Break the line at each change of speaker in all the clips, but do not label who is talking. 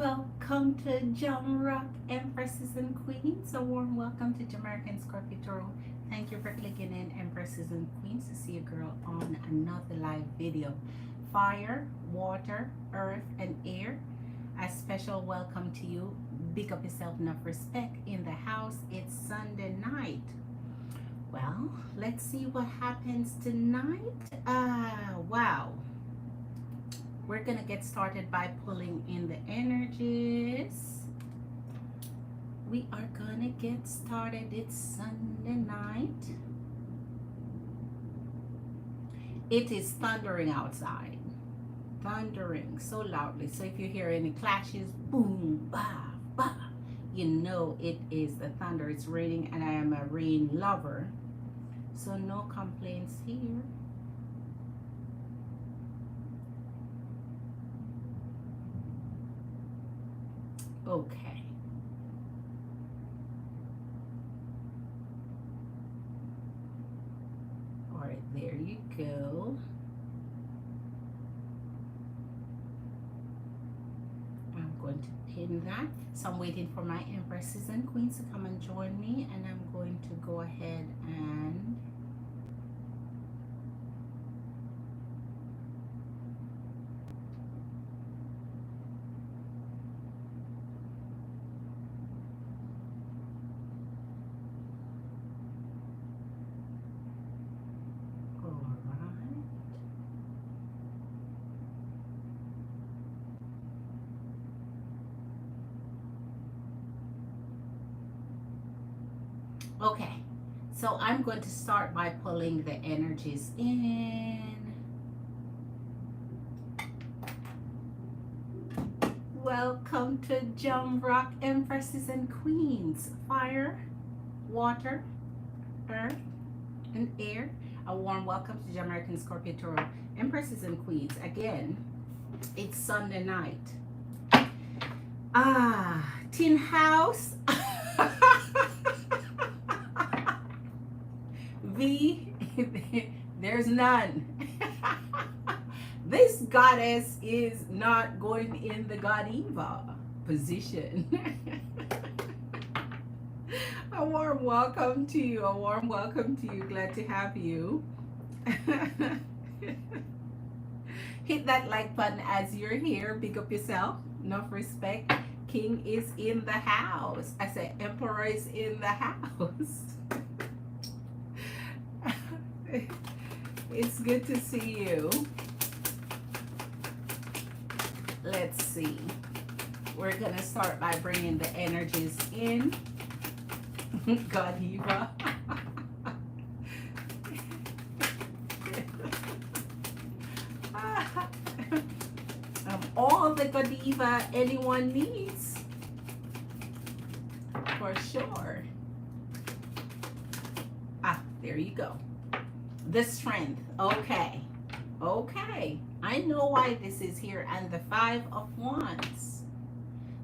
Welcome to Jamrock Empresses and Queens. A warm welcome to JamericanScorpio. Thank you for clicking in, Empresses and Queens, to see a girl on another live video. Fire, water, earth, and air. A special welcome to you. Big up yourself, enough respect in the house. It's Sunday night. Well, let's see what happens tonight. Wow. We're going to get started by pulling in the energies. We are going to get started. It's Sunday night. It is thundering outside. Thundering so loudly. So if you hear any clashes, boom, bah, bah, you know it is the thunder. It's raining and I am a rain lover. So no complaints here. Okay. All right, there you go. I'm going to pin that. So I'm waiting for my Empresses and Queens to come and join me, and I'm going to go ahead and okay, so I'm going to start by pulling the energies in. Welcome to Jamrock Empresses and Queens. Fire, water, earth, and air. A warm welcome to JamericanScorpio, Empresses and Queens. Again, it's Sunday night. Tin House. There's none. This goddess is not going in the Godiva position. A warm welcome to you. A warm welcome to you. Glad to have you. Hit that like button as you're here. Big up yourself. Enough respect. King is in the house. I said Emperor is in the house. It's good to see you. Let's see. We're going to start by bringing the energies in. Godiva. All the Godiva anyone needs. For sure. There you go. The strength. Okay. Okay. I know why this is here. And the 5 of Wands.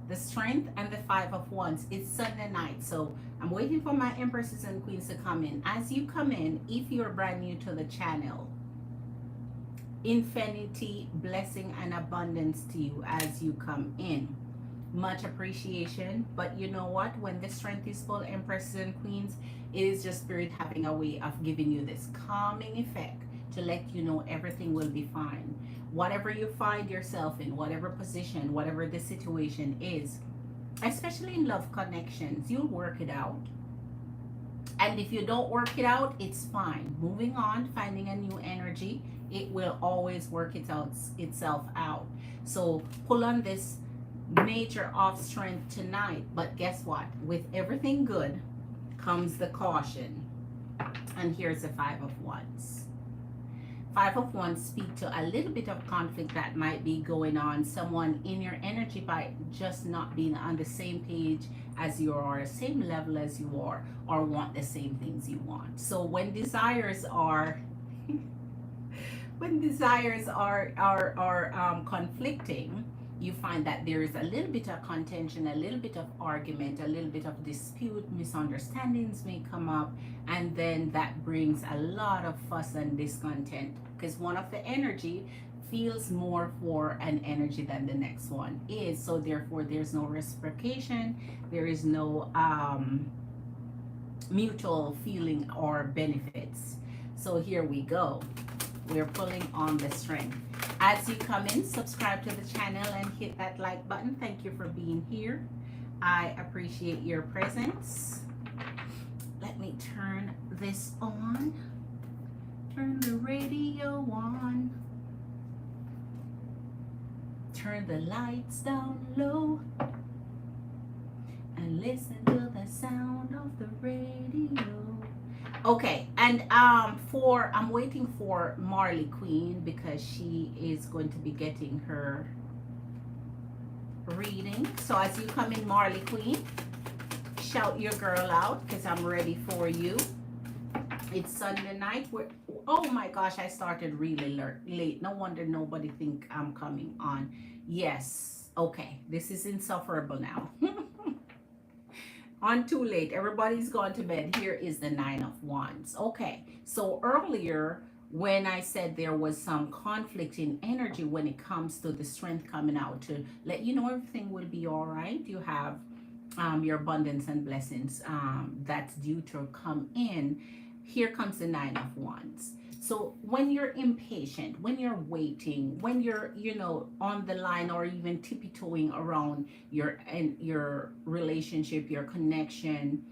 The strength and the 5 of Wands. It's Sunday night. So I'm waiting for my Empresses and Queens to come in. As you come in, if you're brand new to the channel, infinity, blessing, and abundance to you as you come in. Much appreciation. But you know what? When the strength is full, Empresses and Queens, it is just Spirit having a way of giving you this calming effect to let you know everything will be fine. Whatever you find yourself in, whatever position, whatever the situation is, especially in love connections, you'll work it out. And if you don't work it out, it's fine. Moving on, finding a new energy, it will always work itself out. So pull on this nature of strength tonight. But guess what? With everything good comes the caution. And here's the 5 of Wands. 5 of Wands speak to a little bit of conflict that might be going on. Someone in your energy by just not being on the same page as you are, same level as you are, or want the same things you want. So when desires are conflicting, you find that there is a little bit of contention, a little bit of argument, a little bit of dispute, misunderstandings may come up, and then that brings a lot of fuss and discontent. Because one of the energy feels more for an energy than the next one is. So therefore, there's no reciprocation. There is no mutual feeling or benefits. So here we go. We're pulling on the strength. As you come in, subscribe to the channel and hit that like button. Thank you for being here. I appreciate your presence. Let me turn this on. Turn the radio on. Turn the lights down low. And listen to the sound of the radio. Okay, and I'm waiting for Marley Queen because she is going to be getting her reading. So as you come in, Marley Queen, shout your girl out because I'm ready for you. It's Sunday night. Oh my gosh, I started really late. No wonder nobody think I'm coming on. Yes, okay, this is insufferable now. On too late, everybody's gone to bed. Here is the Nine of Wands. Okay, so earlier when I said there was some conflict in energy when it comes to the strength coming out to let you know everything will be all right. You have your abundance and blessings that's due to come in. Here comes the Nine of Wands. So when you're impatient, when you're waiting, when you're, you know, on the line or even tippy-toeing around your relationship, your connection,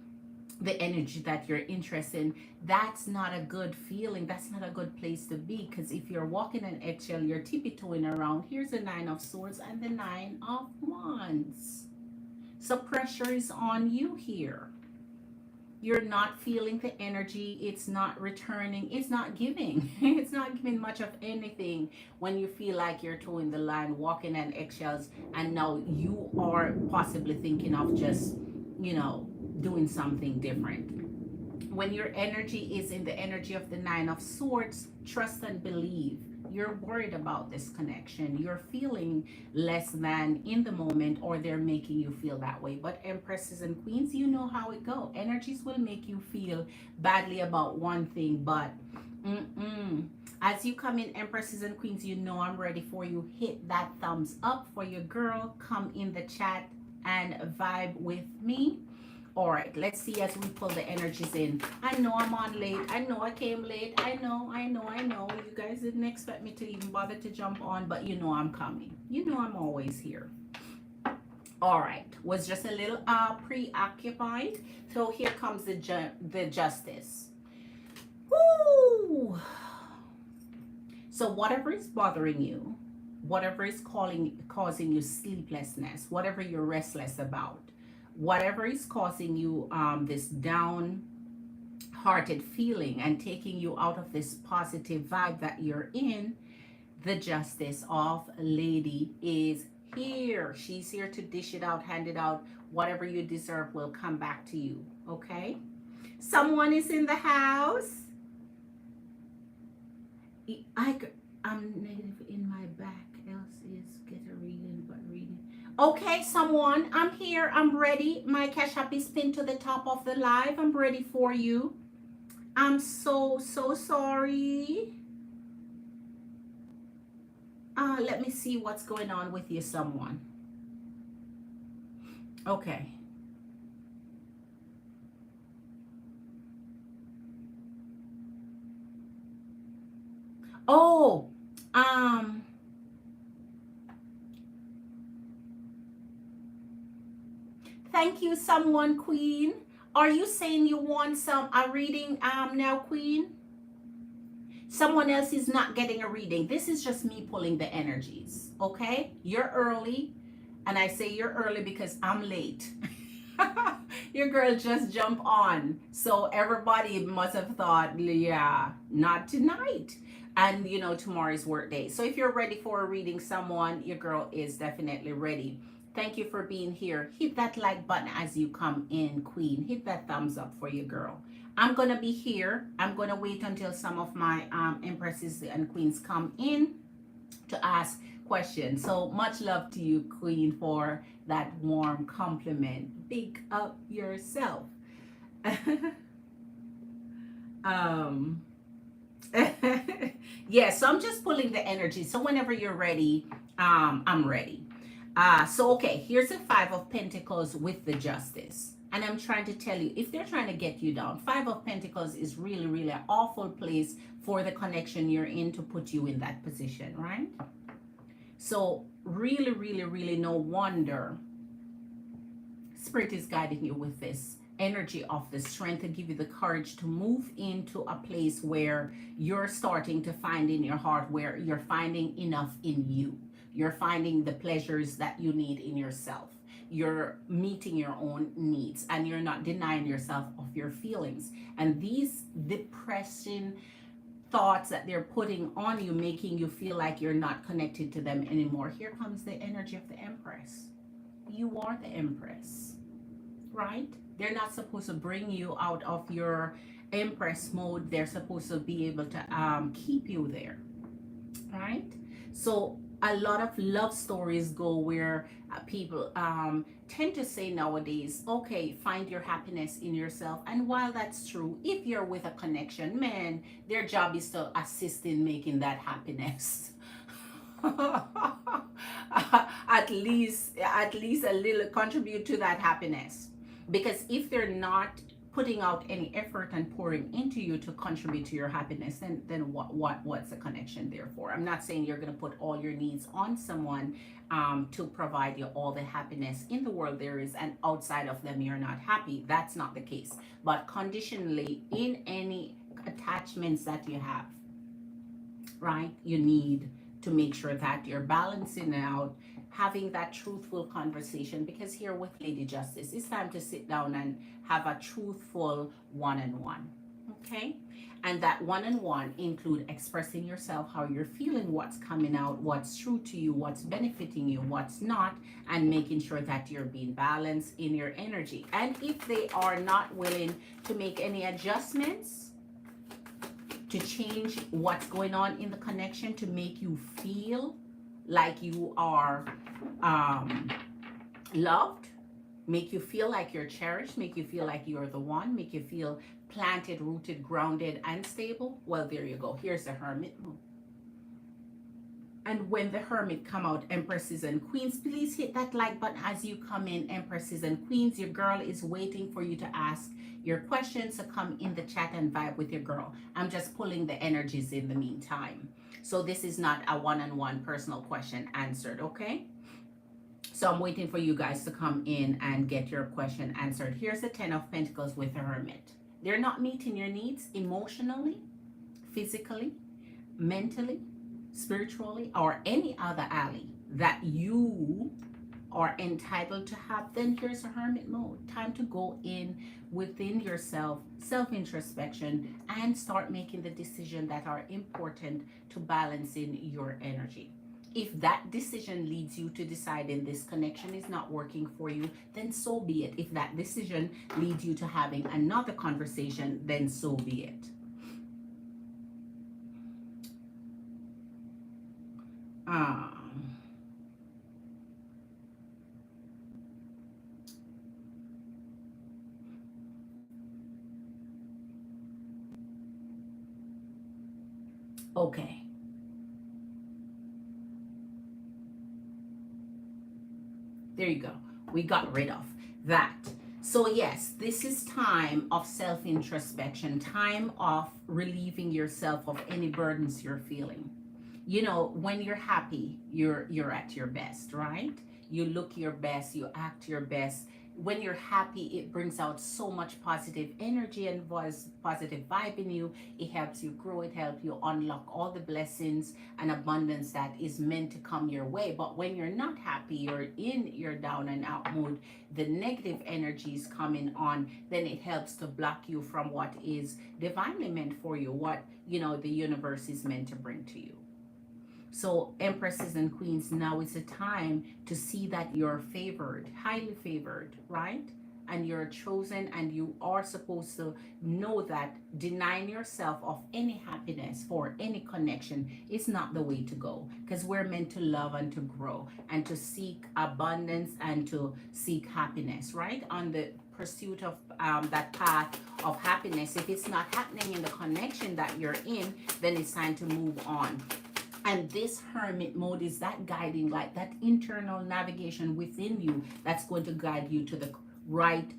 the energy that you're interested in, that's not a good feeling. That's not a good place to be, because if you're walking an eggshell, you're tippy-toeing around. Here's the Nine of Swords and the Nine of Wands. So pressure is on you here. You're not feeling the energy. It's not returning. It's not giving. It's not giving much of anything when you feel like you're toeing the line, walking on eggshells, and now you are possibly thinking of just, you know, doing something different. When your energy is in the energy of the Nine of Swords, trust and believe. You're worried about this connection. You're feeling less than in the moment, or they're making you feel that way. But Empresses and Queens, you know how it goes. Energies will make you feel badly about one thing, but as you come in, Empresses and Queens, you know I'm ready for you. Hit that thumbs up for your girl. Come in the chat and vibe with me. All right, let's see as we pull the energies in. I know I'm on late. I know I came late. I know. You guys didn't expect me to even bother to jump on, but you know I'm coming. You know I'm always here. All right, was just a little preoccupied. So here comes the Justice. Woo! So whatever is bothering you, whatever is causing you sleeplessness, whatever you're restless about, whatever is causing you this downhearted feeling and taking you out of this positive vibe that you're in, the Justice of Lady is here. She's here to dish it out, hand it out. Whatever you deserve will come back to you, okay? Someone is in the house. I'm negative in my back. Else is get a reading, but reading. Okay, someone, I'm here. I'm ready. My Cash App is pinned to the top of the live. I'm ready for you. I'm so sorry. Let me see what's going on with you, someone. Okay. Oh, thank you, someone, Queen. Are you saying you want a reading now, Queen? Someone else is not getting a reading. This is just me pulling the energies, okay? You're early, and I say you're early because I'm late. Your girl just jumped on. So everybody must have thought, yeah, not tonight. And you know, tomorrow's work day. So if you're ready for a reading, someone, your girl is definitely ready. Thank you for being here. Hit that like button as you come in, Queen. Hit that thumbs up for your girl. I'm going to be here. I'm going to wait until some of my Empresses and Queens come in to ask questions. So much love to you, Queen, for that warm compliment. Big up yourself. Yeah, so I'm just pulling the energy. So whenever you're ready, I'm ready. So okay, here's the Five of Pentacles with the Justice. And I'm trying to tell you, if they're trying to get you down, Five of Pentacles is really, really an awful place for the connection you're in to put you in that position, right? So really, really, really no wonder Spirit is guiding you with this energy of the strength to give you the courage to move into a place where you're starting to find in your heart, where you're finding enough in you. You're finding the pleasures that you need in yourself. You're meeting your own needs and you're not denying yourself of your feelings. And these depression thoughts that they're putting on you, making you feel like you're not connected to them anymore. Here comes the energy of the Empress. You are the Empress, right? They're not supposed to bring you out of your Empress mode. They're supposed to be able to keep you there, right? So a lot of love stories go where people tend to say nowadays, okay, find your happiness in yourself. And while that's true, if you're with a connection, man, their job is to assist in making that happiness. At least a little contribute to that happiness, because if they're not putting out any effort and pouring into you to contribute to your happiness, then what's the connection there for? I'm not saying you're going to put all your needs on someone to provide you all the happiness in the world there is, and outside of them you're not happy. That's not the case. But conditionally, in any attachments that you have, right, you need to make sure that you're balancing out, having that truthful conversation, because here with Lady Justice, it's time to sit down and have a truthful one-on-one. Okay? And that one-on-one include expressing yourself, how you're feeling, what's coming out, what's true to you, what's benefiting you, what's not, and making sure that you're being balanced in your energy. And if they are not willing to make any adjustments to change what's going on in the connection to make you feel like you are loved, make you feel like you're cherished, make you feel like you're the one, make you feel planted, rooted, grounded, and stable, well, there you go. Here's the Hermit. And when the Hermit come out, Empresses and Queens, please hit that like button as you come in, Empresses and Queens. Your girl is waiting for you to ask your questions, to come in the chat and vibe with your girl. I'm just pulling the energies in the meantime. So this is not a one-on-one personal question answered, okay? So I'm waiting for you guys to come in and get your question answered. Here's the Ten of Pentacles with the Hermit. They're not meeting your needs emotionally, physically, mentally, spiritually, or any other ally that you are entitled to have. Then here's a Hermit mode. Time to go in within yourself, self-introspection, and start making the decisions that are important to balancing your energy. If that decision leads you to deciding this connection is not working for you, then so be it. If that decision leads you to having another conversation, then so be it. Okay. There you go. We got rid of that. So yes, this is time of self-introspection, time of relieving yourself of any burdens you're feeling. You know, when you're happy, you're at your best, right? You look your best, you act your best. When you're happy, it brings out so much positive energy and positive vibe in you. It helps you grow, it helps you unlock all the blessings and abundance that is meant to come your way. But when you're not happy, you're in your down and out mood, the negative energies coming on, then it helps to block you from what is divinely meant for you, what, you know, the universe is meant to bring to you. So Empresses and Queens, now is the time to see that you're favored, highly favored, right? And you're chosen, and you are supposed to know that denying yourself of any happiness for any connection is not the way to go, because we're meant to love and to grow and to seek abundance and to seek happiness, right? On the pursuit of that path of happiness. If it's not happening in the connection that you're in, then it's time to move on. And this hermit mode is that guiding light, that internal navigation within you that's going to guide you to the right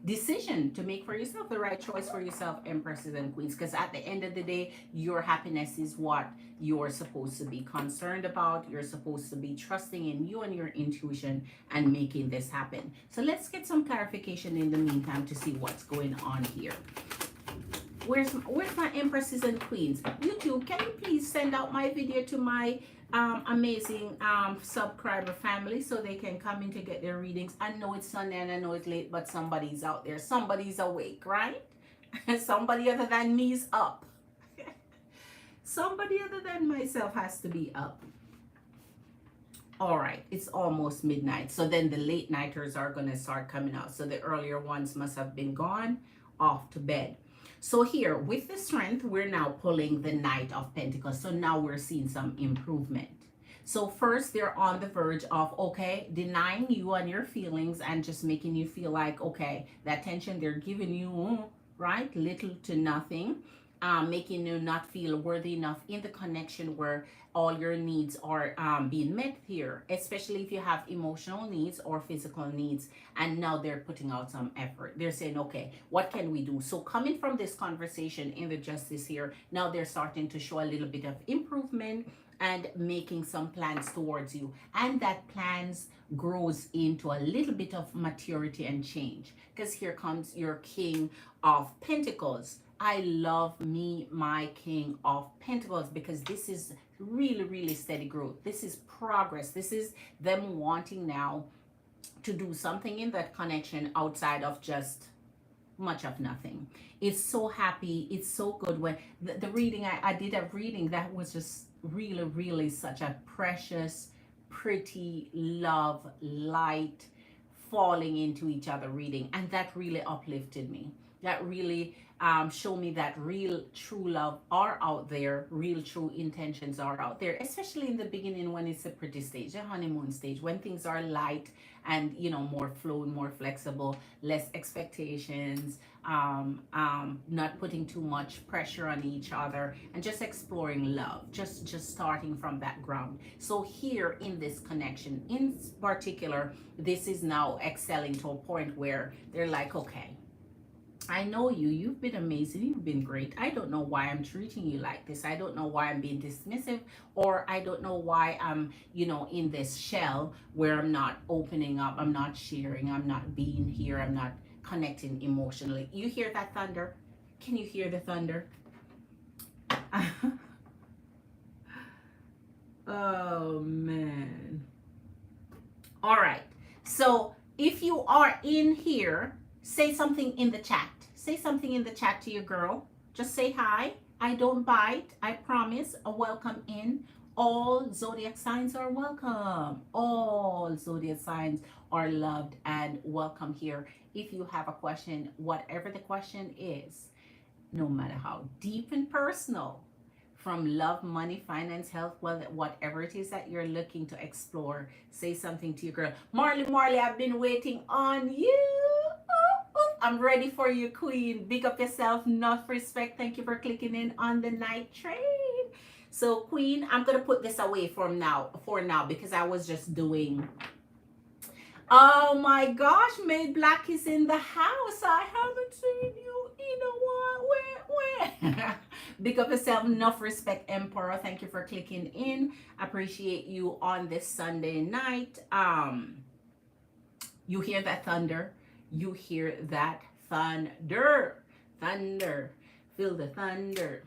decision to make for yourself, the right choice for yourself, empresses and queens. Because at the end of the day, your happiness is what you're supposed to be concerned about. You're supposed to be trusting in you and your intuition and making this happen. So let's get some clarification in the meantime to see what's going on here. Where's my empresses and queens? YouTube, can you please send out my video to my amazing subscriber family so they can come in to get their readings? I know it's Sunday and I know it's late, but somebody's out there. Somebody's awake, right? Somebody other than me is up. Somebody other than myself has to be up. All right, it's almost midnight. So then the late nighters are going to start coming out. So the earlier ones must have been gone off to bed. So here with the strength, we're now pulling the Knight of Pentacles. So now we're seeing some improvement. So first they're on the verge of, okay, denying you and your feelings and just making you feel like, okay, that attention they're giving you, right? Little to nothing. Making you not feel worthy enough in the connection where all your needs are being met here, especially if you have emotional needs or physical needs, and now they're putting out some effort. They're saying, okay, what can we do? So coming from this conversation in the justice here, now they're starting to show a little bit of improvement and making some plans towards you, and that plans grows into a little bit of maturity and change, because here comes your King of Pentacles. I love me my King of Pentacles, because this is really, really steady growth. This is progress. This is them wanting now to do something in that connection outside of just much of nothing. It's so happy. It's so good. When the reading, I did a reading that was just really, really such a precious, pretty, love, light, falling into each other reading. And that really uplifted me. That really show me that real true love are out there, real true intentions are out there, especially in the beginning when it's a pretty stage, a honeymoon stage, when things are light and, you know, more flowing, more flexible, less expectations, not putting too much pressure on each other, and just exploring love, just starting from that ground. So here in this connection in particular, this is now excelling to a point where they're like, okay, I know you. You've been amazing. You've been great. I don't know why I'm treating you like this. I don't know why I'm being dismissive, or I don't know why I'm, you know, in this shell where I'm not opening up. I'm not sharing. I'm not being here. I'm not connecting emotionally. You hear that thunder? Can you hear the thunder? Oh, man. All right. So if you are in here, say something in the chat. Say something in the chat to your girl. Just say hi. I don't bite. I promise. A welcome in. All zodiac signs are welcome. All zodiac signs are loved and welcome here. If you have a question, whatever the question is, no matter how deep and personal, from love, money, finance, health, well, whatever it is that you're looking to explore, say something to your girl. Marley, I've been waiting on you. I'm ready for you, queen. Big up yourself. Enough respect. Thank you for clicking in on the night train. So, queen, I'm gonna put this away for now, because I was just doing. Oh my gosh, Maid Black is in the house. I haven't seen you in a while. Where? Big up yourself. Enough respect, Emperor. Thank you for clicking in. Appreciate you on this Sunday night. You hear that thunder? You hear that thunder. Thunder. Feel the thunder.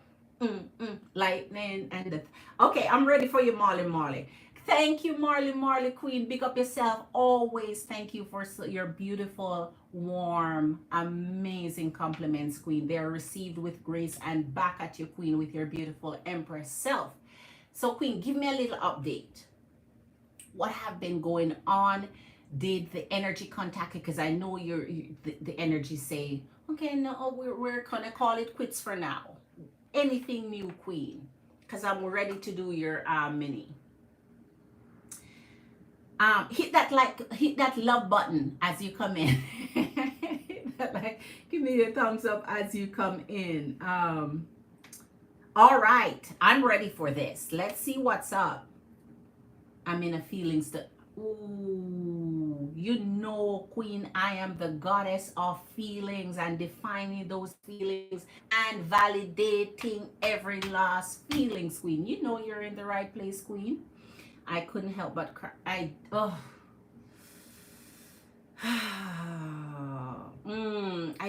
Lightning and the... Okay, I'm ready for you, Marley. Thank you, Marley Queen. Big up yourself. Always thank you for your beautiful, warm, amazing compliments, Queen. They are received with grace, and back at you, Queen, with your beautiful Empress self. So, Queen, give me a little update. What have been going on? Did the energy contact you? Because I know the energy say, okay, no, we're gonna call it quits for now. Anything new, Queen? Because I'm ready to do your mini. Hit that love button as you come in. Hit that like, give me a thumbs up as you come in. All right, I'm ready for this. Let's see what's up. I'm in a feelings that, ooh, you know, Queen, I am the goddess of feelings and defining those feelings and validating every last feelings, Queen. You know you're in the right place, Queen. I couldn't help but cry. I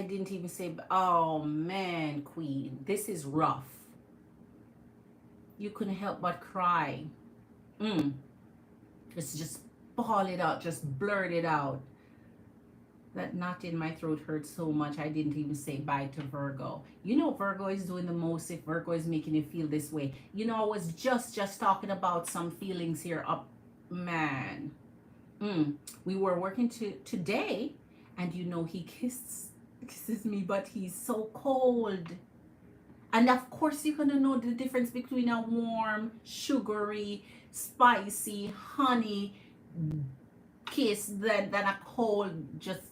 didn't even say, oh man, Queen, this is rough. You couldn't help but cry. Just bawl it out, just blurt it out. That knot in my throat hurt so much I didn't even say bye to Virgo. You know Virgo is doing the most if Virgo is making you feel this way. You know, I was just talking about some feelings here up, man. We were working today, and you know he kisses me, but he's so cold. And of course you're gonna know the difference between a warm, sugary, spicy, honey kiss than a cold, just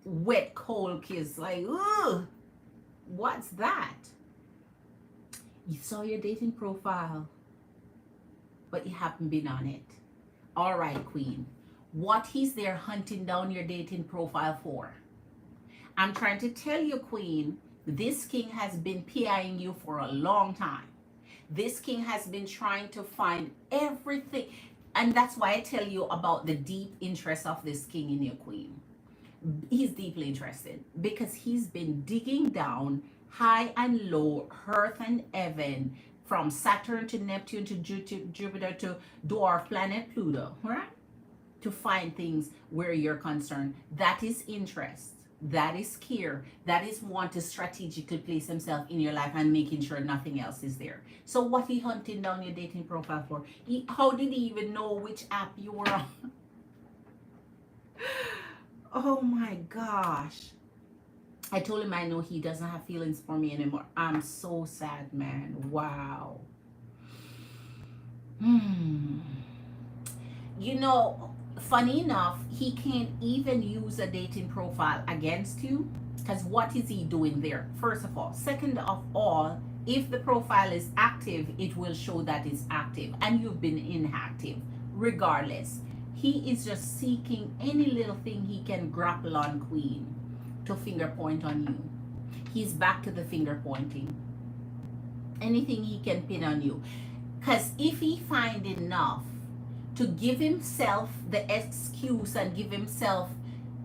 wet, cold kiss. Like, ugh, what's that? You saw your dating profile, but you haven't been on it. All right, Queen. What he's there hunting down your dating profile for? I'm trying to tell you, Queen, this king has been PIing you for a long time. This king has been trying to find everything. And that's why I tell you about the deep interest of this king in your queen. He's deeply interested because he's been digging down high and low, earth and heaven, from Saturn to Neptune to Jupiter to dwarf planet Pluto, right? To find things where you're concerned. That is interest. That is care. That is want to strategically place himself in your life and making sure nothing else is there. So what he hunting down your dating profile for? How did he even know which app you were on? Oh my gosh. I told him I know he doesn't have feelings for me anymore. I'm so sad, man. Wow. You know, funny enough, he can't even use a dating profile against you, because what is he doing there? First of all. Second of all, if the profile is active, it will show that it's active and you've been inactive. Regardless, he is just seeking any little thing he can grapple on, Queen, to finger point on you. He's back to the finger pointing. Anything he can pin on you. Because if he find enough to give himself the excuse and give himself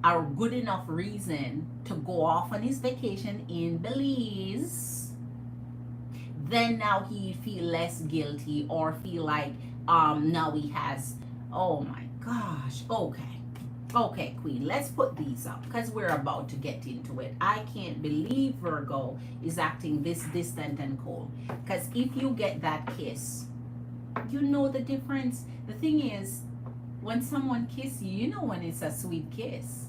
a good enough reason to go off on his vacation in Belize, then now he feel less guilty or feel like now he has, oh my gosh, okay, Queen, let's put these up because we're about to get into it. I can't believe Virgo is acting this distant and cold, because if you get that kiss, you know the difference. The thing is, when someone kisses you, you know when it's a sweet kiss.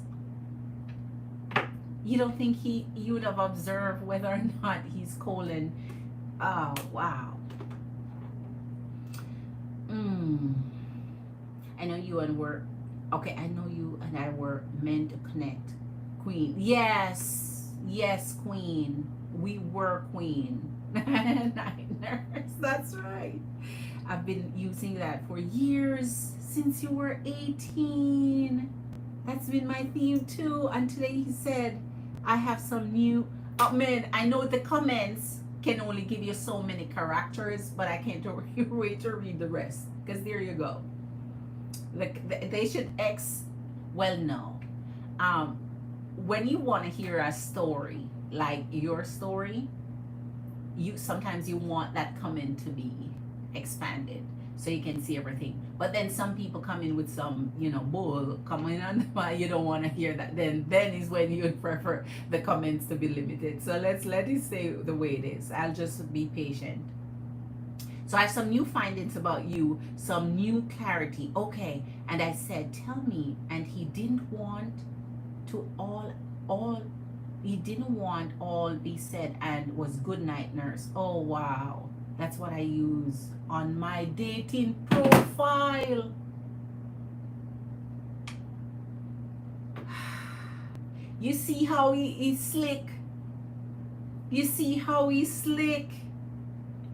You don't think you would have observed whether or not he's cold and, oh wow. I know you and were, okay, I know you and I were meant to connect, Queen. Yes, Queen. We were, Queen. Night nurse, that's right. I've been using that for years, since you were 18. That's been my theme too. And today he said, I have some new, oh man, I know the comments can only give you so many characters, but I can't wait to read the rest. Because there you go. They should well, no. When you want to hear a story, like your story, sometimes you want that comment to be expanded so you can see everything. But then some people come in with some, bull coming on, you don't want to hear that. Then is when you would prefer the comments to be limited. So let's let it stay the way it is. I'll just be patient. So I have some new findings about you, some new clarity. Okay, and I said, tell me. And he didn't want to he didn't want all be said and was good night nurse. Oh wow. That's what I use on my dating profile. You see how he's slick? You see how he's slick?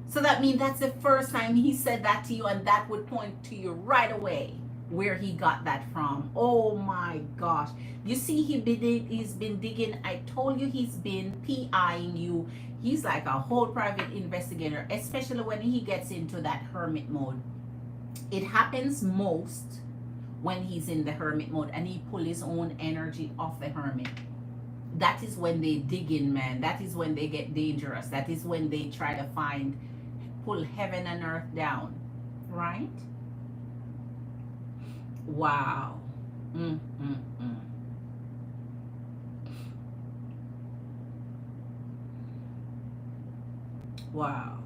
So that means that's the first time he said that to you, and that would point to you right away where he got that from. Oh my gosh. You see, he's been digging. I told you he's been PIing you. He's like a whole private investigator, especially when he gets into that hermit mode. It happens most when he's in the hermit mode and he pull his own energy off the hermit. That is when they dig in, man. That is when they get dangerous. That is when they try to pull heaven and earth down. Right? Wow. Mm, mm, mm. Wow.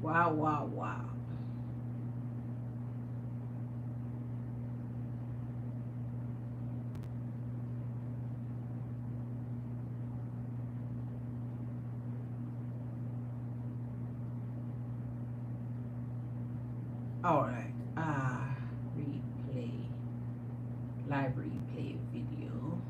Wow, wow, wow. All right. Replay. Live replay video.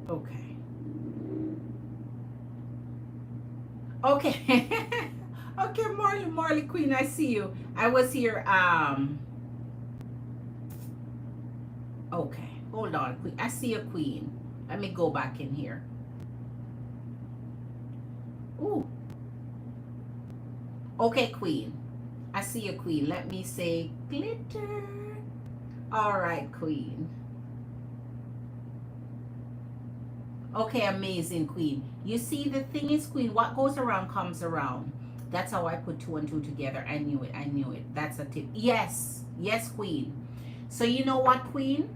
Okay. Okay. Okay, Marley Queen, I see you. I was here. Okay. Hold on, Queen. I see a Queen. Let me go back in here. Ooh. Okay, Queen. I see a Queen. Let me say glitter. All right, Queen. Okay, amazing, Queen. You see, the thing is, Queen, what goes around comes around. That's how I put two and two together. I knew it. I knew it. That's a tip. Yes. Yes, Queen. So you know what, Queen?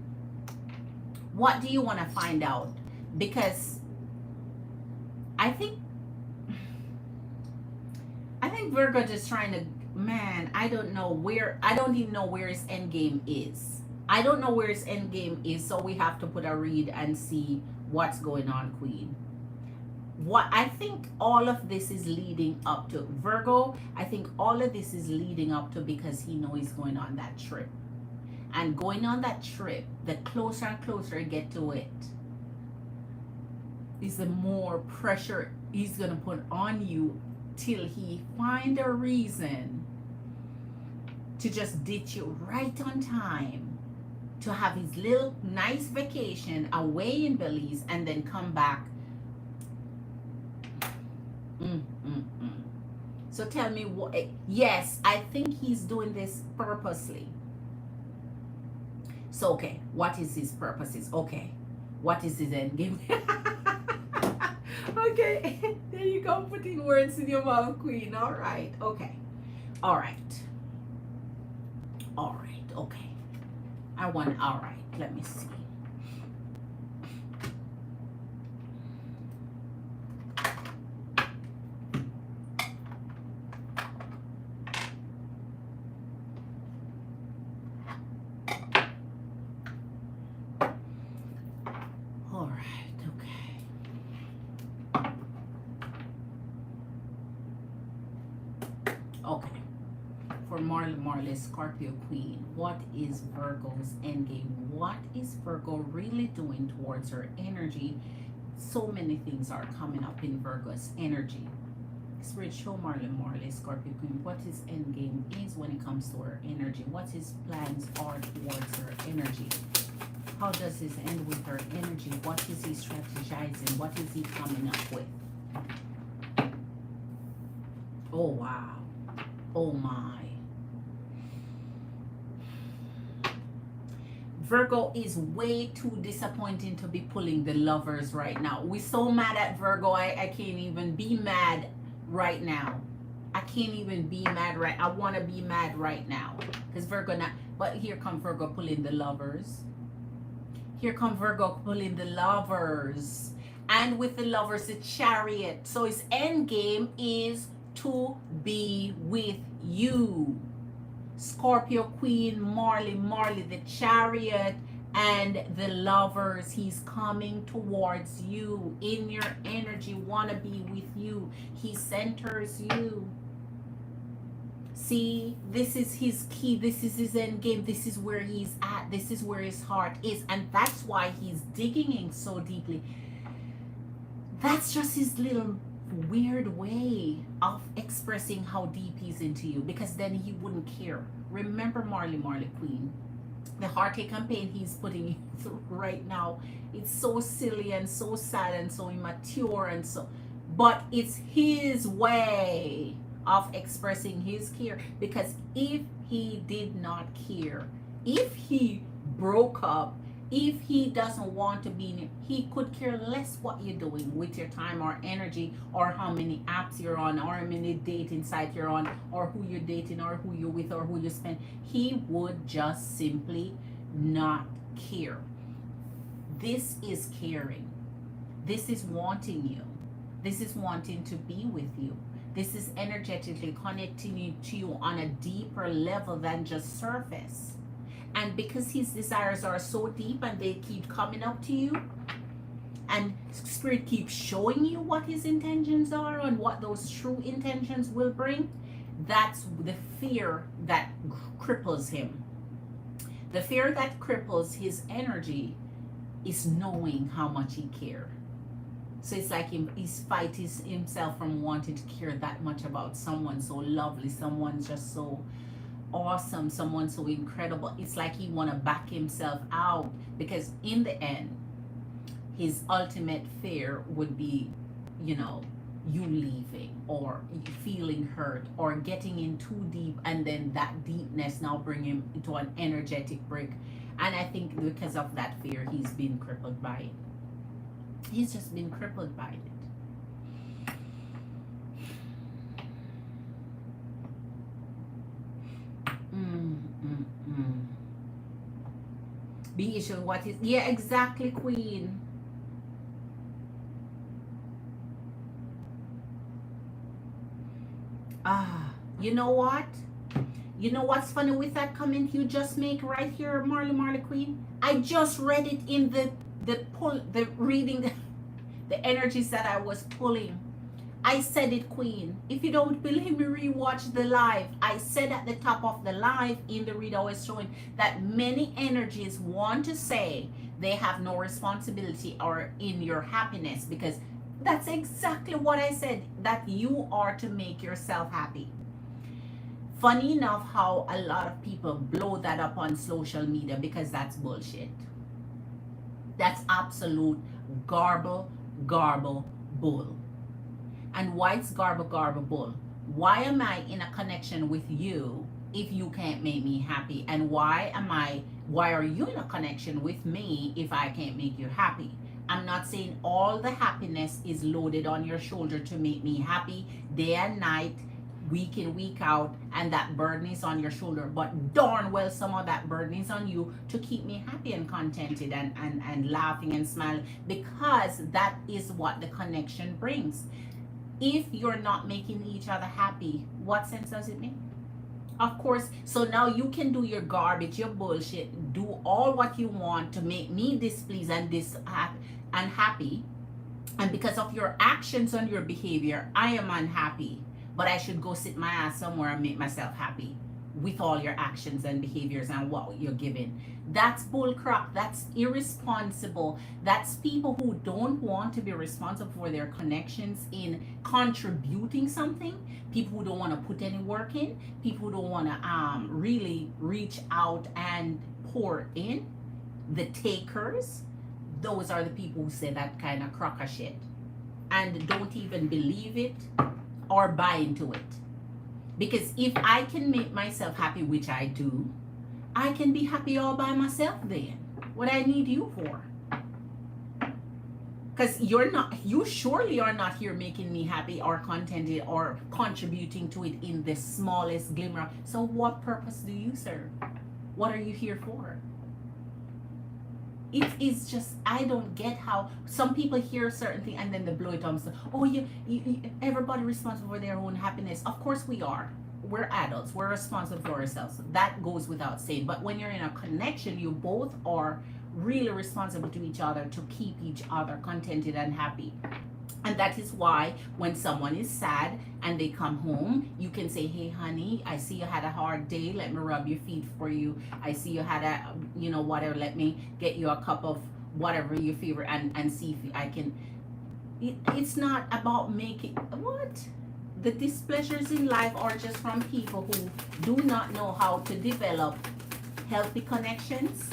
What do you want to find out? Because I think Virgo just trying to, man, I don't even know where his end game is. I don't know where his end game is, so we have to put a read and see what's going on, Queen. What I think all of this is leading up to, Virgo, I think all of this is leading up to because he knows he's going on that trip. And going on that trip, the closer and closer you get to it, is the more pressure he's going to put on you till he find a reason to just ditch you right on time, to have his little nice vacation away in Belize and then come back. So tell me what. Yes, I think he's doing this purposely. So okay, what is his purposes? Okay, what is his end game? Okay, there you go, putting words in your mouth, Queen. All right, okay, all right, okay. All right, let me see. All right, okay. For Marley, Scorpio Queen, what is Virgo's endgame? What is Virgo really doing towards her energy? So many things are coming up in Virgo's energy. Spirit, show Marley, Scorpio Queen, what his endgame is when it comes to her energy. What his plans are towards her energy. How does this end with her energy? What is he strategizing? What is he coming up with? Oh, wow. Oh, my. Virgo is way too disappointing to be pulling the Lovers right now. We're so mad at Virgo. I can't even be mad right now. I can't even be mad right. I want to be mad right now because Virgo not. But here come Virgo pulling the Lovers. Here come Virgo pulling the Lovers. And with the Lovers, the Chariot. So his end game is to be with you. Scorpio Queen, Marley, the Chariot and the Lovers. He's coming towards you in your energy, wanna be with you. He centers you. See, this is his key. This is his end game. This is where he's at. This is where his heart is. And that's why he's digging in so deeply. That's just his little weird way of expressing how deep he's into you, because then he wouldn't care. Remember Marley Queen, the heartache campaign he's putting you through right now, it's so silly and so sad and so immature and so, but it's his way of expressing his care. Because if he did not care, if he broke up, if he doesn't want to be in it, he could care less what you're doing with your time or energy, or how many apps you're on, or how many dating sites you're on, or who you're dating, or who you're with, or who you spend. He would just simply not care. This is caring. This is wanting you. This is wanting to be with you. This is energetically connecting you to you on a deeper level than just surface. And because his desires are so deep and they keep coming up to you, and Spirit keeps showing you what his intentions are and what those true intentions will bring, that's the fear that cripples him. The fear that cripples his energy is knowing how much he cares. So it's like he's fighting himself from wanting to care that much about someone so lovely, someone just so awesome, someone so incredible. It's like he want to back himself out, because in the end his ultimate fear would be, you leaving, or feeling hurt, or getting in too deep, and then that deepness now bring him into an energetic break. And I think because of that fear, he's been crippled by it. He's just been crippled by it. Be issuing what is, yeah, exactly, Queen. You know what? You know what's funny with that comment you just make right here, Marley Queen? I just read it in the reading, the energies that I was pulling. I said it, Queen. If you don't believe me, rewatch the live. I said at the top of the live in the read I was showing that many energies want to say they have no responsibility or in your happiness, because that's exactly what I said, that you are to make yourself happy. Funny enough how a lot of people blow that up on social media, because that's bullshit. That's absolute garble bull. And why it's garble bull? Why am I in a connection with you if you can't make me happy? And why are you in a connection with me if I can't make you happy? I'm not saying all the happiness is loaded on your shoulder to make me happy day and night, week in, week out, and that burden is on your shoulder, but darn well some of that burden is on you to keep me happy and contented and laughing and smiling, because that is what the connection brings. If you're not making each other happy, what sense does it make? Of course, so now you can do your garbage, your bullshit, do all what you want to make me displeased and happy, and because of your actions and your behavior, I am unhappy, but I should go sit my ass somewhere and make myself happy with all your actions and behaviors and what you're giving. That's bullcrap. That's irresponsible. That's people who don't want to be responsible for their connections in contributing something. People who don't want to put any work in. People who don't want to really reach out and pour in. The takers. Those are the people who say that kind of crock of shit and don't even believe it or buy into it. Because if I can make myself happy, which I do, I can be happy all by myself then. What I need you for? Because you surely are not here making me happy or contented or contributing to it in the smallest glimmer. So what purpose do you serve? What are you here for? it is just, I don't get how some people hear a certain thing and then they blow it up. So, oh, everybody responsible for their own happiness. Of course we are. We're adults. We're responsible for ourselves. That goes without saying. But when you're in a connection, you both are really responsible to each other to keep each other contented and happy. And that is why when someone is sad and they come home, you can say, hey, honey, I see you had a hard day. Let me rub your feet for you. I see you had a, whatever. Let me get you a cup of whatever your favorite and see if I can. It's not about making, what? The displeasures in life are just from people who do not know how to develop healthy connections.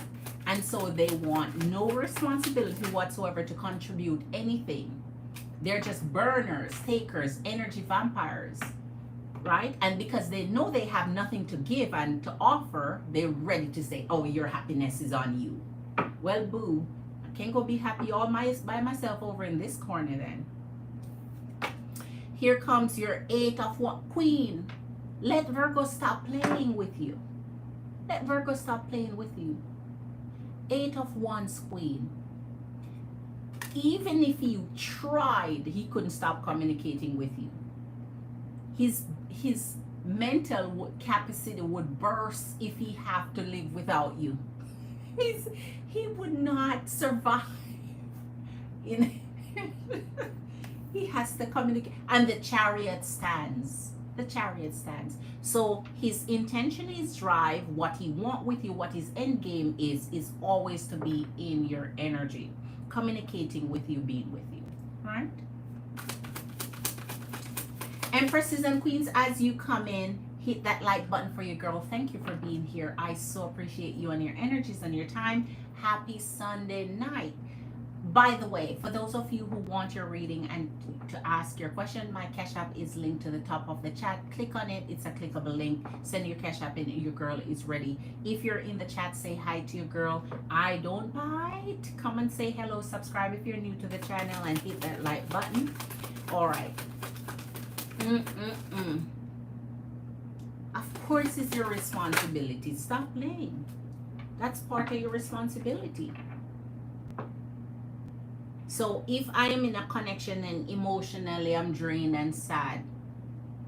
And so they want no responsibility whatsoever to contribute anything. They're just burners, takers, energy vampires, right? And because they know they have nothing to give and to offer, they're ready to say, oh, your happiness is on you. Well, boo, I can't go be happy all by myself over in this corner then. Here comes your 8 of Queen. Let Virgo stop playing with you. Let Virgo stop playing with you. 8 of Wands, Queen. Even if you tried, he couldn't stop communicating with you. His mental capacity would burst if he have to live without you. He would not survive. He has to communicate. And the Chariot stands. The Chariot stands. So his intention, his drive, what he want with you, what his end game is always to be in your energy, communicating with you, being with you, right? Empresses and Queens, as you come in, hit that like button for your girl. Thank you for being here. I so appreciate you and your energies and your time. Happy Sunday night. By the way, for those of you who want your reading and to ask your question, my Cash App is linked to the top of the chat. Click on it. It's a clickable link. Send your Cash App in. Your girl is ready. If you're in the chat, say hi to your girl. I don't bite. Come and say hello. Subscribe if you're new to the channel and hit that like button. All right. Of course, it's your responsibility. Stop playing. That's part of your responsibility. So if I am in a connection and emotionally I'm drained and sad,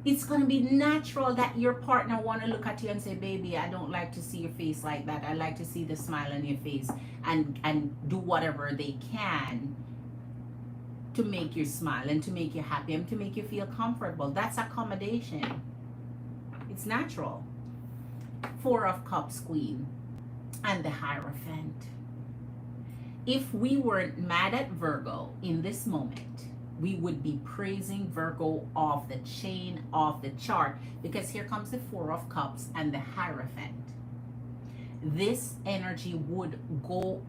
it's going to be natural that your partner want to look at you and say, baby, I don't like to see your face like that. I like to see the smile on your face, and do whatever they can to make you smile and to make you happy and to make you feel comfortable. That's accommodation. It's natural. 4 of Cups, Queen, and the Hierophant. If we weren't mad at Virgo in this moment, we would be praising Virgo off the chain, off the chart, because here comes the 4 of Cups and the Hierophant. This energy would go.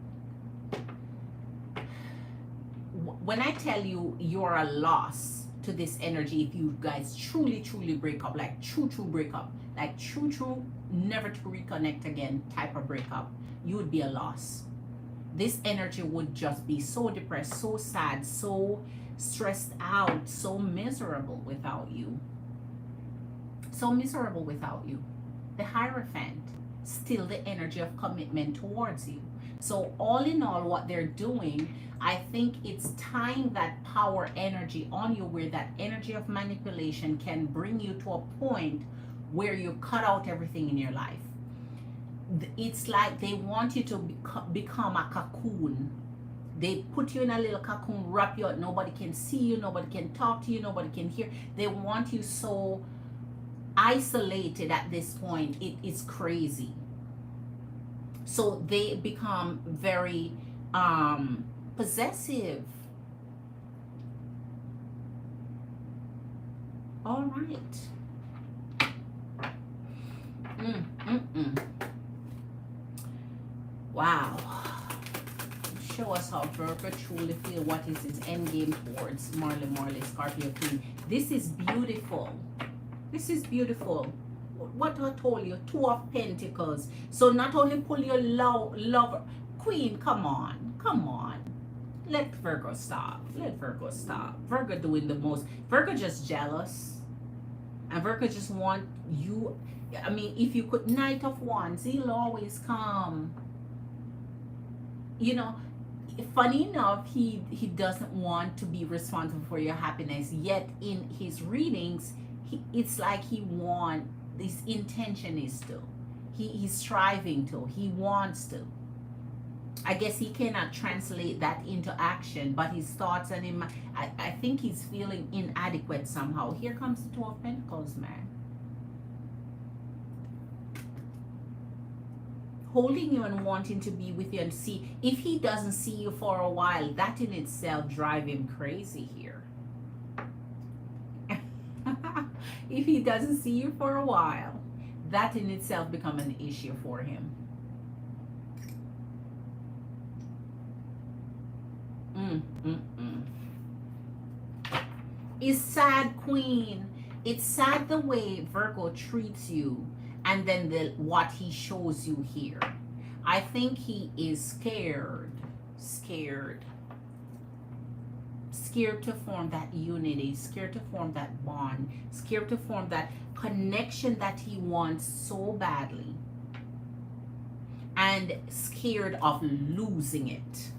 When I tell you you're a loss to this energy, if you guys truly break up, like true breakup, like true never to reconnect again type of breakup, you would be a loss. This energy would just be so depressed, so sad, so stressed out, so miserable without you. So miserable without you. The Hierophant, still the energy of commitment towards you. So all in all, what they're doing, I think it's tying that power energy on you, where that energy of manipulation can bring you to a point where you cut out everything in your life. It's like they want you to become a cocoon. They put you in a little cocoon, wrap you up. Nobody can see you, nobody can talk to you, nobody can hear. They want you so isolated at this point. It is crazy. So they become very possessive. All right. Wow. Show us how Virgo truly feel. What is his end game towards Marley, Scorpio Queen. This is beautiful. This is beautiful. What I told you, 2 of Pentacles. So not only pull your lover. Queen, come on. Let Virgo stop. Virgo doing the most. Virgo just jealous. And Virgo just want you. I mean, if you could, Knight of Wands, he'll always come. you know, funny enough, he doesn't want to be responsible for your happiness, yet in his readings, it's like he want, his intention is to, he's striving to, he wants to. I guess he cannot translate that into action, but his thoughts and him, I think he's feeling inadequate somehow. Here comes the Two of Pentacles, man. Holding you and wanting to be with you, and see, if he doesn't see you for a while, that in itself drive him crazy here. If he doesn't see you for a while, that in itself become an issue for him. It's sad, Queen. It's sad the way Virgo treats you, and then what he shows you here. I think he is scared to form that unity, scared to form that bond, scared to form that connection that he wants so badly, and scared of losing it.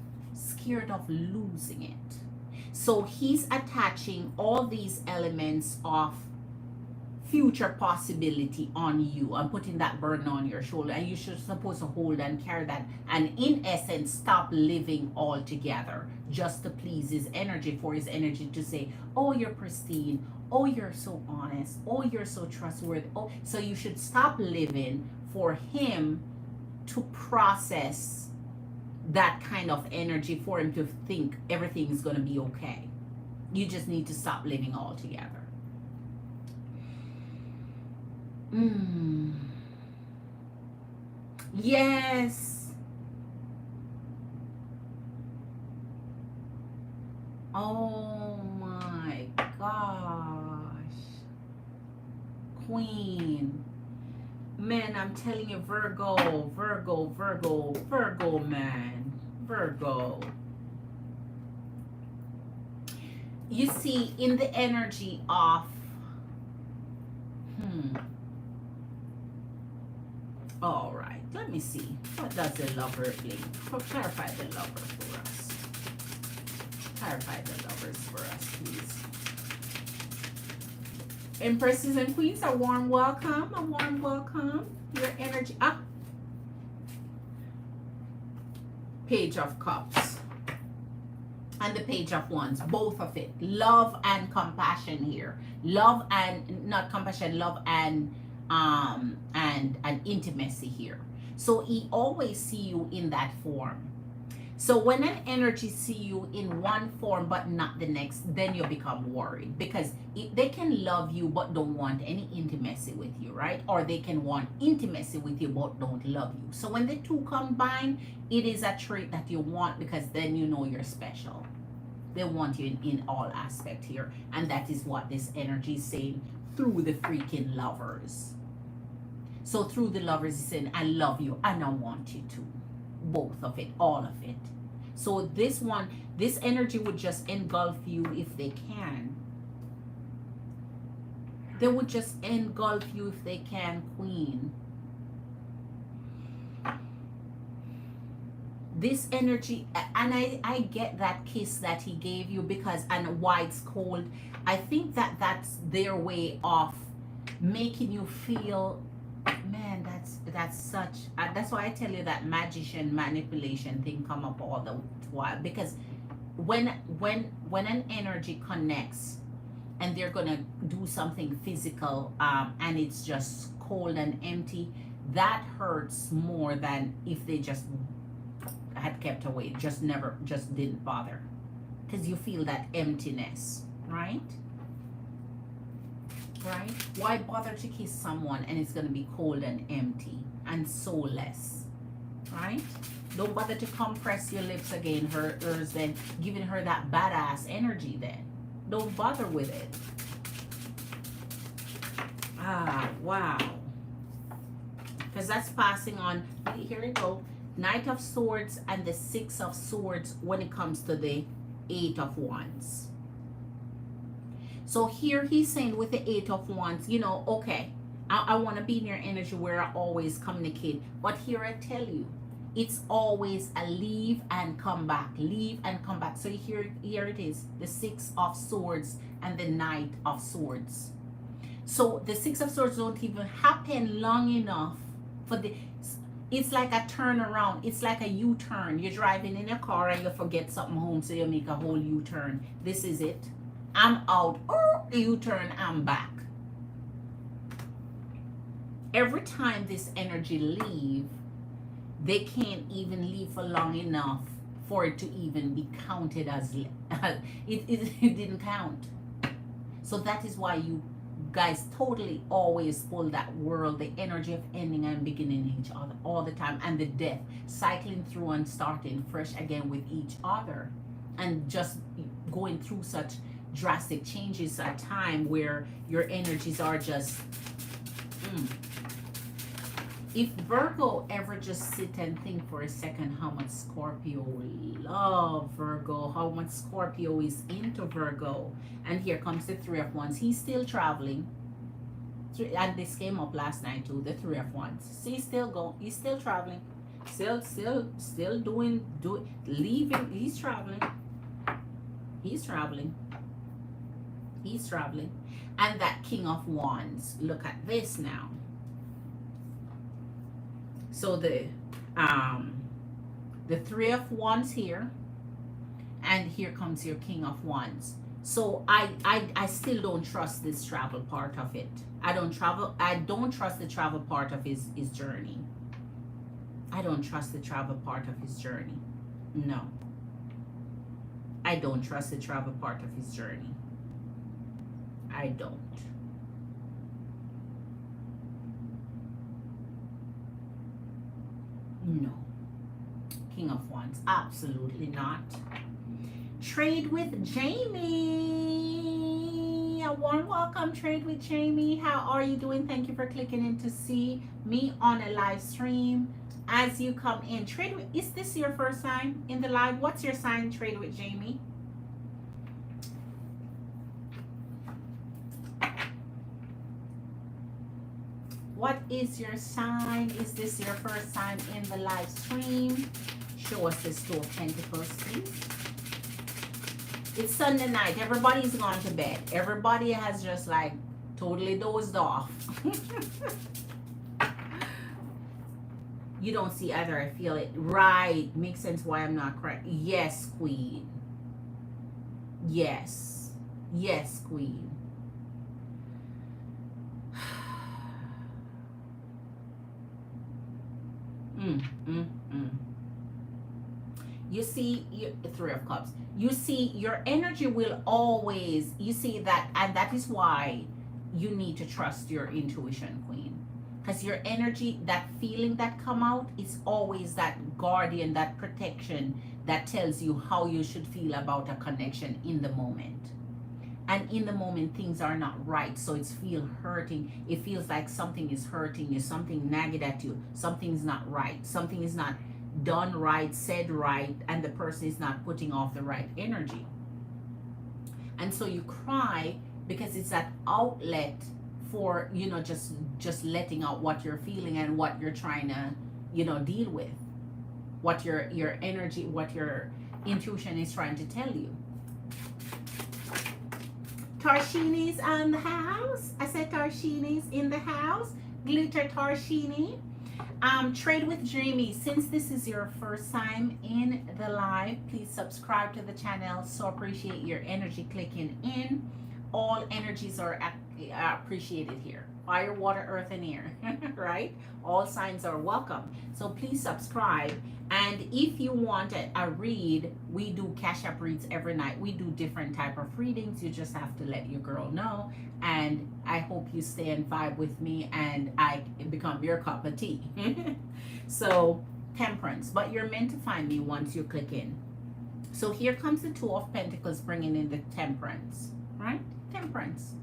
So he's attaching all these elements of future possibility on you and putting that burden on your shoulder, and you should supposed to hold and carry that, and in essence stop living altogether just to please his energy, for his energy to say, oh, you're pristine, oh, you're so honest, oh, you're so trustworthy, oh. So you should stop living for him to process that kind of energy, for him to think everything is going to be okay. You just need to stop living altogether. Yes. Oh my gosh. Queen. Man, I'm telling you, Virgo, man. Virgo. You see, in the energy of all right, let me see. What does the lover mean? Clarify the lover for us. Clarify the lovers for us, please. Empresses and queens, a warm welcome. A warm welcome. Your energy. Page of Cups. And the Page of Wands. Both of it. Love and compassion here. Love and, not compassion, love and intimacy here. So he always see you in that form. So when an energy see you in one form but not the next, then you become worried, because they can love you but don't want any intimacy with you, right? Or they can want intimacy with you but don't love you. So when the two combine, it is a trait that you want, because then you know you're special. They want you in all aspect here, and that is what this energy is saying through the freaking lovers. So through the lovers, he's saying, I love you and I want you to. Both of it, all of it. So this one, this energy would just engulf you if they can. They would just engulf you if they can, Queen. This energy, and I get that kiss that he gave you, because, and why it's cold. I think that that's their way of making you feel, man, that's such, that's why I tell you that magician manipulation thing come up all the while, because when an energy connects and they're gonna do something physical, and it's just cold and empty, that hurts more than if they just had kept away, just didn't bother, because you feel that emptiness, right? Right? Why bother to kiss someone and it's going to be cold and empty and soulless, right? Don't bother to compress your lips again, hers, then giving her that badass energy then. Don't bother with it. Wow. Because that's passing on. Here we go. Knight of Swords and the Six of Swords when it comes to the Eight of Wands. So here he's saying with the Eight of Wands, you know, okay, I want to be in your energy where I always communicate. But here I tell you, It's always a leave and come back, leave and come back. So here it is, the Six of Swords and the Knight of Swords. So the Six of Swords don't even happen long enough for the, it's like a turnaround. It's like a U-turn. You're driving in a car and you forget something home, so you make a whole U-turn. This is it. I'm out. Oh, U-turn, I'm back. Every time this energy leave, they can't even leave for long enough for it to even be counted as it didn't count. So that is why you guys totally always pull that world, the energy of ending and beginning each other all the time, and the death, cycling through and starting fresh again with each other, and just going through such drastic changes at a time where your energies are just If Virgo ever just sit and think for a second how much Scorpio love Virgo, how much Scorpio is into Virgo, and here comes the Three of Wands. He's still traveling, and this came up last night too. The Three of Wands. See, he's still traveling, still doing leaving. He's traveling, and that King of Wands. Look at this now. So the Three of Wands here, and here comes your King of Wands. So I still don't trust this travel part of it. I don't trust the travel part of his journey. I don't trust the travel part of his journey. No. I don't trust the travel part of his journey. I don't. No. King of Wands, absolutely not. Trade with Jamie. A warm welcome, Trade with Jamie. How are you doing? Thank you for clicking in to see me on a live stream. As you come in, Trade with, is this your first time in the live? What's your sign, Trade with Jamie? What is your sign? Is this your first time in the live stream? Show us this Two of Pentacles, please. It's Sunday night. Everybody's gone to bed. Everybody has just like totally dozed off. You don't see either. I feel it. Right. Makes sense why I'm not correct. Yes, Queen. Yes. Yes, Queen. You see, Three of Cups. You see, your energy will always, you see that, and that is why you need to trust your intuition, Queen. Because your energy, that feeling that come out, is always that guardian, that protection that tells you how you should feel about a connection in the moment. And in the moment, things are not right. So it's feel hurting. It feels like something is hurting you, something nagged at you, something's not right, something is not done right, said right, and the person is not putting off the right energy. And so you cry because it's that outlet for, you know, just letting out what you're feeling and what you're trying to, you know, deal with, what your energy, what your intuition is trying to tell you. Tarshini's in the house. I said Tarshini's in the house. Glitter Tarshini. Trade with Jamie. Since this is your first time in the live, please subscribe to the channel. So appreciate your energy clicking in. All energies are appreciated here. Fire, water, earth, and air. Right? All signs are welcome. So please subscribe. And if you want a read, we do Cash App reads every night. We do different type of readings. You just have to let your girl know. And I hope you stay and vibe with me and I become your cup of tea. So, Temperance. But you're meant to find me once you click in. So here comes the Two of Pentacles bringing in the Temperance. Right? Temperance.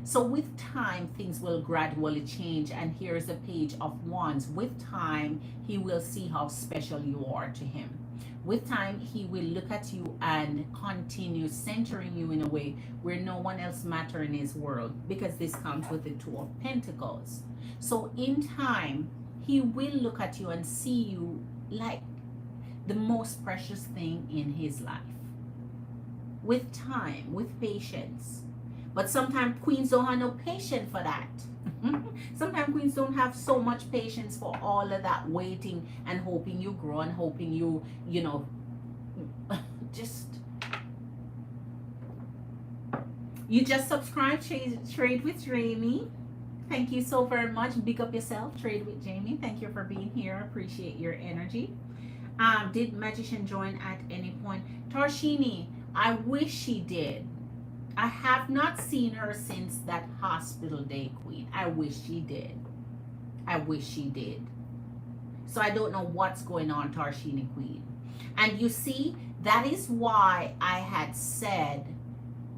So with time, things will gradually change. And here's the Page of Wands. With time, he will see how special you are to him. With time, he will look at you and continue centering you in a way where no one else matters in his world. Because this comes with the Two of Pentacles. So in time, he will look at you and see you like the most precious thing in his life. With time, with patience. But sometimes queens don't have no patience for that. Sometimes queens don't have so much patience for all of that waiting and hoping you grow and hoping you know, just you just subscribe, trade with Jamie. Thank you so very much. Big up yourself, trade with Jamie. Thank you for being here. Appreciate your energy. Did Magician join at any point? Tarshini, I wish she did. I have not seen her since that hospital day, Queen. I wish she did. I wish she did. So I don't know what's going on, Tarshini Queen. And you see, that is why I had said,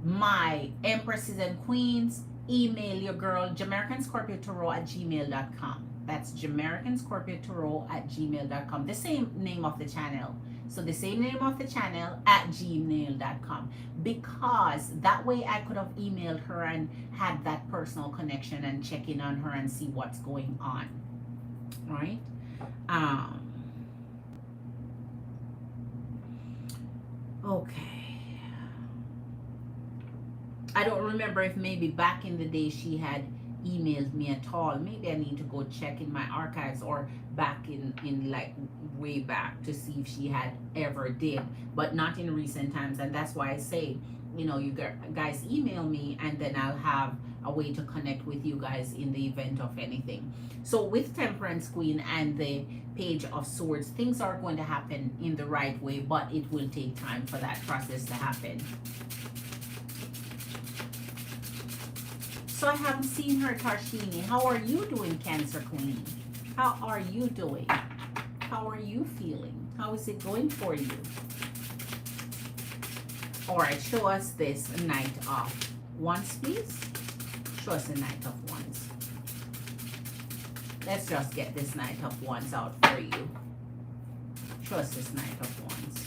my empresses and queens, email your girl, JamericanScorpio@gmail.com. That's JamericanScorpio@gmail.com. The same name of the channel. So the same name of the channel at gmail.com, because that way I could have emailed her and had that personal connection and check in on her and see what's going on. Right? Okay. I don't remember if maybe back in the day she had emailed me at all. Maybe I need to go check in my archives or back in like way back to see if she had ever did, but not in recent times. And that's why I say, you know, you guys email me and then I'll have a way to connect with you guys in the event of anything. So with Temperance Queen and the Page of Swords, things are going to happen in the right way, but it will take time for that process to happen. So I haven't seen her, Tarshini. How are you doing, Cancer Queen? How are you doing? How are you feeling? How is it going for you? All right, show us this Knight of Wands, please. Show us the Knight of Wands. Let's just get this Knight of Wands out for you. Show us this Knight of Wands.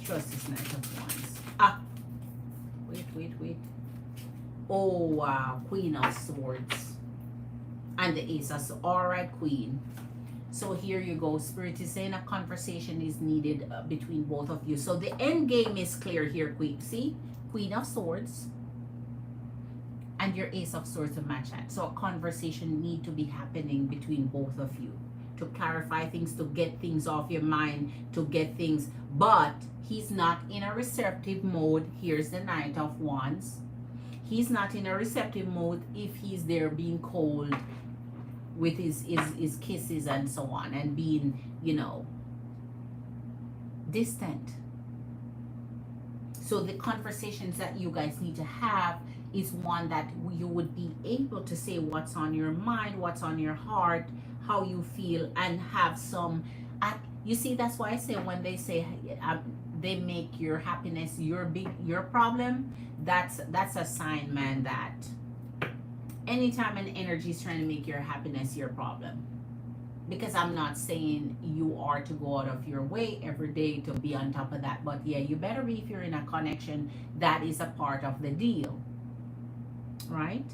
Show us this Knight of Wands. Ah, wait. Oh, wow. Queen of Swords. And the Ace of Swords. All right, Queen. So here you go. Spirit is saying a conversation is needed between both of you. So the end game is clear here, Queen. See? Queen of Swords. And your Ace of Swords to match that. So a conversation need to be happening between both of you. To clarify things, to get things off your mind, to get things. But he's not in a receptive mode. Here's the Knight of Wands. He's not in a receptive mode if he's there being cold with his kisses and so on, and being, you know, distant. So the conversations that you guys need to have is one that you would be able to say what's on your mind, what's on your heart, how you feel, and have some, you see, that's why I say when they say they make your happiness your problem, that's a sign, man, that anytime an energy is trying to make your happiness your problem. Because I'm not saying you are to go out of your way every day to be on top of that, but yeah, you better be if you're in a connection that is a part of the deal, right?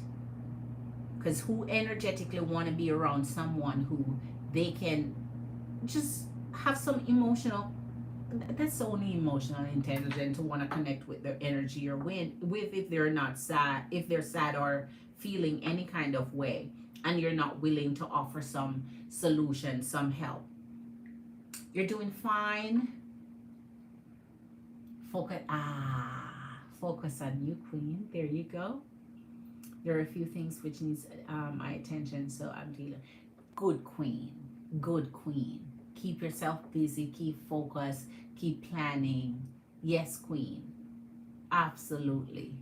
Because who energetically want to be around someone who they can just have some emotional, that's only emotional intelligent to want to connect with their energy or with if they're not sad, if they're sad or feeling any kind of way, and you're not willing to offer some solution, some help. You're doing fine. Focus on you, Queen. There you go. There are a few things which needs my attention, so I'm dealing. Good Queen. Good Queen. Keep yourself busy, keep focused, keep planning. Yes, Queen. Absolutely.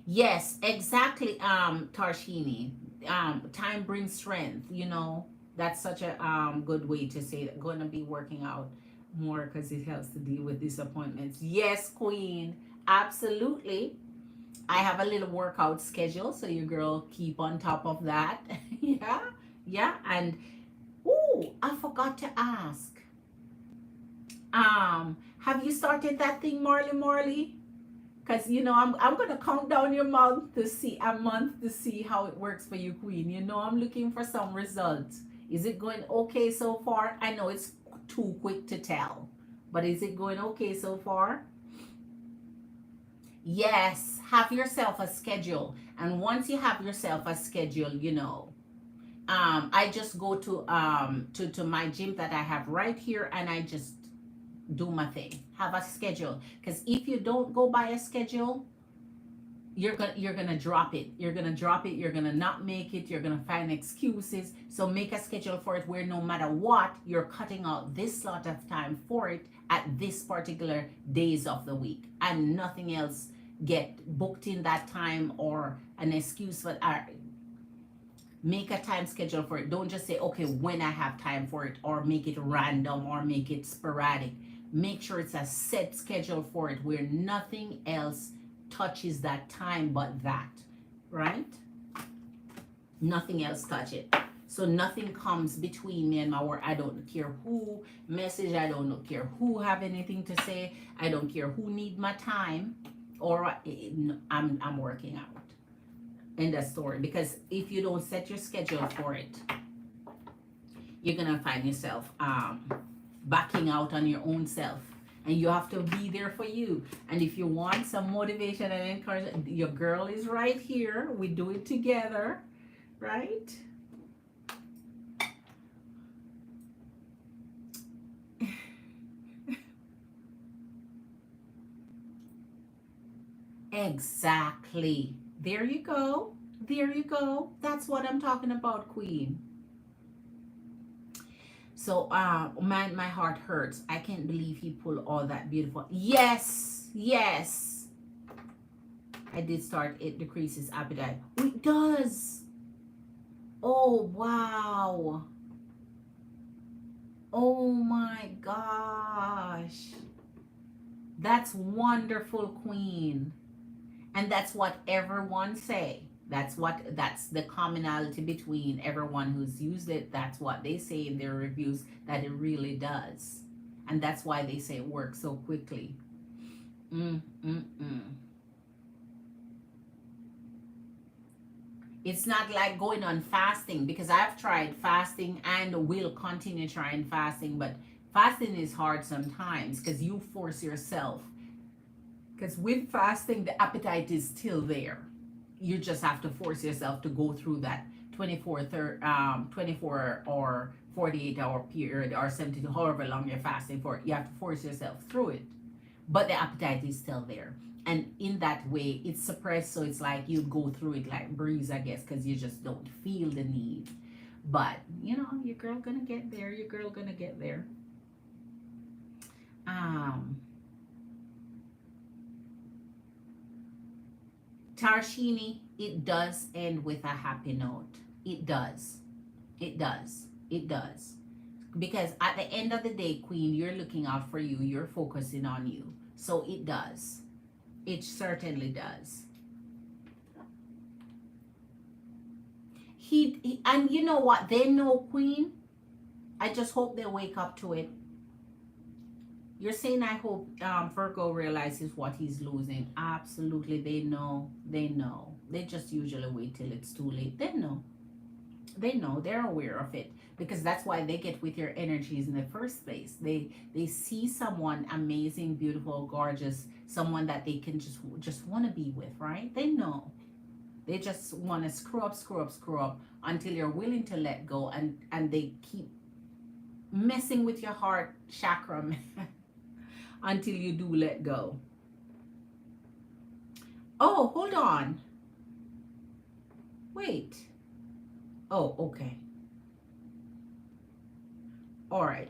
Yes, exactly, Tarshini. Time brings strength, you know. That's such a good way to say that. Going to be working out more because it helps to deal with disappointments. Yes, Queen. Absolutely. I have a little workout schedule, so your girl keep on top of that. Yeah. And oh, I forgot to ask. Have you started that thing, Marley? Because you know I'm gonna count down your month to see how it works for you, Queen. You know I'm looking for some results Is it going okay so far? I know it's too quick to tell, but is it going okay so far? Yes, have yourself a schedule. And once you have yourself a schedule, I just go to my gym that I have right here, and I just do my thing. Have a schedule. Because if you don't go by a schedule, you're gonna drop it. You're gonna drop it. You're gonna not make it. You're gonna find excuses. So make a schedule for it where no matter what, you're cutting out this slot of time for it at this particular days of the week, and nothing else get booked in that time or an excuse for. Make a time schedule for it. Don't just say, okay, when I have time for it, or make it random or make it sporadic. Make sure it's a set schedule for it where nothing else touches that time but that, right? Nothing else touch it. So nothing comes between me and my work. I don't care who message. I don't care who have anything to say. I don't care who need my time, or I'm working out. End of story. Because if you don't set your schedule for it, you're gonna find yourself backing out on your own self, and you have to be there for you. And if you want some motivation and encouragement, your girl is right here. We do it together, right? Exactly. There you go. There you go. That's what I'm talking about, Queen. So my heart hurts. I can't believe he pulled all that beautiful. Yes, yes. I did start. It decreases appetite. It does. Oh wow. Oh my gosh. That's wonderful, Queen. And that's what everyone say. That's the commonality between everyone who's used it. That's what they say in their reviews, that it really does. And that's why they say it works so quickly. mm, mm, mm. It's not like going on fasting, because I've tried fasting and will continue trying fasting, but fasting is hard sometimes because you force yourself. Because with fasting, the appetite is still there. You just have to force yourself to go through that 24 or 48-hour period, or 72, however long you're fasting for. You have to force yourself through it, but the appetite is still there. And in that way, it's suppressed, so it's like you go through it like breeze, I guess, because you just don't feel the need. But your girl gonna get there. Your girl gonna get there. Um, Tarshini, it does end with a happy note. It does. It does. It does. Because at the end of the day, Queen, you're looking out for you. You're focusing on you. So it does. It certainly does. And you know what? They know, Queen. I just hope they wake up to it. You're saying, I hope Virgo realizes what he's losing. Absolutely, they know. They know. They just usually wait till it's too late. They know. They know. They're aware of it, because that's why they get with your energies in the first place. They see someone amazing, beautiful, gorgeous, someone that they can just want to be with, right? They know. They just want to screw up, screw up, screw up until you're willing to let go, and they keep messing with your heart chakra until you do let go. Oh, hold on. Wait. Oh, okay. All right.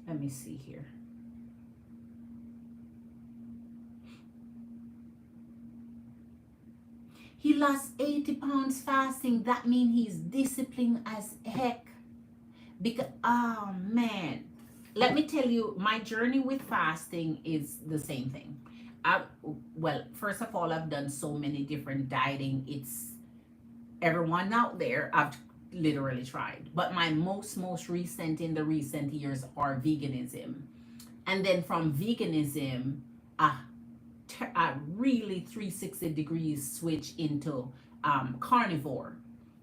Let me see here. He lost 80 pounds fasting. That means he's disciplined as heck. Because, oh man, let me tell you, my journey with fasting is the same thing. Well, first of all, I've done so many different dieting. It's everyone out there. I've literally tried, but my most recent in the recent years are veganism, and then from veganism, a, a really 360 degrees switch into carnivore.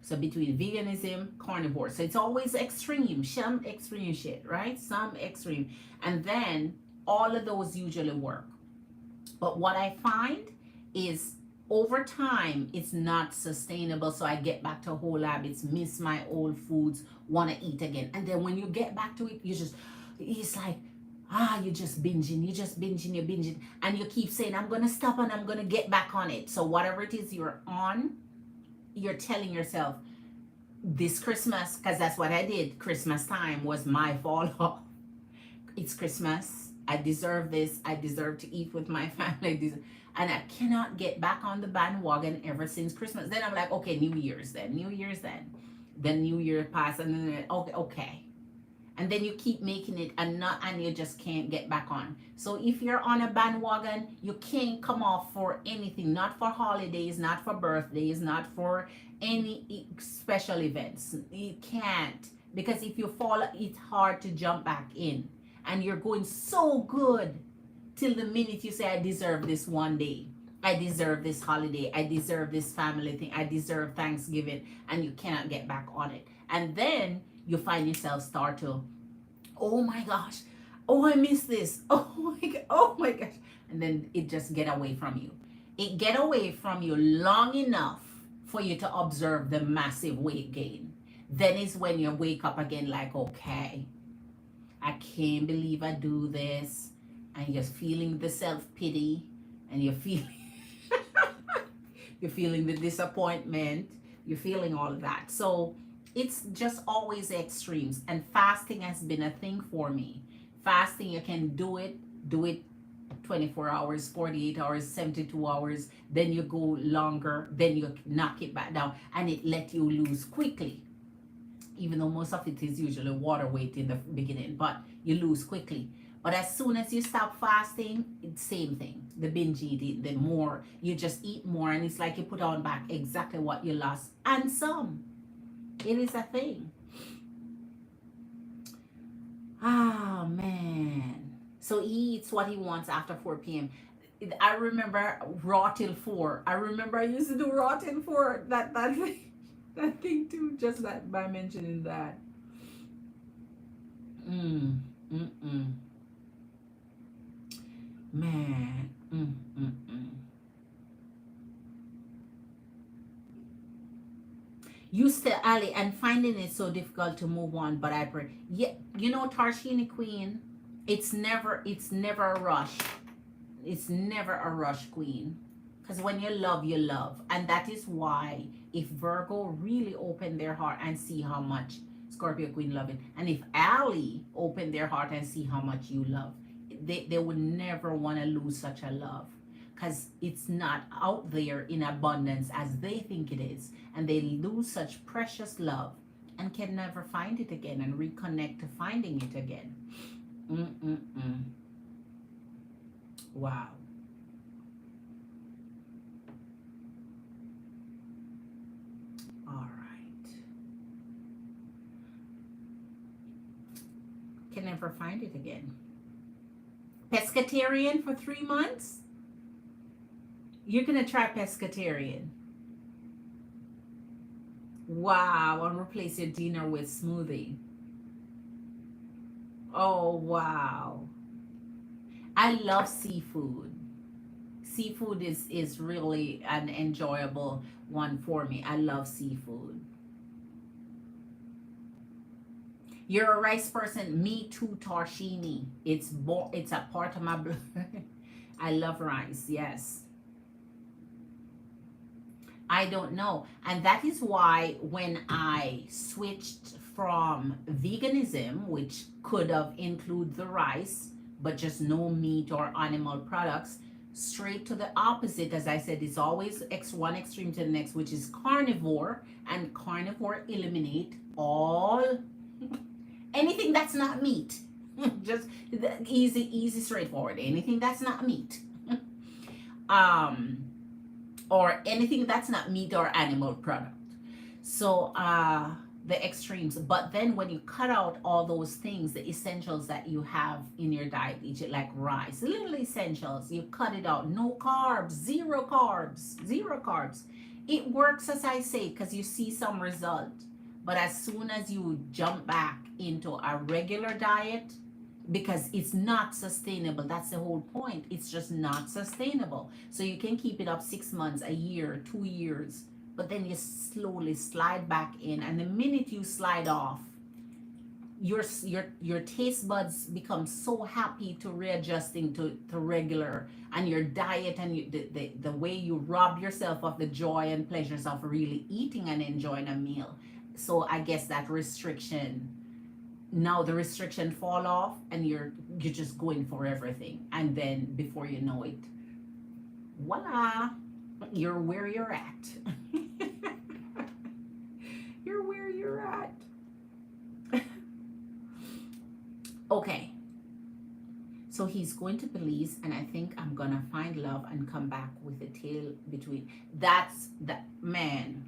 So between veganism, carnivore. So it's always extreme, some extreme shit, right? Some extreme. And then all of those usually work. But what I find is over time, it's not sustainable. So I get back to whole habits, miss my old foods, want to eat again. And then when you get back to it, it's like, you're just binging, you're binging. And you keep saying, I'm going to stop and I'm going to get back on it. So whatever it is you're on, you're telling yourself, this Christmas, because that's what I did. Christmas time was my fall off. It's Christmas. I deserve this. I deserve to eat with my family. And I cannot get back on the bandwagon ever since Christmas. Then I'm like, okay, New Year's then. Then New Year passed and then okay. And then you keep making it and you just can't get back on. So if you're on a bandwagon, you can't come off for anything, not for holidays, not for birthdays, not for any special events. You can't, because if you fall, it's hard to jump back in. And you're going so good till the minute you say, I deserve this one day. I deserve this holiday. I deserve this family thing. I deserve Thanksgiving. And you cannot get back on it. And then you find yourself start to, oh my gosh, oh, I missed this. Oh my gosh. And then it just get away from you. It get away from you long enough for you to observe the massive weight gain. Then is when you wake up again like, okay, I can't believe I do this. And you're feeling the self-pity and you're feeling you're feeling the disappointment. You're feeling all of that. So it's just always extremes. And fasting has been a thing for me. Fasting, you can do it 24 hours, 48 hours, 72 hours. Then you go longer. Then you knock it back down. And it let you lose quickly. Even though most of it is usually water weight in the beginning. But you lose quickly. But as soon as you stop fasting, it's same thing. The binge eating, the more. You just eat more. And it's like you put on back exactly what you lost. And some. It is a thing. Ah, man. So he eats what he wants after 4 p.m. I remember raw till 4. I remember I used to do raw till 4. That thing, that thing too, just that by mentioning that. Man. You still, Ali, and finding it so difficult to move on, but I pray. Yeah, you know, Tarshini Queen, it's never a rush. It's never a rush, Queen. Because when you love, you love. And that is why if Virgo really open their heart and see how much Scorpio Queen loving, and if Ali open their heart and see how much you love, they would never want to lose such a love. Because it's not out there in abundance as they think it is. And they lose such precious love and can never find it again and reconnect to finding it again. Wow. All right. Can never find it again. Pescatarian for 3 months? You're going to try pescatarian. Wow, and replace your dinner with smoothie. Oh, wow. I love seafood. Seafood is really an enjoyable one for me. I love seafood. You're a rice person. Me too, Tarshini. It's a part of my blood. I love rice, yes. I don't know. And that is why when I switched from veganism, which could have included the rice, but just no meat or animal products, straight to the opposite. As I said, it's always one extreme to the next, which is carnivore. And carnivore eliminate all anything that's not meat. Just easy, straightforward. Anything that's not meat. Or anything that's not meat or animal product. So the extremes. But then when you cut out all those things, the essentials that you have in your diet, like rice, little essentials, you cut it out. No carbs, zero carbs. it works, as I say, because you see some result. But as soon as you jump back into a regular diet, because it's not sustainable, that's the whole point. It's just not sustainable. So you can keep it up 6 months, a year, 2 years, but then you slowly slide back in. And the minute you slide off, your taste buds become so happy to readjusting to regular, and your diet and the way you rob yourself of the joy and pleasures of really eating and enjoying a meal. So I guess that restriction, now the restriction fall off, and you're just going for everything, and then before you know it, voila, you're where you're at. You're where you're at. Okay, so he's going to Belize, and I think I'm gonna find love and come back with a tail between. That's that man.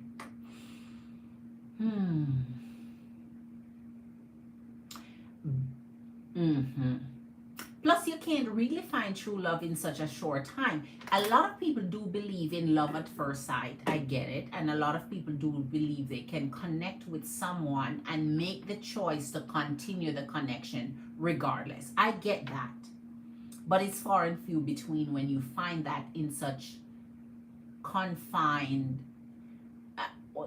Plus, you can't really find true love in such a short time. A lot of people do believe in love at first sight. I get it. And a lot of people do believe they can connect with someone and make the choice to continue the connection regardless. I get that. But it's far and few between when you find that in such confined,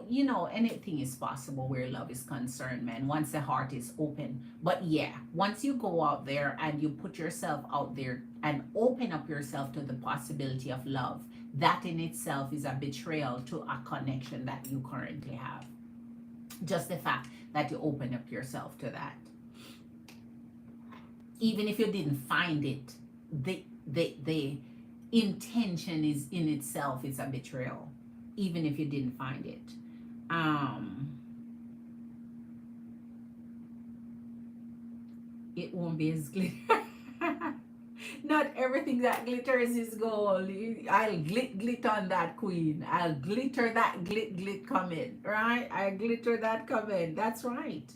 you know, anything is possible where love is concerned, man, once the heart is open. But yeah, once you go out there and you put yourself out there and open up yourself to the possibility of love, that in itself is a betrayal to a connection that you currently have. Just the fact that you open up yourself to that. Even if you didn't find it, the intention is in itself is a betrayal, even if you didn't find it. It won't be as glitter. Not everything that glitters is gold. I'll glit on that, queen. I'll glitter that glit comment, right? I glitter that comment. That's right.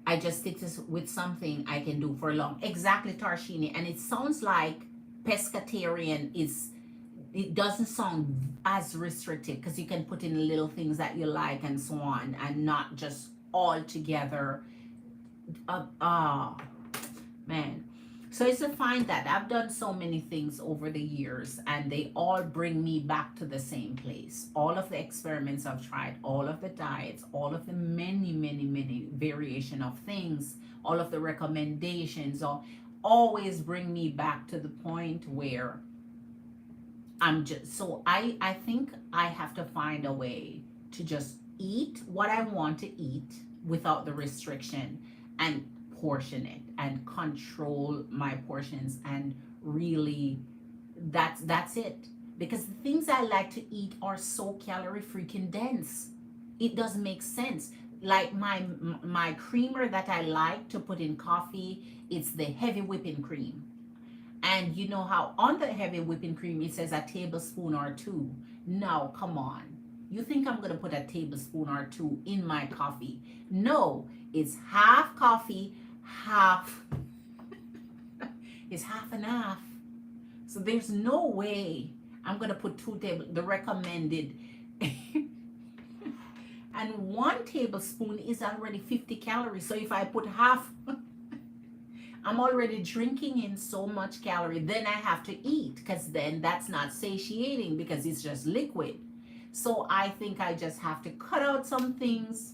I just stick with something I can do for long. Exactly, Tarshini. And it sounds like pescatarian is, it doesn't sound as restricted, because you can put in little things that you like and so on, and not just all together. Man. So it's to find that I've done so many things over the years, and they all bring me back to the same place. All of the experiments I've tried, all of the diets, all of the many variation of things, all of the recommendations, always bring me back to the point where I'm just, so I think I have to find a way to just eat what I want to eat without the restriction, and portion it and control my portions, and really that's it. Because the things I like to eat are so calorie freaking dense. It doesn't make sense. Like my creamer that I like to put in coffee, it's the heavy whipping cream. And you know how on the heavy whipping cream it says a tablespoon or two. Now, come on. You think I'm going to put a tablespoon or two in my coffee? No, it's half coffee, half. It's half and half. So there's no way I'm going to put the recommended. And 1 tablespoon is already 50 calories. So if I put half, I'm already drinking in so much calorie. Then I have to eat, because then that's not satiating, because it's just liquid. So I think I just have to cut out some things,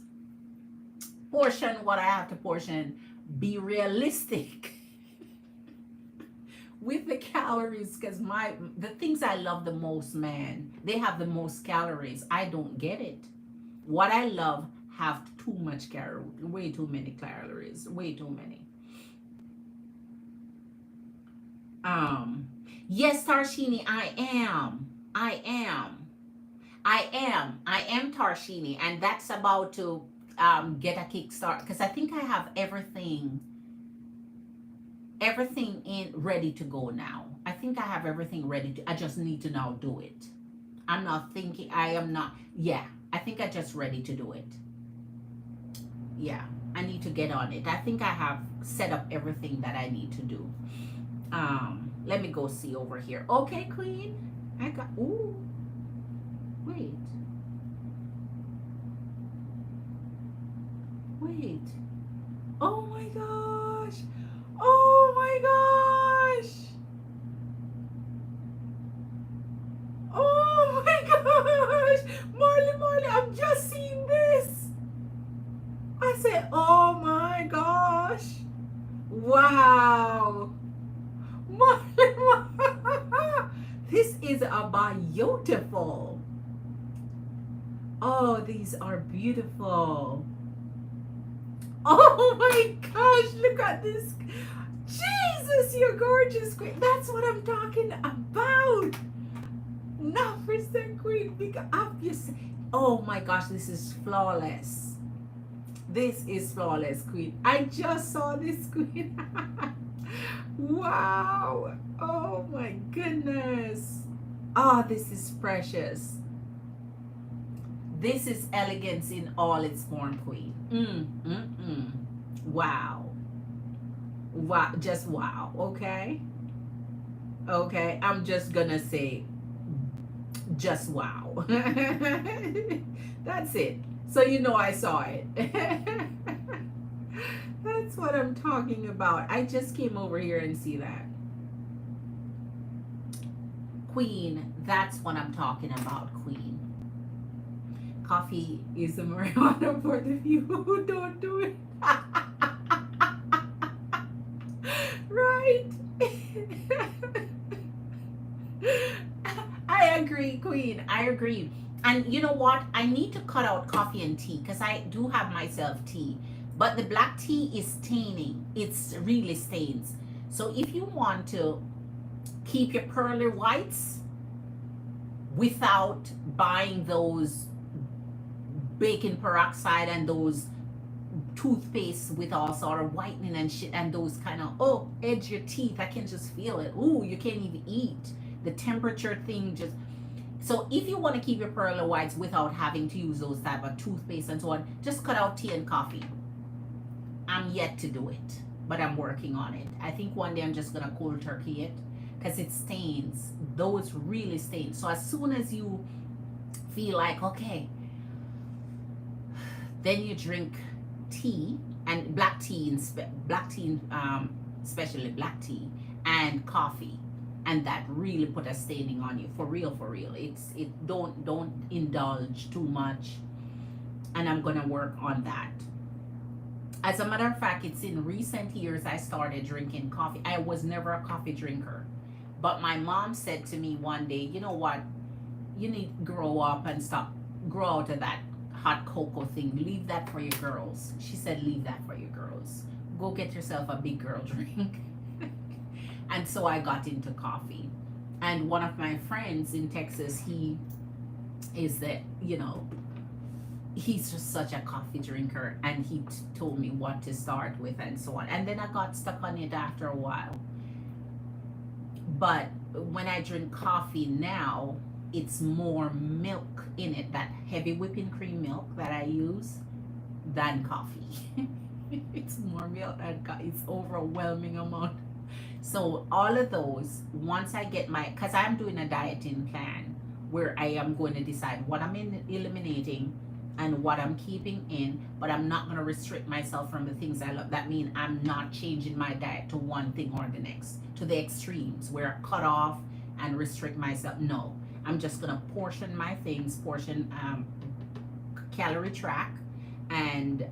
portion what I have to portion, be realistic with the calories, because the things I love the most, man, they have the most calories. I don't get it. What I love have too much calories, way too many calories, way too many. Yes, Tarshini, I am Tarshini, and that's about to get a kickstart, because I think I have everything in ready to go now. I think I have everything ready to, I just need to now do it. I'm not thinking, yeah, I think I just ready to do it. Yeah, I need to get on it. I think I have set up everything that I need to do. Let me go see over here. Okay, Queen. I got. Ooh. Wait. Wait. Oh my gosh. Oh my gosh. Oh my gosh. Marley, Marley, I'm just seeing this. I said, oh my gosh. Wow. Marley, Marley. This is a beautiful. Oh, these are beautiful. Oh my gosh, look at this. Jesus, you're gorgeous, Queen. That's what I'm talking about. Not percent Queen, because obviously. Oh my gosh, this is flawless. This is flawless, Queen. I just saw this, Queen. Wow. Oh my goodness. Oh, this is precious. This is elegance in all its form, Queen. Wow. Wow. Just wow. Okay. Okay. I'm just gonna say just wow. That's it. So you know I saw it. That's what I'm talking about. I just came over here and see that. Queen, that's what I'm talking about, Queen. Coffee is a marijuana for the few who don't do it. Right? I agree, Queen. I agree. And you know what? I need to cut out coffee and tea because I do have myself tea. But the black tea is staining. It's really stains. So if you want to keep your pearly whites without buying those baking peroxide and those toothpaste with all sort of whitening and shit and those kind of edge your teeth, I can just feel it. Ooh, you can't even eat. The temperature thing just. So if you want to keep your pearly whites without having to use those type of toothpaste and so on, just cut out tea and coffee. I'm yet to do it, but I'm working on it. I think one day I'm just gonna cold turkey it because it stains. Those really stain. So as soon as you feel like okay, then you drink tea and black tea especially black tea and coffee, and that really put a staining on you for real, for real. It don't indulge too much, and I'm gonna work on that. As a matter of fact, it's in recent years I started drinking coffee. I was never a coffee drinker, but my mom said to me one day, you know what, you need to grow up and grow out of that hot cocoa thing. Leave that for your girls. She said, leave that for your girls. Go get yourself a big girl drink. And so I got into coffee. And one of my friends in Texas, he is he's just such a coffee drinker, and he told me what to start with and so on. And then I got stuck on it after a while. But when I drink coffee now, it's more milk in it, that heavy whipping cream milk that I use, than coffee. It's more milk than it's overwhelming amount. So all of those, once I get because I'm doing a dieting plan where I am going to decide what I'm eliminating and what I'm keeping in, but I'm not going to restrict myself from the things I love. That means I'm not changing my diet to one thing or the next, to the extremes where I cut off and restrict myself. No, I'm just going to portion my things, calorie track, and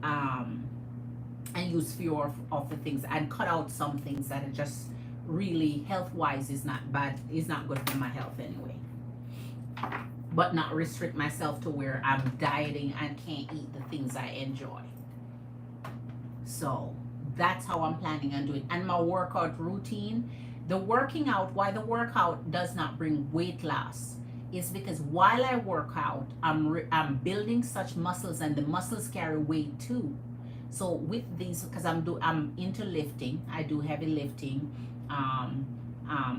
use fewer of the things, and cut out some things that are just really health-wise is not bad, is not good for my health anyway. But not restrict myself to where I'm dieting and can't eat the things I enjoy. So that's how I'm planning on doing. And my workout routine, why the workout does not bring weight loss is because while I work out, I'm building such muscles, and the muscles carry weight too. So with these, because I'm into lifting, I do heavy lifting.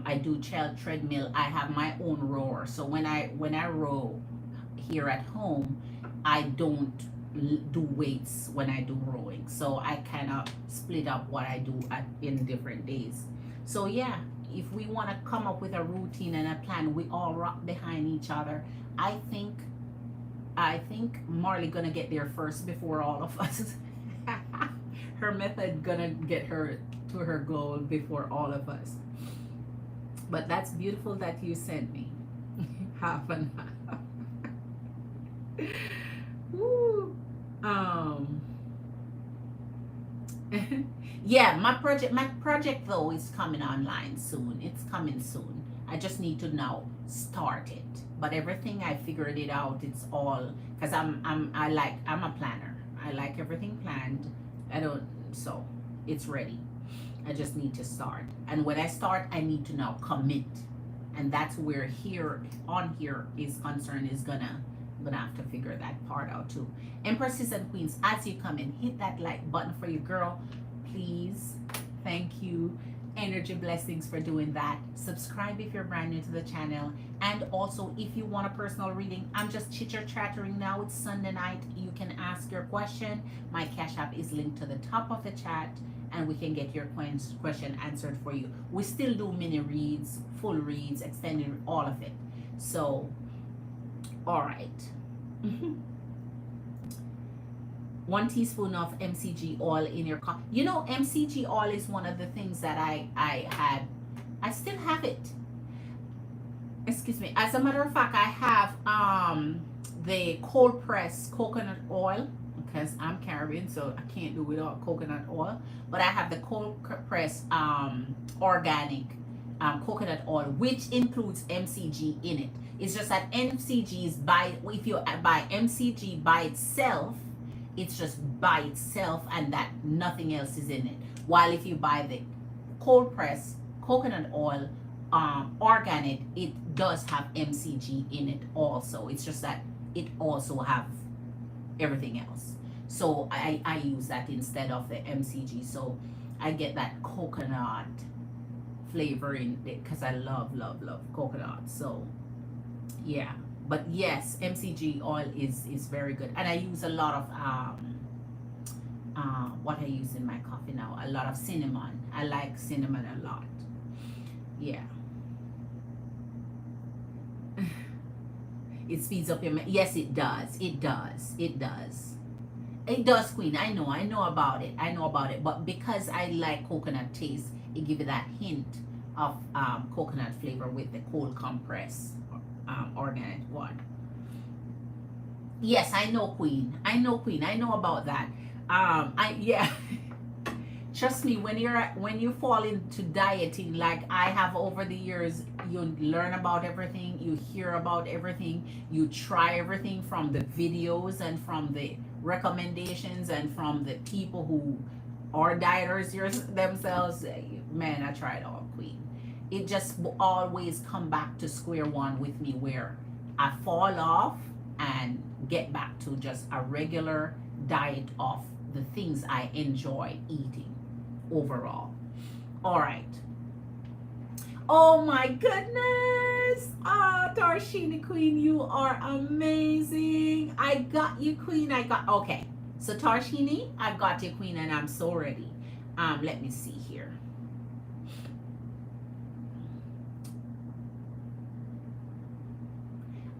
I do treadmill. I have my own rower. So when I row here at home, I don't do weights when I do rowing. So I kind of split up what I do in different days. So yeah, if we want to come up with a routine and a plan, we all rock behind each other. I think Marley gonna get there first before all of us. Her method gonna get her to her goal before all of us. But that's beautiful that you sent me. Half and half. Woo. Yeah, my project though is coming online soon. It's coming soon. I just need to now start it. But everything I figured it out. It's all because I'm a planner. I like everything planned. I don't so it's ready. I just need to start. And when I start, I need to now commit. And that's where here on here is concerned is gonna have to figure that part out too. Empresses and queens, as you come in, hit that like button for your girl, please. Thank you. Energy blessings for doing that. Subscribe if you're brand new to the channel. And also, if you want a personal reading, I'm just chitter chattering now. It's Sunday night. You can ask your question. My Cash App is linked to the top of the chat, and we can get your question answered for you. We still do mini reads, full reads, extended, all of it. So, all right. 1 teaspoon of MCG oil in your coffee. You know, MCG oil is one of the things that I still have it. Excuse me. As a matter of fact, I have the cold pressed coconut oil because I'm Caribbean, so I can't do without coconut oil. But I have the cold pressed organic coconut oil, which includes MCG in it. It's just that MCG is if you buy MCG by itself, it's just by itself and that nothing else is in it. While if you buy the cold pressed coconut oil organic, it does have MCG in it also. It's just that it also have everything else. So I use that instead of the MCG. So I get that coconut flavor in it because I love coconut. So yeah. But yes, MCG oil is very good. And I use a lot of what I use in my coffee now, a lot of cinnamon. I like cinnamon a lot. Yeah. It speeds up your yes, it does. It does. It does. It does, Queen. I know about it. I know about it. But because I like coconut taste, it gives you that hint of coconut flavor with the cold compress organic one. Yes, I know, Queen. I know, Queen. I know about that. Yeah. Trust me, when you fall into dieting, like I have over the years, you learn about everything, you hear about everything, you try everything from the videos and from the recommendations and from the people who are dieters themselves. Man, I tried all, Queen. It just always come back to square one with me where I fall off and get back to just a regular diet of the things I enjoy eating overall. All right. Oh my goodness. Tarshini Queen, you are amazing. I got you, Queen. Okay. So Tarshini, I got you, Queen, and I'm so ready. Let me see here.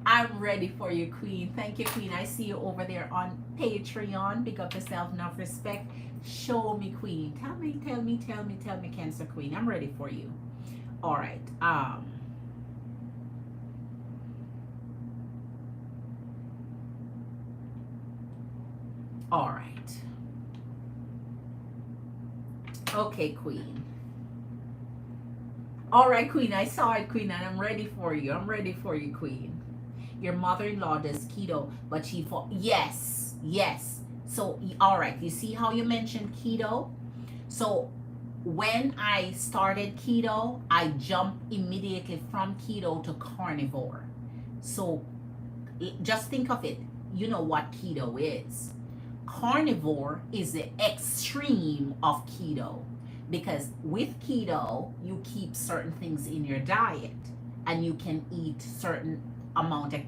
I'm ready for you, Queen. Thank you, Queen. I see you over there on Patreon. Big up yourself, enough respect. Show me, Queen. Tell me, Cancer Queen. I'm ready for you. All right. All right. Okay, Queen. All right, Queen. I saw it, Queen, and I'm ready for you. I'm ready for you, Queen. Your mother-in-law does keto, but she yes. So all right, you see how you mentioned keto? So when I started keto, I jumped immediately from keto to carnivore. So just think of it. You know what keto is. Carnivore is the extreme of keto, because with keto you keep certain things in your diet and you can eat certain amount of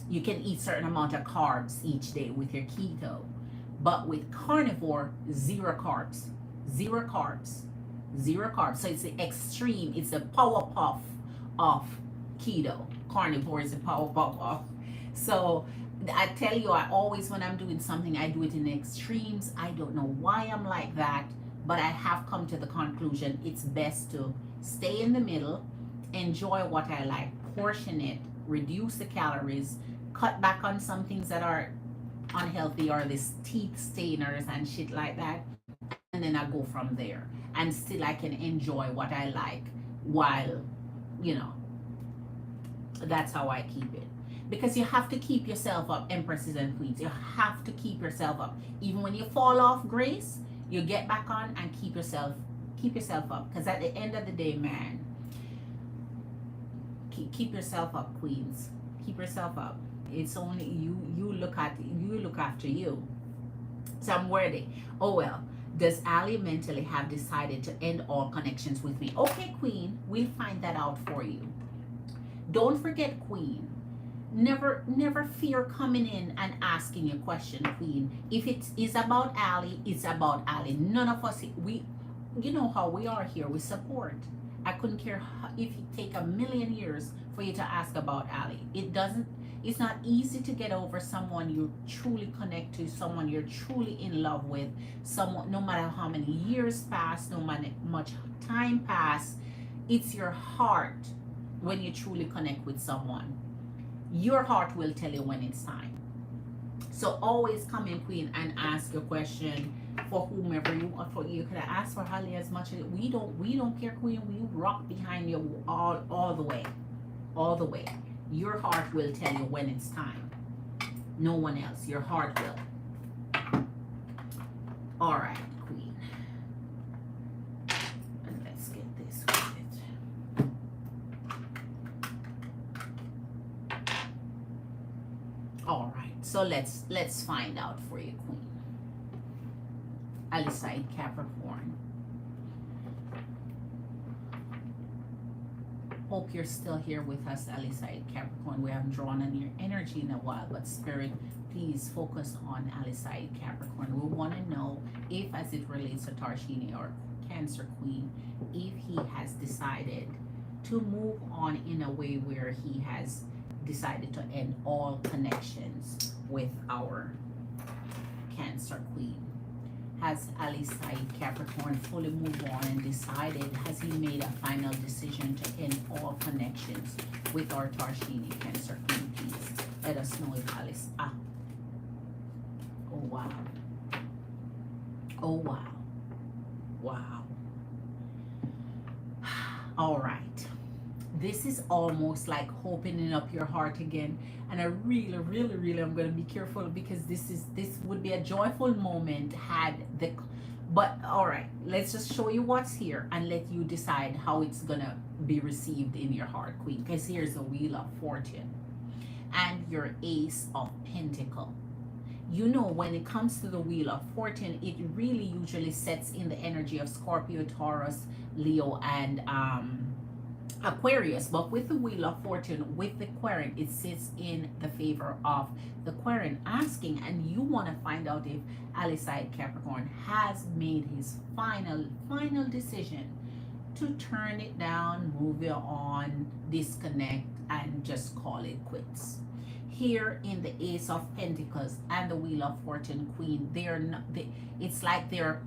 you can eat certain amount of carbs each day with your keto. But with carnivore, 0 carbs. Zero carbs. Zero carbs. So it's the extreme, it's the power puff of keto. Carnivore is the power puff of. So I tell you, I always, when I'm doing something, I do it in the extremes. I don't know why I'm like that, but I have come to the conclusion it's best to stay in the middle, enjoy what I like, portion it, reduce the calories, cut back on some things that are unhealthy or this teeth stainers and shit like that, and then I go from there. And still I can enjoy what I like while, you know, that's how I keep it. Because you have to keep yourself up, empresses and queens. You have to keep yourself up. Even when you fall off grace, you get back on and keep yourself up. Because at the end of the day, man, keep yourself up, queens. Keep yourself up. It's only you look after you. So I'm worthy. Oh well. Does Ali mentally have decided to end all connections with me? Okay, queen, we'll find that out for you. Don't forget, queen, never fear coming in and asking a question, queen. If it is about Ali, it's about Ali. None of us, we, you know how we are here, we support. I couldn't care if it take a million years for you to ask about Ali. It's not easy to get over someone you truly connect to, someone you're truly in love with, someone, no matter how many years pass, no matter much time pass, it's your heart. When you truly connect with someone, your heart will tell you when it's time. So always come in, queen, and ask your question for whomever you want. For you could ask for Holly as much as we don't care, queen. We rock behind you all the way, all the way. Your heart will tell you when it's time. No one else. Your heart will. All right, queen. And let's get this with it. All right. So let's find out for you, queen. Aliside Capricorn. Hope you're still here with us, Aliside Capricorn. We haven't drawn on your energy in a while, but Spirit, please focus on Aliside Capricorn. We want to know if, as it relates to Tarshini or Cancer Queen, if he has decided to move on in a way where he has decided to end all connections with our Cancer Queen. Has Aliside Capricorn fully moved on and decided? Has he made a final decision to end all connections with our Tarshini Cancer Queen? Please let us know if Alice. Oh wow. Oh wow. Wow. All right. This is almost like opening up your heart again, and I really I'm going to be careful because this would be a joyful moment had the, but all right, let's just show you what's here and let you decide how it's going to be received in your heart, queen. Because here's the Wheel of Fortune and your Ace of Pentacle. You know, when it comes to the Wheel of Fortune, it really usually sets in the energy of Scorpio, Taurus, Leo, and Aquarius. But with the Wheel of Fortune, with the Aquarian, it sits in the favor of the Aquarian, asking, and you want to find out if Aliside Capricorn has made his final decision to turn it down, move it on, disconnect, and just call it quits. Here in the Ace of Pentacles and the Wheel of Fortune Queen, it's like their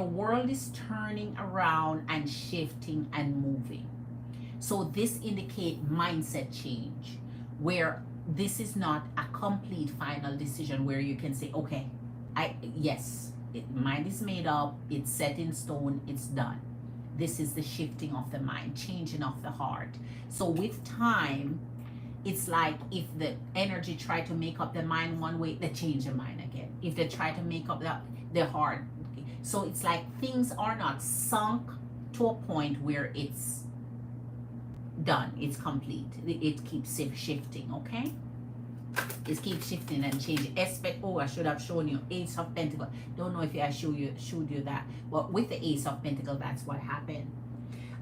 world is turning around and shifting and moving. So this indicates mindset change, where this is not a complete final decision where you can say, okay, mind is made up, it's set in stone, it's done. This is the shifting of the mind, changing of the heart. So with time, it's like if the energy try to make up the mind one way, they change the mind again. If they try to make up the heart, so it's like things are not sunk to a point where it's done, it's complete. It keeps shifting, okay? It keeps shifting and changing. I should have shown you Ace of Pentacle. Don't know if I showed you that, but with the Ace of Pentacle, that's what happened.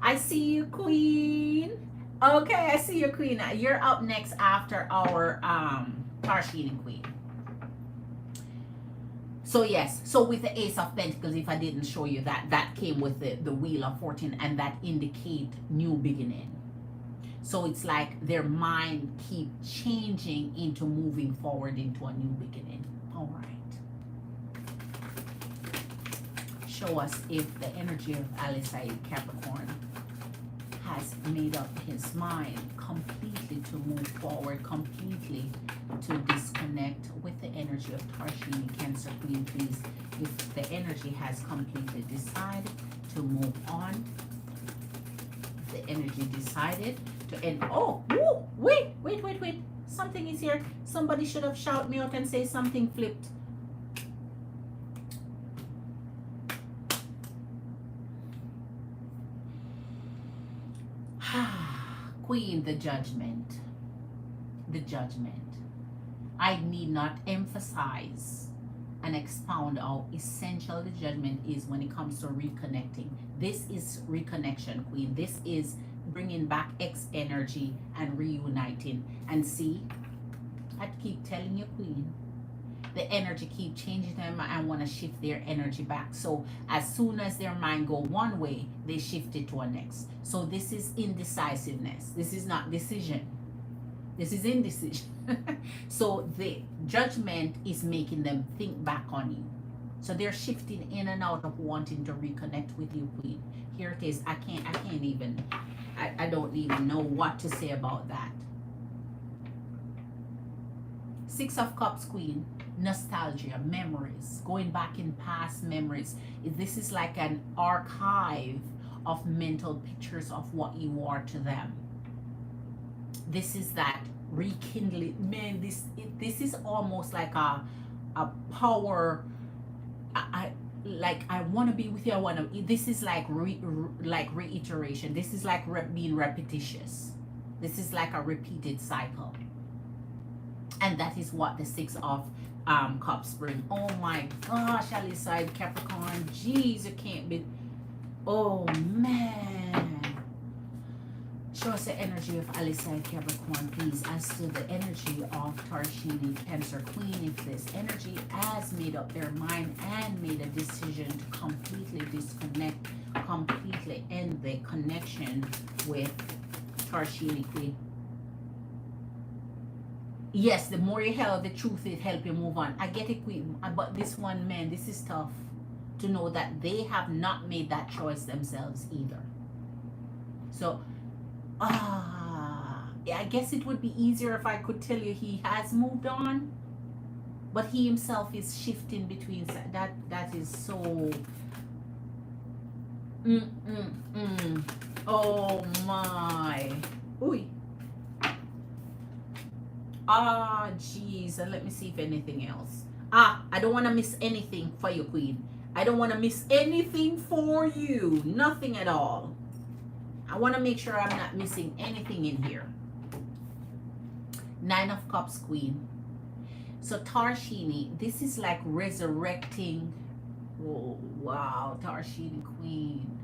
I see you, Queen. Okay, I see you, Queen. You're up next after our Tarshini Queen. So yes, so with the Ace of Pentacles, if I didn't show you that, that came with the Wheel of Fortune, and that indicate new beginning. So it's like their mind keep changing into moving forward into a new beginning. All right. Show us if the energy of Alizé Capricorn has made up his mind completely to move forward, completely to disconnect with the energy of Tarshini Cancer Queen, please. If the energy has completely decided to move on, the energy decided to end. Oh, woo, wait. Something is here. Somebody should have shouted me out and say something flipped. Queen, the judgment. The judgment. I need not emphasize and expound how essential the judgment is when it comes to reconnecting. This is reconnection, Queen. This is bringing back X energy and reuniting. And see, I keep telling you, Queen, the energy keep changing them and want to shift their energy back. So as soon as their mind go one way, they shift it to a next. So this is indecisiveness. This is not decision. This is indecision. So the judgment is making them think back on you. So they're shifting in and out of wanting to reconnect with you, Queen. Here it is. I don't even know what to say about that. Six of Cups, Queen. Nostalgia, memories, going back in past memories. This is like an archive of mental pictures of what you are to them. This is that rekindling. Man, this is almost like a power. I want to be with you. I want to. This is like reiteration. This is like being repetitious. This is like a repeated cycle. And that is what the Six of Cups bring. Oh my gosh, Alizé Capricorn. Jeez, you can't be. Oh man. Show us the energy of Alizé Capricorn, please, as to the energy of Tarshini Cancer Queen. If this energy has made up their mind and made a decision to completely disconnect, completely end the connection with Tarshini Queen. Yes, the more you help, the truth it help you move on. I get it, Queen, but this one, man, this is tough to know that they have not made that choice themselves either. So, I guess it would be easier if I could tell you he has moved on, but he himself is shifting between. That is so. Oh my. Ooh. Jeez, and let me see if anything else. I don't want to miss anything for you, Queen. I don't want to miss anything for you. Nothing at all. I want to make sure I'm not missing anything in here. Nine of Cups, Queen. So Tarshini, this is like resurrecting. Oh, wow, Tarshini Queen.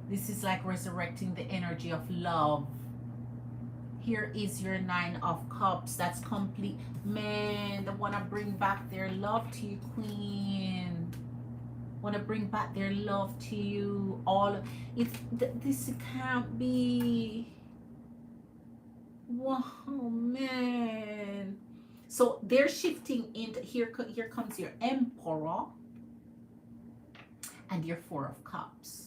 This is like resurrecting the energy of love. Here is your Nine of Cups. That's complete. Man, they want to bring back their love to you, Queen. Want to bring back their love to you. All it. This can't be. Wow, man. So they're shifting into here. Here comes your Emperor and your Four of Cups.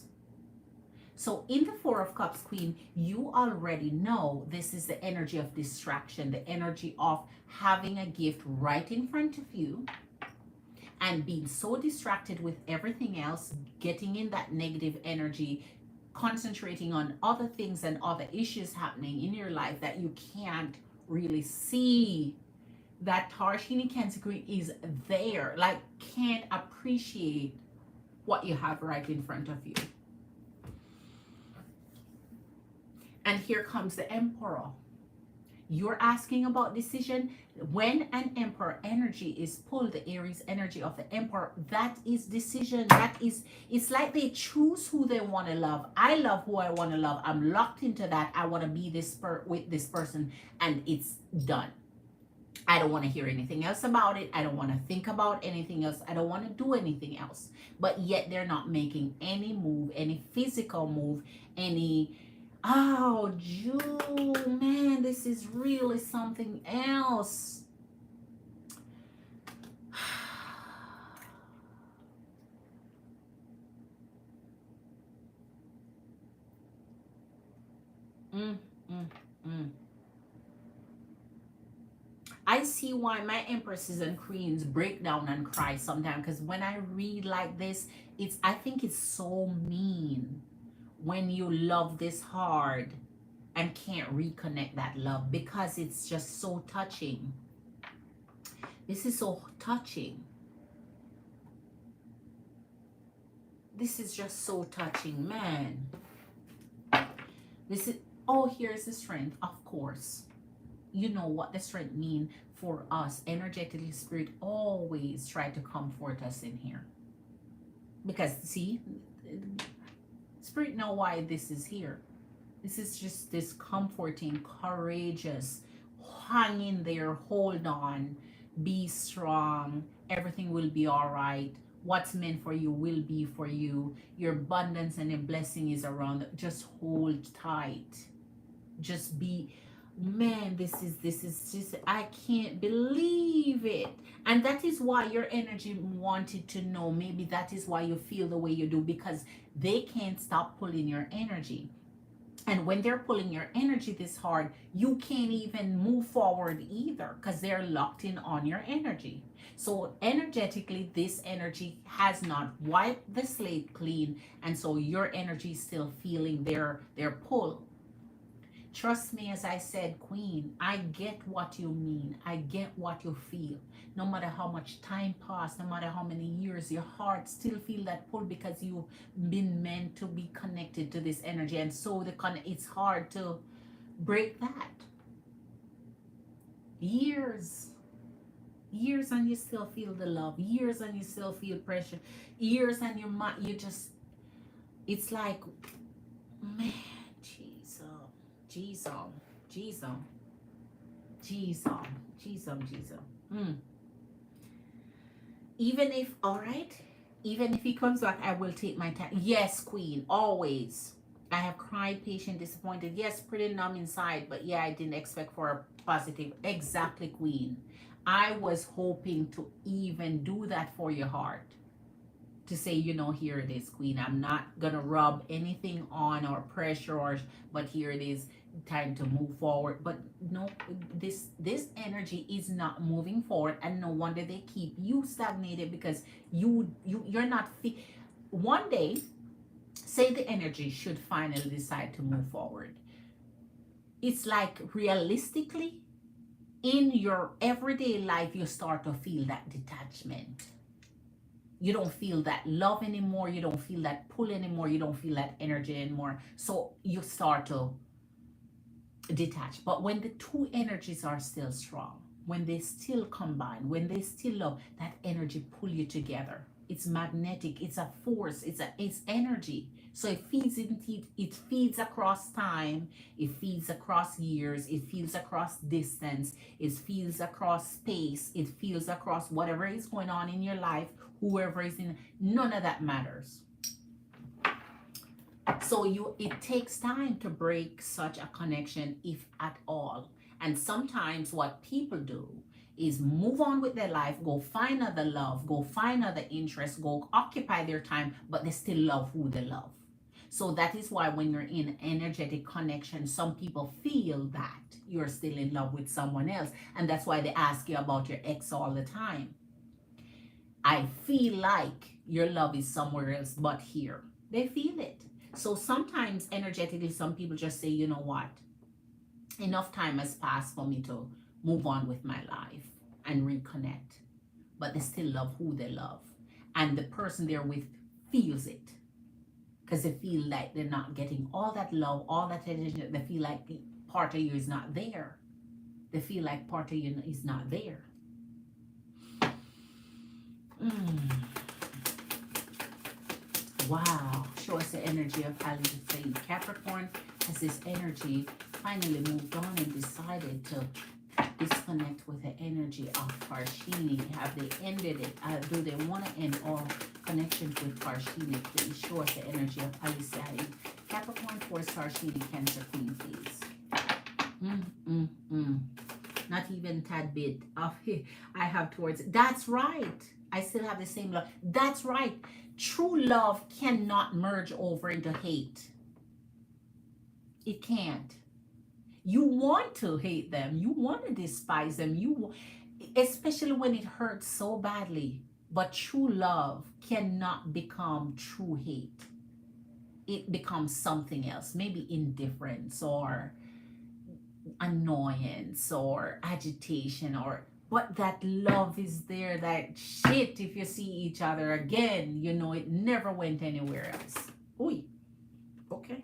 So in the Four of Cups, Queen, you already know this is the energy of distraction, the energy of having a gift right in front of you and being so distracted with everything else, getting in that negative energy, concentrating on other things and other issues happening in your life that you can't really see that Tarshini Cancer Queen is there, like can't appreciate what you have right in front of you. And here comes the Emperor. You're asking about decision. When an Emperor energy is pulled, the Aries energy of the Emperor, that is decision. That is, it's like they choose who they want to love. I love who I want to love. I'm locked into that. I want to be with this person, and it's done. I don't want to hear anything else about it. I don't want to think about anything else. I don't want to do anything else. But yet they're not making any move, any physical move, any. Oh, Jew, man, this is really something else. mm, mm, mm. I see why my empresses and queens break down and cry sometimes, because when I read like this, I think it's so mean when you love this hard and can't reconnect that love, because it's just so touching. This is so touching. This is just so touching, man. This is, oh, here's the strength, of course. You know what the strength mean for us energetically. Spirit always try to comfort us in here, because see, Spirit know why this is here. This is just this comforting, courageous, hang in there, hold on, be strong, everything will be all right. What's meant for you will be for you. Your abundance and your blessing is around. Just hold tight. Just be, man, this is just, I can't believe it. And that is why your energy wanted to know. Maybe that is why you feel the way you do, because they can't stop pulling your energy. And when they're pulling your energy this hard, you can't even move forward either, because they're locked in on your energy. So energetically, this energy has not wiped the slate clean, and so your energy is still feeling their pull. Trust me, as I said, Queen, I get what you mean. I get what you feel. No matter how much time passed, no matter how many years, your heart still feel that pull, because you've been meant to be connected to this energy. And so it's hard to break that. Years and you still feel the love. Years and you still feel pressure. Years and you just, it's like, man, Jesus, Jesus, Jesus, Jesus, Jesus. Even if, all right, even if he comes back, I will take my time. Yes, Queen, always. I have cried, patient, disappointed. Yes, pretty numb inside, but yeah, I didn't expect for a positive. Exactly, Queen. I was hoping to even do that for your heart. To say, here it is, Queen. I'm not gonna rub anything on or pressure, but here it is, time to move forward. But no, this energy is not moving forward, and no wonder they keep you stagnated, because you're not one day, say the energy should finally decide to move forward. It's like, realistically, in your everyday life, you start to feel that detachment. You don't feel that love anymore. You don't feel that pull anymore. You don't feel that energy anymore. So you start to detach. But when the two energies are still strong, when they still combine, when they still love, that energy pull you together. It's magnetic. It's a force. It's energy. So it feeds across time. It feeds across years. It feeds across distance. It feeds across space. It feeds across whatever is going on in your life. Whoever is in, none of that matters. So it takes time to break such a connection, if at all. And sometimes what people do is move on with their life, go find other love, go find other interests, go occupy their time, but they still love who they love. So that is why when you're in energetic connection, some people feel that you're still in love with someone else. And that's why they ask you about your ex all the time. I feel like your love is somewhere else but here. They feel it. So sometimes energetically, some people just say, you know what? Enough time has passed for me to move on with my life and reconnect. But they still love who they love. And the person they're with feels it. Because they feel like they're not getting all that love, all that attention. They feel like part of you is not there. They feel like part of you is not there. Wow. Show us the energy of Halley the Saint. Capricorn has this energy, finally moved on and decided to disconnect with the energy of Parshini? Have they ended it? Do they want to end all connections with Parshini? Please show us the energy of Alisai. Capricorn, Taurus, Parshini, Cancer, Queen, please. Not even tad bit of I have towards. That's right. I still have the same love. That's right. True love cannot merge over into hate. It can't. You want to hate them. You want to despise them. Especially when it hurts so badly. But true love cannot become true hate. It becomes something else. Maybe indifference or annoyance or agitation, but that love is there. That shit, if you see each other again, you know it never went anywhere else. Oy. Okay.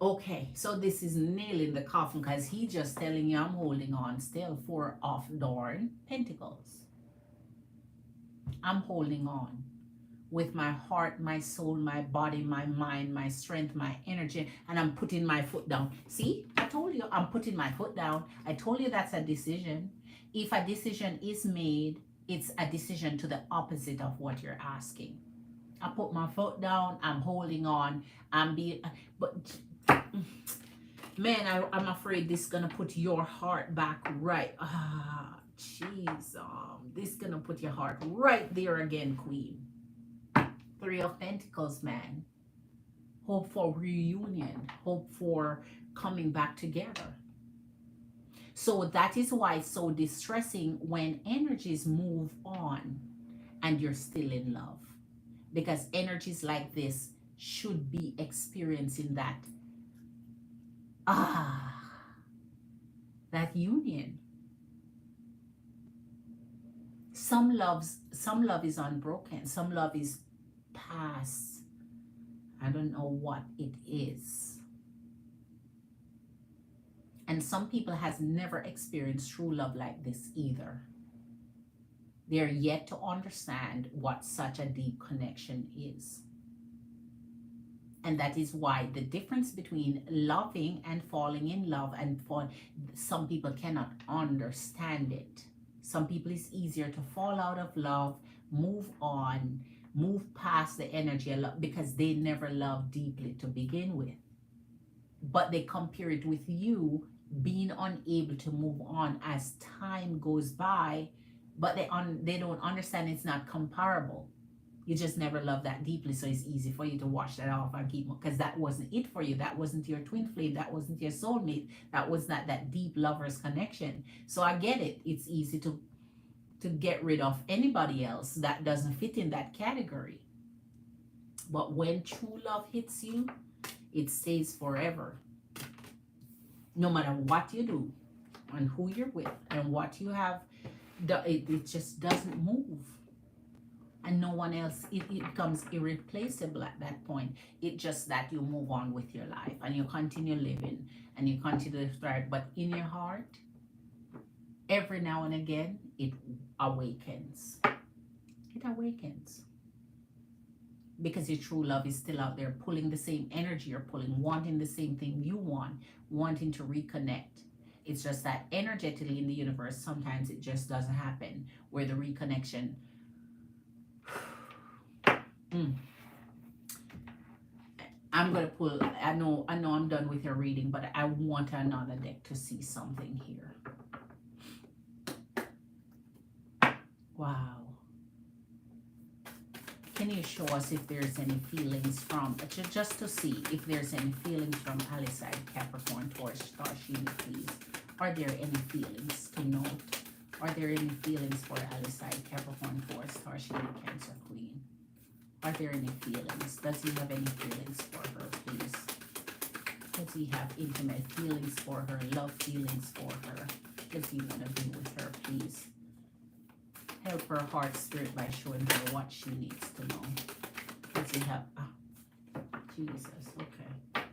Okay, so this is nailing the coffin because he just telling you I'm holding on still. 4 of darn pentacles. I'm holding on with my heart, my soul, my body, my mind, my strength, my energy, and I'm putting my foot down. See, I told you I'm putting my foot down. I told you that's a decision. If a decision is made, it's a decision to the opposite of what you're asking. I put my foot down, I'm holding on, but man, I'm afraid this is gonna put your heart back right. Jeez, this is gonna put your heart right there again, Queen. 3 of Pentacles, man. Hope for reunion, hope for coming back together. So that is why it's so distressing when energies move on and you're still in love. Because energies like this should be experiencing that union. Some love is unbroken. Some love is past. I don't know what it is. And some people has never experienced true love like this either. They're yet to understand what such a deep connection is. And that is why the difference between loving and falling in love some people cannot understand it. Some people it's easier to fall out of love, move on, move past the energy of love because they never loved deeply to begin with. But they compare it with you being unable to move on as time goes by, but they don't understand it's not comparable. You just never loved that deeply, so it's easy for you to wash that off and keep, because that wasn't it for you. That wasn't your twin flame. That wasn't your soulmate. That was not that deep lover's connection. So I get it. It's easy to get rid of anybody else that doesn't fit in that category. But when true love hits you, it stays forever. No matter what you do and who you're with and what you have, it just doesn't move. And no one else, it becomes irreplaceable at that point. It's just that you move on with your life and you continue living and you continue to thrive. But in your heart, every now and again, it awakens. It awakens. Because your true love is still out there pulling the same energy you're pulling, wanting the same thing you want, wanting to reconnect. It's just that energetically in the universe, sometimes it just doesn't happen where the reconnection. I'm going to pull, I know I'm done with your reading, but I want another deck to see something here. Wow. Can you show us if there's any feelings from, just to see if there's any feelings from Alisai, Capricorn, Taurus, Starshini, please. Are there any feelings to note? Are there any feelings for Alisai, Capricorn, Taurus, Starshini, Cancer, Queen? Are there any feelings? Does he have any feelings for her, please? Does he have intimate feelings for her, love feelings for her? Does he want to be with her, please? Help her heart spirit by showing her what she needs to know. Does he have... Jesus, okay.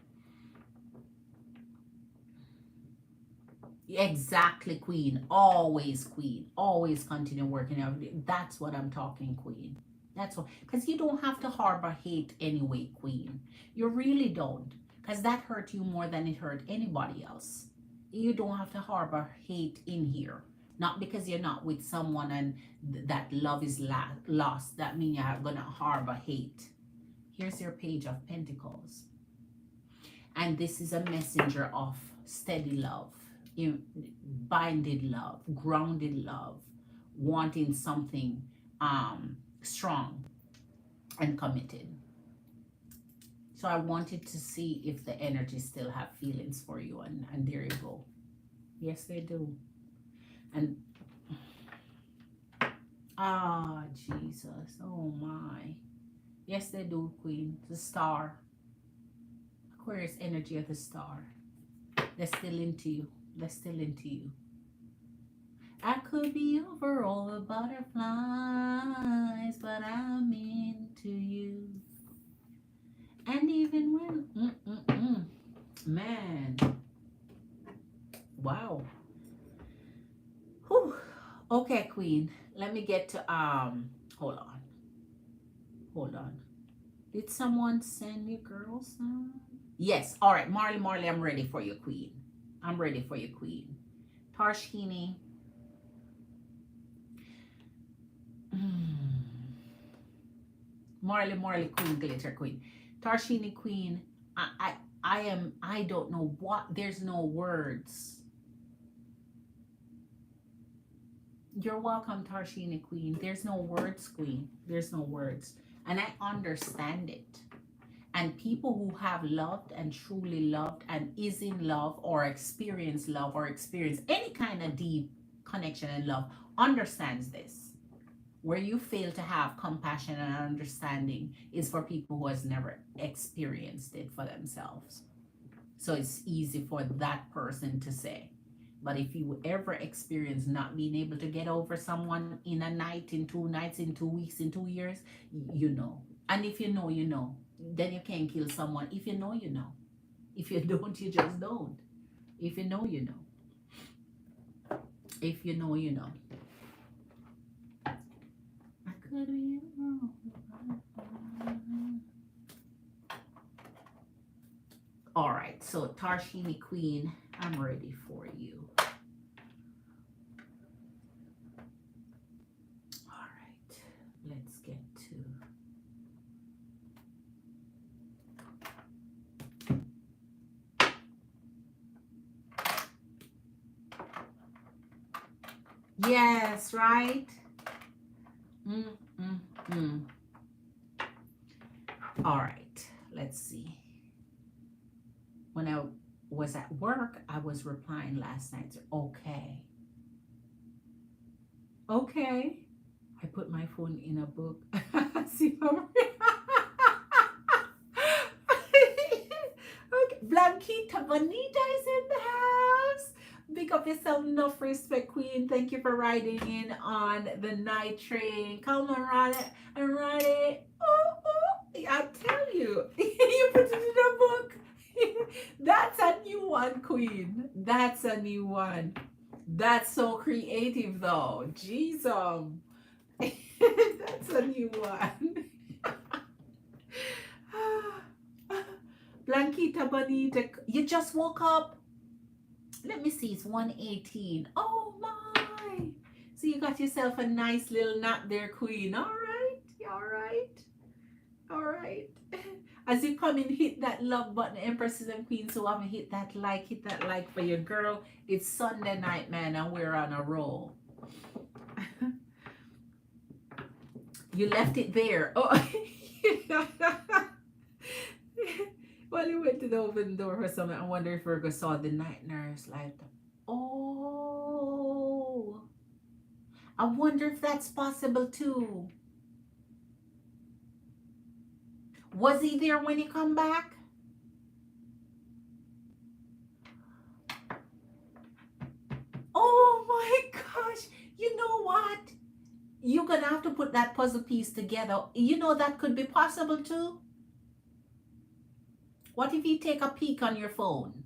Exactly, Queen. Always, Queen. Always continue working out. That's what I'm talking, Queen. That's what, because you don't have to harbor hate anyway, Queen. You really don't. because that hurt you more than it hurt anybody else. You don't have to harbor hate in here. Not because you're not with someone and that love is lost. That means you're going to harbor hate. Here's your Page of Pentacles. And this is a messenger of steady love, binded love, grounded love, wanting something strong and committed. So I wanted to see if the energy still have feelings for you, and there you go. Yes, they do. And Jesus, oh my. Yes, they do, Queen. The Star. Aquarius energy of the Star. They're still into you. They're still into you. I could be over all the butterflies, but I'm into you. And even when, man, wow. Whew. Okay, Queen. Let me get to hold on. Did someone send you girls? Yes. All right, Marley, I'm ready for you, Queen. I'm ready for you, Queen. Tarshini. Marley, Queen, Glitter Queen. Tarshini, Queen. I don't know what. There's no words. You're welcome, Tarshini, Queen. There's no words, Queen. There's no words. And I understand it. And people who have loved and truly loved and is in love or experience love or experience any kind of deep connection and love understands this. Where you fail to have compassion and understanding is for people who has never experienced it for themselves. So it's easy for that person to say. But if you ever experience not being able to get over someone in a night, in 2 nights, in 2 weeks, in 2 years, you know. And if you know, you know. Then you can't kill someone. If you know, you know. If you don't, you just don't. If you know, you know. If you know, you know. I could be wrong. All right, so Tarshini, Queen, I'm ready for you. All right, let's get to... Yes, right? All right, let's see. When I was at work, I was replying last night. Okay. Okay. I put my phone in a book. See, okay. Blanquita Bonita is in the house. Big up yourself, enough respect, Queen. Thank you for riding in on the night train. Come on, ride it and ride it. Oh, I tell you, you put it in a book. That's a new one, Queen. That's a new one. That's so creative, though. Jeez, that's a new one. Blanquita Bonita, you just woke up. Let me see, it's 1:18. Oh my! So you got yourself a nice little nap there, Queen. All right, all right, all right. As you come in, hit that love button, Empresses and Queens who haven't hit that like for your girl. It's Sunday night, man, and we're on a roll. You left it there. Oh. Well, you went to the open door for something. I wonder if Virgo saw the night nurse light up. Oh, I wonder if that's possible too. Was he there when you come back? Oh my gosh. You know what? You're going to have to put that puzzle piece together. You know that could be possible too. What if you take a peek on your phone?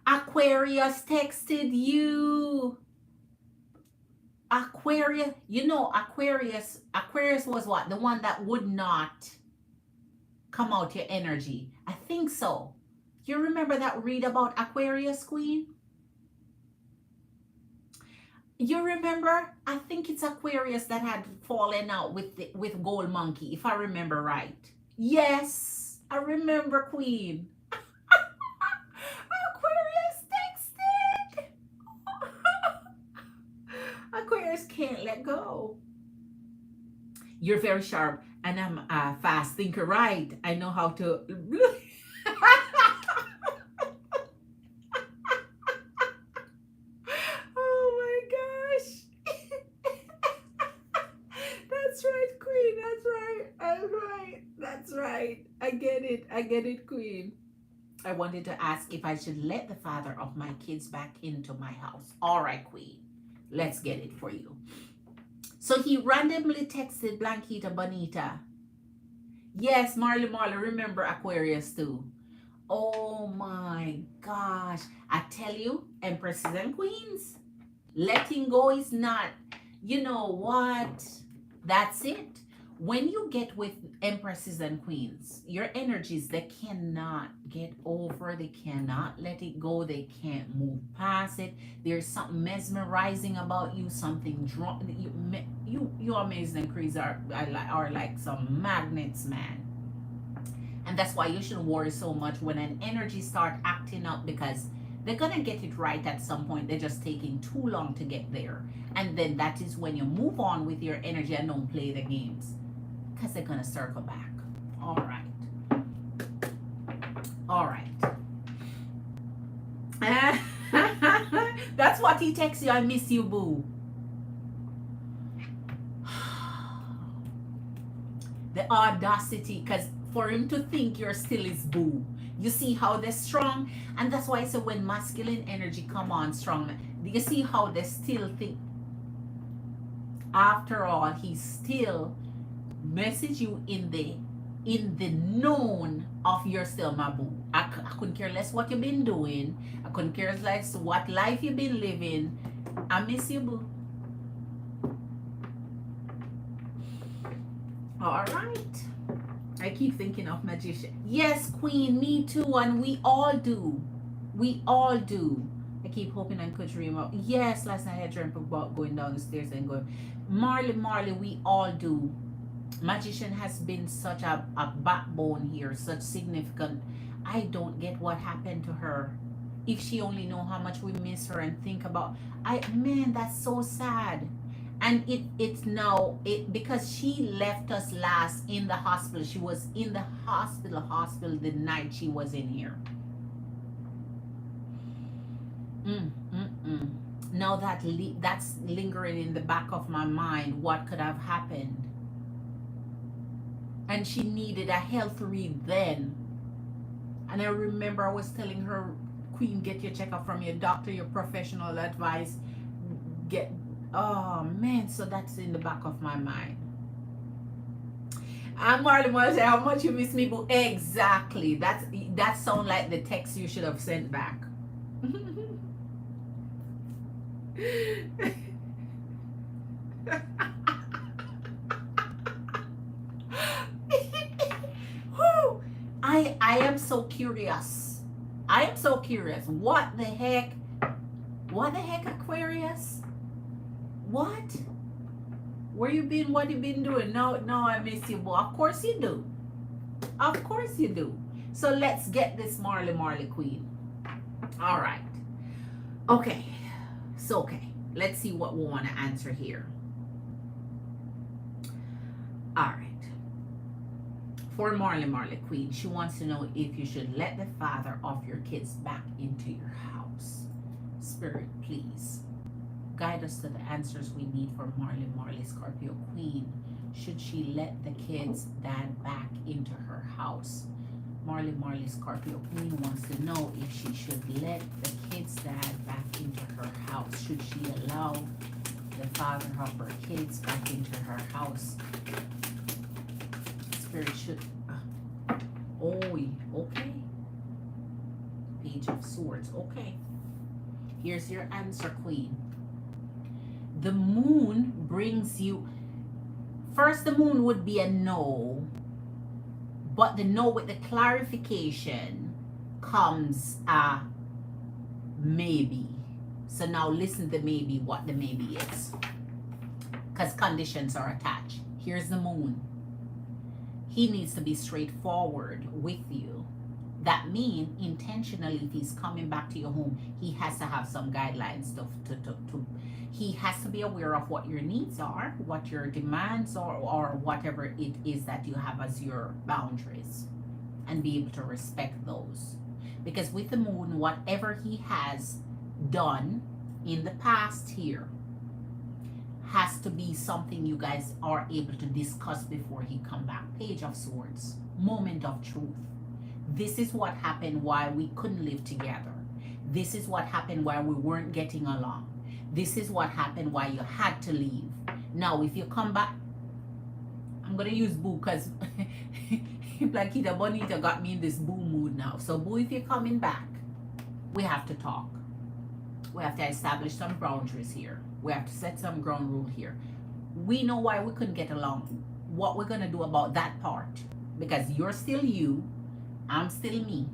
Aquarius texted you. Aquarius, Aquarius was what? The one that would not come out your energy. I think so. You remember that read about Aquarius, Queen? You remember? I think it's Aquarius that had fallen out with Gold Monkey, if I remember right. Yes, I remember, Queen. Aquarius texted. Aquarius can't let go. You're very sharp, and I'm a fast thinker, right? I know how to. Oh my gosh. That's right, Queen. That's right. That's right. That's right. I get it. I get it, Queen. I wanted to ask if I should let the father of my kids back into my house. All right, Queen. Let's get it for you. So he randomly texted Blanquita Bonita. Yes, Marley, remember Aquarius too. Oh my gosh. I tell you, Empresses and Queens, letting go is not, you know what? That's it. When you get with Empresses and Queens, your energies, they cannot get over, they cannot let it go, they can't move past it. There's something mesmerizing about you, something drawn. You amazing Queens are like some magnets, man. And that's why you shouldn't worry so much when an energy start acting up, because they're gonna get it right at some point. They're just taking too long to get there. And then that is when you move on with your energy and don't play the games, because they're gonna circle back. All right. All right. That's what he texts you. I miss you, boo. The audacity, because for him to think you're still his boo. You see how they're strong? And that's why I say when masculine energy come on strong, you see how they still think. After all, he still message you in the known of you're still my boo. I couldn't care less what you've been doing. I couldn't care less what life you've been living. I miss you, boo. All right. I keep thinking of magician. Yes, Queen, me too, and we all do. We all do. I keep hoping I could dream of. Yes, last night I dreamt about going down the stairs and going. Marley, we all do. Magician has been such a backbone here, such significant. I don't get what happened to her. If she only know how much we miss her and think about. Man, that's so sad. And it's now because she left us last in the hospital. She was in the hospital the night she was in here. Now that's lingering in the back of my mind. What could have happened? And she needed a health read then. And I remember I was telling her, Queen, get your checkup from your doctor, your professional advice. Oh man, so that's in the back of my mind. And Marley say, how much you miss me, boo? Exactly. That sound like the text you should have sent back. I am so curious. I am so curious. What the heck? What the heck, Aquarius? What? Where you been? What you been doing? No, I miss you, boy. Of course you do. Of course you do. So let's get this Marley Queen. All right. Okay. So, okay. Let's see what we want to answer here. All right. For Marley Queen, she wants to know if you should let the father of your kids back into your house. Spirit, please guide us to the answers we need for Marley Scorpio Queen. Should she let the kids' dad back into her house? Marley Scorpio Queen wants to know if she should let the kids' dad back into her house. Should she allow the father of her kids back into her house? Spirit should. Okay. Page of Swords. Okay. Here's your answer, Queen. The moon brings you, first the moon would be a no, but the no with the clarification comes a maybe. So now listen to maybe, what the maybe is, because conditions are attached. Here's the moon. He needs to be straightforward with you. That means intentionally, if he's coming back to your home, he has to have some guidelines to he has to be aware of what your needs are, what your demands are, or whatever it is that you have as your boundaries, and be able to respect those. Because with the moon, whatever he has done in the past here has to be something you guys are able to discuss before he come back. Page of Swords, moment of truth. This is what happened why we couldn't live together. This is what happened why we weren't getting along. This is what happened why you had to leave. Now, if you come back, I'm going to use Boo because Blanquita Bonita got me in this Boo mood now. So, Boo, if you're coming back, we have to talk. We have to establish some boundaries here. We have to set some ground rule here. We know why we couldn't get along. What we're going to do about that part. Because you're still you. I'm still me.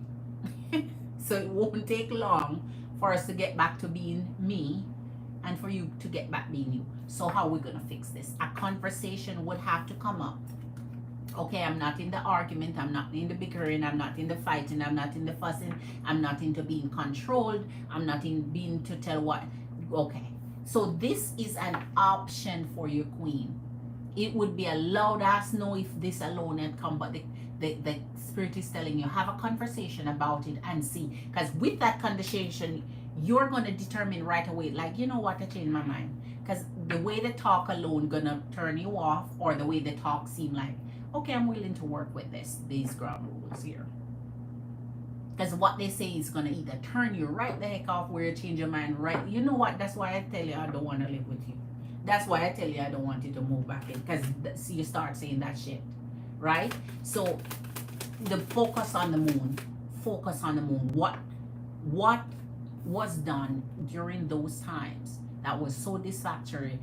So it won't take long for us to get back to being me and for you to get back being you. So how are we going to fix this? A conversation would have to come up. Okay, I'm not in the argument. I'm not in the bickering. I'm not in the fighting. I'm not in the fussing. I'm not into being controlled. I'm not in being to tell what. Okay. So this is an option for your queen. It would be a loud ass no if this alone had come, but the spirit is telling you, have a conversation about it and see. Because with that conversation, you're going to determine right away, like, you know what, I changed my mind. Because the way they talk alone gonna turn you off, or the way they talk seem like, okay, I'm willing to work with these ground rules here. Because what they say is gonna either turn you right the heck off, where you change your mind right. You know what? That's why I tell you I don't want to live with you. That's why I tell you I don't want you to move back in. Because you start saying that shit, right? So the focus on the moon. Focus on the moon. What was done during those times that was so dissatisfactory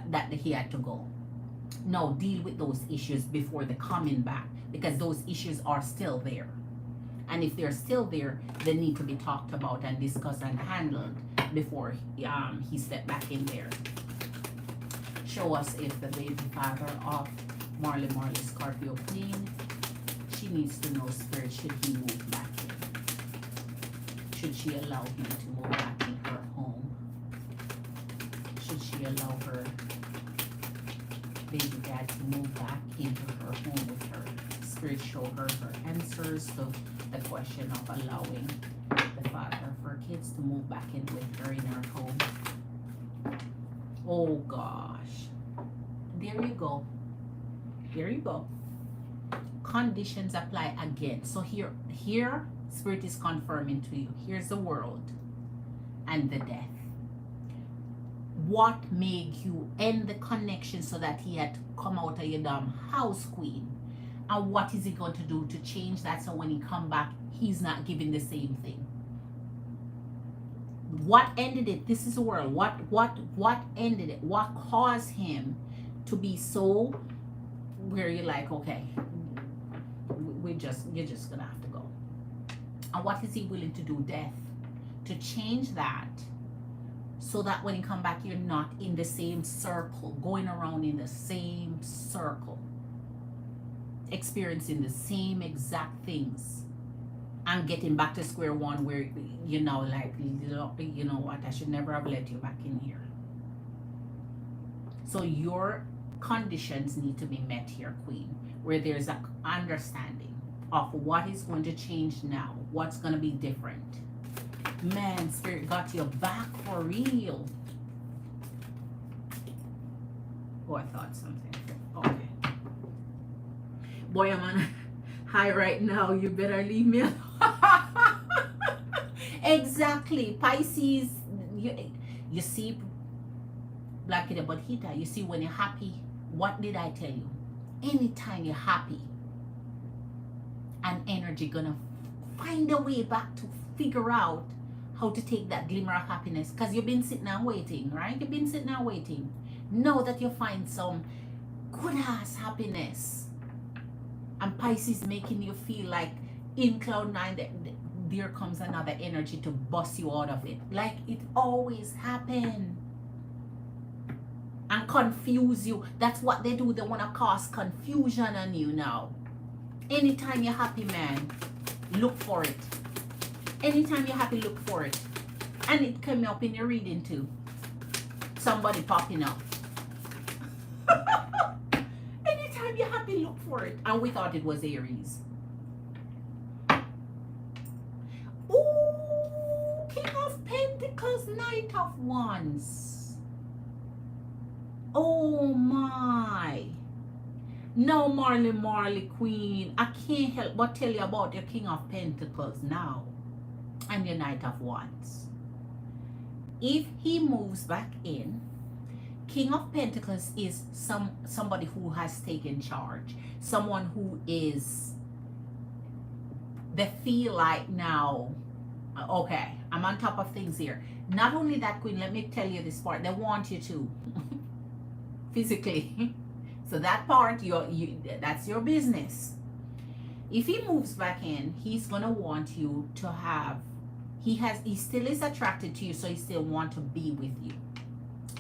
that he had to go? Now deal with those issues before the coming back, because those issues are still there. And if they're still there, they need to be talked about and discussed and handled before he stepped back in there. Show us if the baby father of Marley Scorpio Queen, she needs to know, spirit, should he move back in? Should she allow him to move back in her home? Should she allow her baby dad to move back into her home with her? Spirit, show her answers to the question of allowing the father of her kids to move back in with her in her home. Oh gosh. There you go. There you go. Conditions apply again. So here spirit is confirming to you. Here's the world and the death. What made you end the connection so that he had to come out of your damn house, queen? And what is he going to do to change that so when he come back, he's not giving the same thing? What ended it? This is the world. What ended it? What caused him to be so where you're like, okay, you're just gonna have to go? And what is he willing to do? Death. To change that so that when you come back, you're not in the same circle, going around in the same circle, experiencing the same exact things, and getting back to square one where, you know, like, you know what, I should never have let you back in here. So your conditions need to be met here, queen, where there's an understanding of what is going to change now, what's going to be different. Man, spirit got your back for real. Oh, I thought something. Okay. Boy, I'm on high right now. You better leave me alone. Exactly. Pisces, you see, Black Kid, but Hita, you see, when you're happy, what did I tell you? Anytime you're happy, an energy gonna find a way back to figure out how to take that glimmer of happiness, because you've been sitting and waiting, right? You've been sitting and waiting. Know that you find some good ass happiness. And Pisces making you feel like in cloud nine that there comes another energy to bust you out of it. Like it always happen. And confuse you. That's what they do. They want to cause confusion on you now. Anytime you're happy, man, look for it. Anytime you're happy, look for it. And it came up in your reading too. Somebody popping up. Anytime you're happy, look for it. And we thought it was Aries. Ooh, King of Pentacles, Knight of Wands. Oh my. No, Marley Queen. I can't help but tell you about your King of Pentacles now. And your Knight of Wands. If he moves back in, King of Pentacles is somebody who has taken charge. Someone who is, they feel like now, okay, I'm on top of things here. Not only that, Queen, let me tell you this part. They want you to physically. So that part, that's your business. If he moves back in, he's gonna want you to have, he still is attracted to you, so he still want to be with you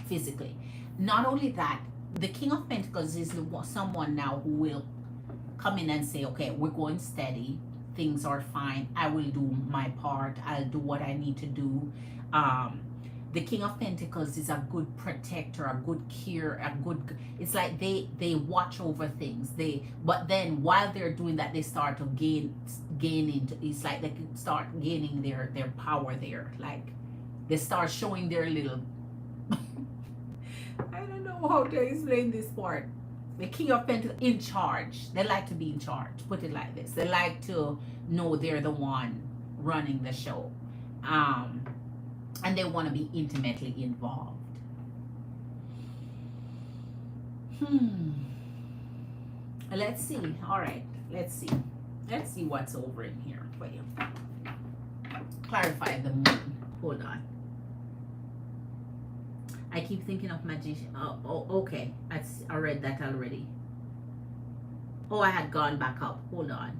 physically. Not only that, the King of Pentacles is someone now who will come in and say, okay, we're going steady, things are fine, I will do my part, I'll do what I need to do. The King of Pentacles is a good protector, a good care, it's like they watch over things. But then while they're doing that, they start to gaining, it's like they can start gaining their power there. Like they start showing their little, I don't know how to explain this part. The King of Pentacles in charge. They like to be in charge. Put it like this. They like to know they're the one running the show. And they want to be intimately involved. Let's see. All right. Let's see. Let's see what's over in here for you. Clarify the moon. Hold on. I keep thinking of magician. Oh, okay. I read that already. Oh, I had gone back up. Hold on.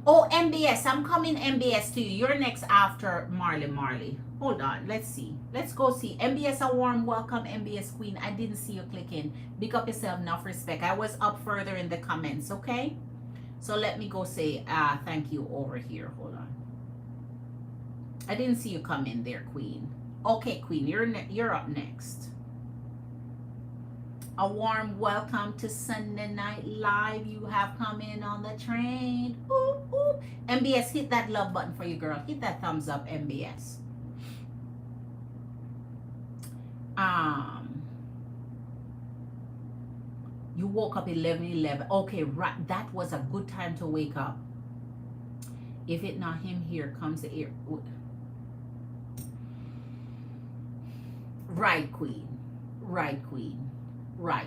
Oh, MBS. I'm coming MBS to you. You're next after Marley. Hold on. Let's see. Let's go see. MBS, a warm welcome, MBS Queen. I didn't see you clicking. Big up yourself, enough respect. I was up further in the comments, okay? So let me go say thank you over here. Hold on. I didn't see you come in there, Queen. Okay, Queen, you're up next. A warm welcome to Sunday Night Live. You have come in on the train. Ooh, ooh. MBS, hit that love button for you, girl. Hit that thumbs up, MBS. You woke up 11:11. Okay, right. That was a good time to wake up. If it not him, here comes the ear. Right, Queen. Right, Queen. Right.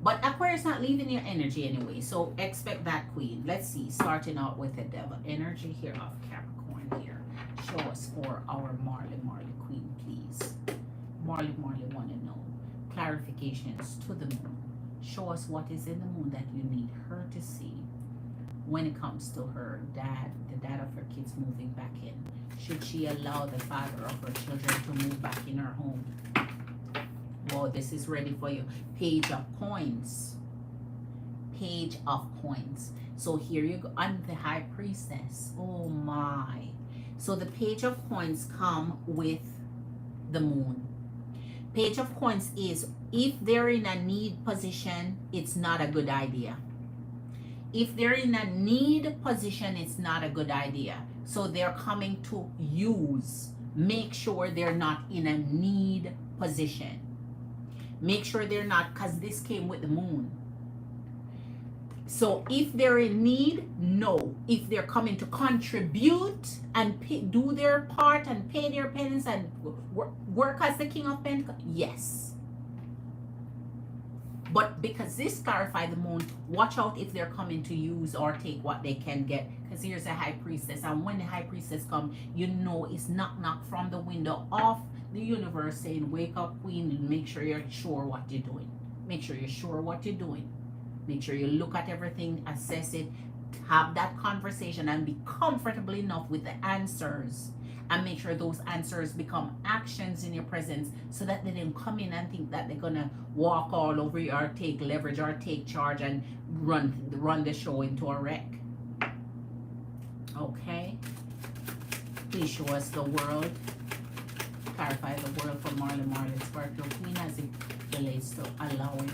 But Aquarius not leaving your energy anyway. So expect that, Queen. Let's see. Starting out with the devil energy here of Capricorn here. Show us for our Marley Queen, please. Marley want to know. Clarifications to the moon. Show us what is in the moon that you need her to see when it comes to her dad, the dad of her kids moving back in. Should she allow the father of her children to move back in her home? Well, this is ready for you. Page of Coins. Page of Coins. So here you go. I'm the High Priestess. Oh my. So the Page of Coins come with the moon. Page of Coins is if they're in a need position, it's not a good idea. If they're in a need position, it's not a good idea. So they're coming to use. Make sure they're not in a need position. Make sure they're not, because this came with the moon. So if they're in need, no. If they're coming to contribute and do their part and pay their penance and work as the King of Pentacles, yes. But because this clarified the moon, watch out if they're coming to use or take what they can get. Because here's a high priestess, and when the high priestess come, you know it's knock from the window of the universe saying, "Wake up, queen, and make sure you're sure what you're doing. Make sure you're sure what you're doing. Make sure you look at everything, assess it, have that conversation, and be comfortable enough with the answers." And make sure those answers become actions in your presence, so that they don't come in and think that they're gonna walk all over you or take leverage or take charge and run the show into a wreck. Okay, please show us the world. Clarify the world for Marley Scorpio Queen as it relates to allowing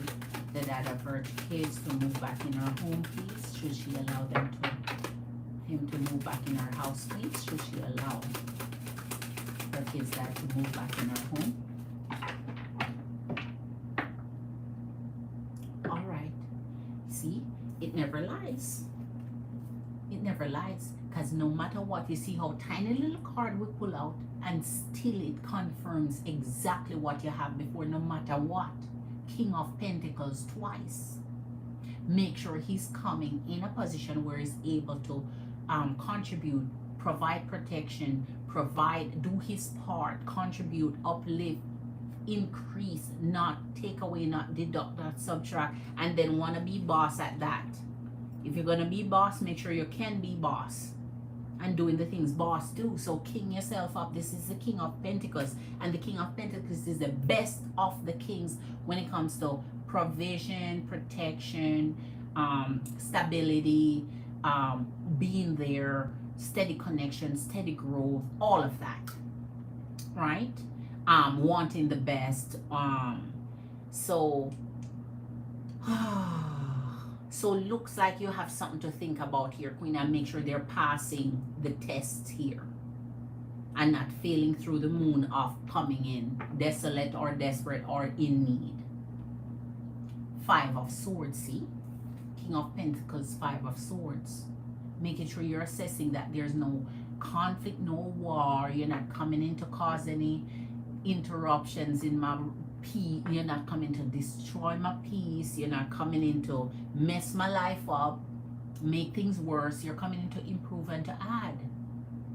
the dad of her kids to move back in her home, please. Should she allow him to move back in her house, please? Should she allow her kids dad to move back in her home? All right. See, it never lies. It never lies, because no matter what, you see how tiny little card we pull out, and still it confirms exactly what you have before, no matter what. King of Pentacles twice. Make sure he's coming in a position where he's able to contribute, provide protection, do his part, contribute, uplift, increase, not take away, not deduct, not subtract, and then want to be boss at that. If you're going to be boss, make sure you can be boss and doing the things boss do. So king yourself up. This is the King of Pentacles, and the King of Pentacles is the best of the kings when it comes to provision, protection, stability, being there, steady connection, steady growth, all of that, right? Wanting the best. So looks like you have something to think about here, Queen, and make sure they're passing the test here and not failing through the moon of coming in desolate or desperate or in need. Five of Swords, see? King of Pentacles, Five of Swords. Making sure you're assessing that there's no conflict, no war. You're not coming in to cause any interruptions in my peace. You're not coming to destroy my peace. You're not coming in to mess my life up, make things worse. You're coming in to improve and to add.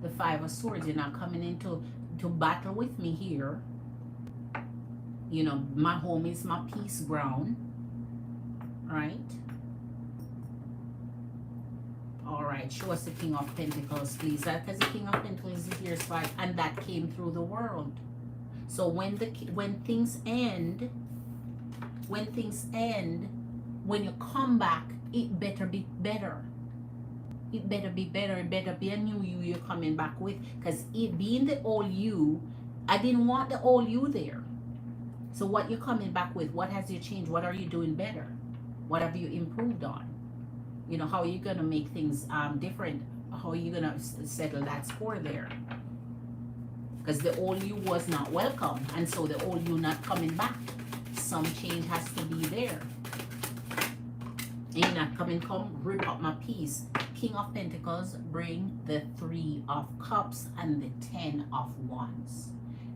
The Five of Swords. You're not coming in to battle with me here. You know, my home is my peace ground, right? All right, show us the King of Pentacles, please. Because the King of Pentacles is here, and that came through the world. So when things end, when you come back, it better be better. It better be better. It better be a new you you're coming back with. Because it being the old you, I didn't want the old you there. So what you're coming back with, what has you changed? What are you doing better? What have you improved on? You know, how are you going to make things different? How are you going to settle that score there? Because the old you was not welcome. And so the old you not coming back. Some change has to be there. And you're not coming, come rip up my peace. King of Pentacles, bring the Three of Cups and the Ten of Wands.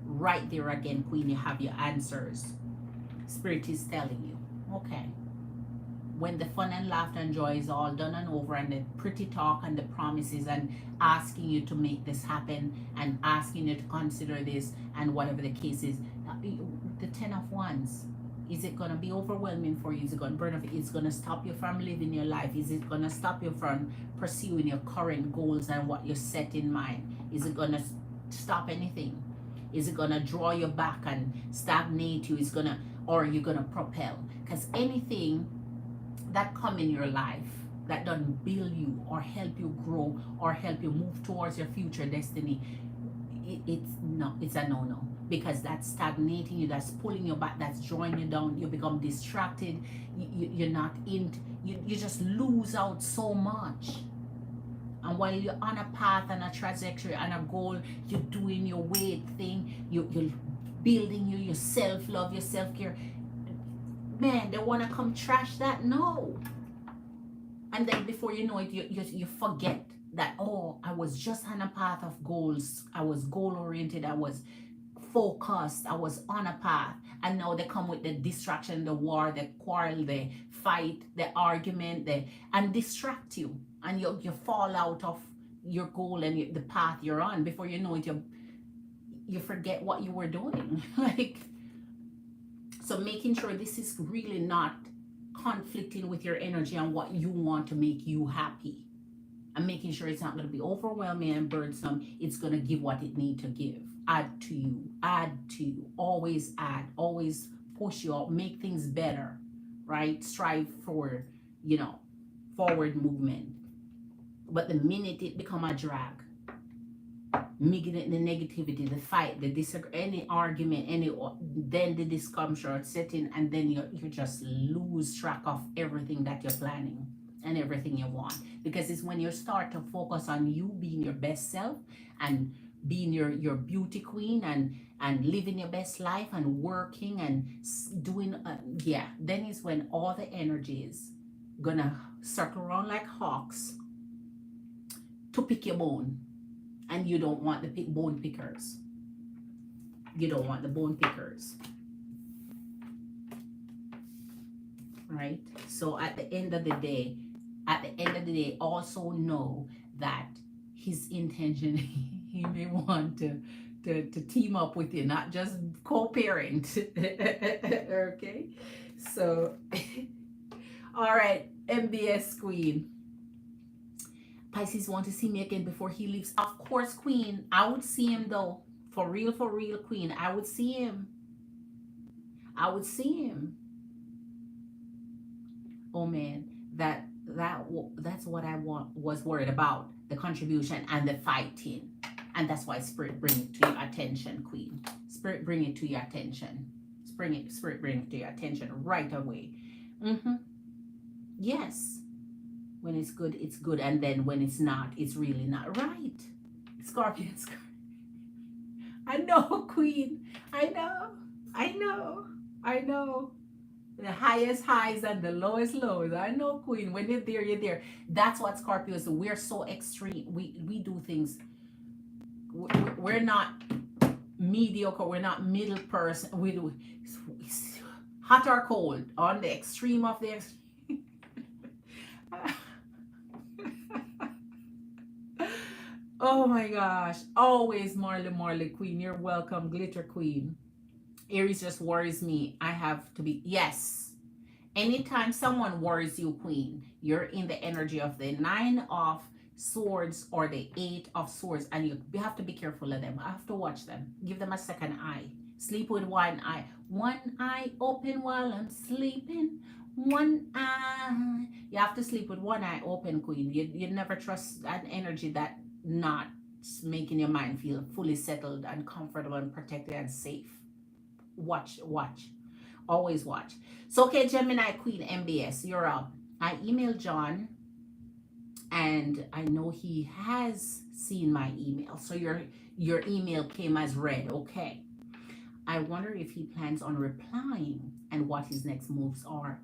Right there again, Queen, you have your answers. Spirit is telling you, okay. When the fun and laughter and joy is all done and over, and the pretty talk and the promises and asking you to make this happen and asking you to consider this and whatever the case is, the Ten of Wands, is it going to be overwhelming for you? Is it going to burn up? Is it going to stop you from living your life? Is it going to stop you from pursuing your current goals and what you set in mind? Is it going to stop anything? Is it going to draw you back and stagnate you? Or are you going to propel? Because anything that come in your life that doesn't build you or help you grow or help you move towards your future destiny, it's a no-no, because that's stagnating you, that's pulling you back, that's drawing you down. You become distracted. You're not in. You just lose out so much. And while you're on a path and a trajectory and a goal, you're doing your weight thing, you're building your self-love, your self-care. Man, they want to come trash that? No. And then before you know it, you forget that, oh, I was just on a path of goals. I was goal-oriented. I was focused, I was on a path, and now they come with the distraction, the war, the quarrel, the fight, the argument, and distract you, and you fall out of your goal and the path you're on. Before you know it, you forget what you were doing. Like, so making sure this is really not conflicting with your energy and what you want to make you happy, and making sure it's not going to be overwhelming and burdensome. It's going to give what it needs to give. Add to you, always add, always push you out, make things better, right? Strive for, forward movement. But the minute it become a drag, making it the negativity, the fight, the any argument, then the discomfort setting, and then you just lose track of everything that you're planning and everything you want. Because it's when you start to focus on you being your best self and being your beauty queen and living your best life and working and doing then is when all the energy is gonna circle around like hawks to pick your bone. And you don't want the bone pickers. You don't want the bone pickers. Right? So at the end of the day, also know that his intention, he may want to team up with you, not just co-parent. Okay? So, all right, MBS Queen. Pisces want to see me again before he leaves. Of course, Queen. I would see him though. For real, Queen. I would see him. Oh man, that's what I was worried about. The contribution and the fighting. And that's why Spirit bring it to your attention, Queen. Spirit bring it to your attention. Spirit bring it to your attention right away. Yes. When it's good, it's good. And then when it's not, it's really not. Right. Scorpio. I know, Queen. I know. The highest highs and the lowest lows. I know, Queen. When you're there, you're there. That's what Scorpios do. We're so extreme. We do things. We're not mediocre. We're not middle person. We do hot or cold on the extreme of the extreme. Oh my gosh. Always Marley Queen. You're welcome, Glitter Queen. Aries just worries me. I have to be, yes. Anytime someone worries you, Queen, you're in the energy of the 9 of Swords or the 8 of Swords, and you have to be careful of them. I have to watch them. Give them a second eye. Sleep with one eye. One eye open while I'm sleeping. One eye. You have to sleep with one eye open, Queen. You never trust an energy that not making your mind feel fully settled and comfortable and protected and safe. Watch. Always watch. So, okay, Gemini Queen MBS, you're up. I emailed John, and I know he has seen my email. So your email came as read. Okay. I wonder if he plans on replying and what his next moves are.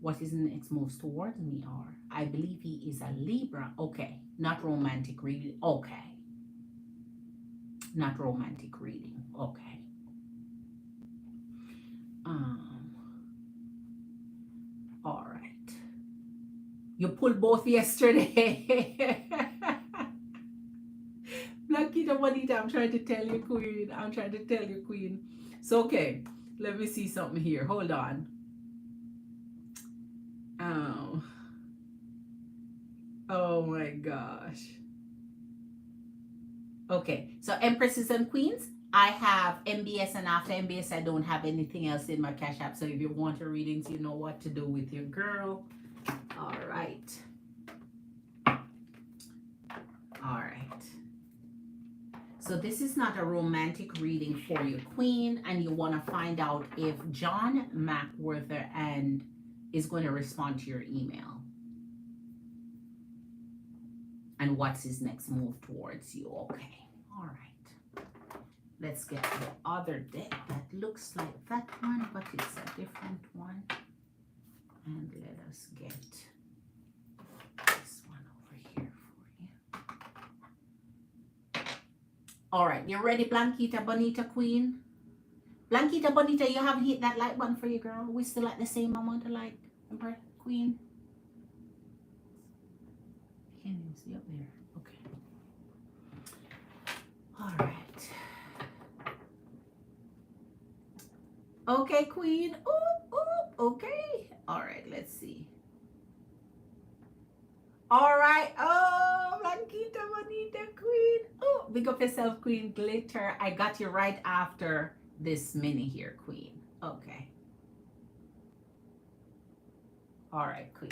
What his next moves towards me are. I believe he is a Libra. Okay. Not romantic reading. Okay. Not romantic reading. Okay. All right. You pulled both yesterday. Blackita Bonita, I'm trying to tell you, Queen. So, okay. Let me see something here. Hold on. Oh my gosh. Okay, so Empresses and Queens, I have MBS, and after MBS, I don't have anything else in my Cash App. So if you want your readings, you know what to do with your girl. All right. So this is not a romantic reading for you, Queen, and you want to find out if John McWhorter and is going to respond to your email. And what's his next move towards you? Okay. All right. Let's get the other deck that looks like that one, but it's a different one. And let us get this one over here for you. All right, you ready, Blanquita Bonita Queen? Blanquita Bonita, you haven't hit that like button for you, girl. We still at the same amount of like, Emperor Queen. Can't even see up there. Okay. All right. Okay, Queen. Ooh, ooh. Okay. All right. Let's see. All right. Oh, Blanquita Bonita Queen. Oh, big up yourself, Queen Glitter. I got you right after this mini here, Queen. Okay. All right, Queen.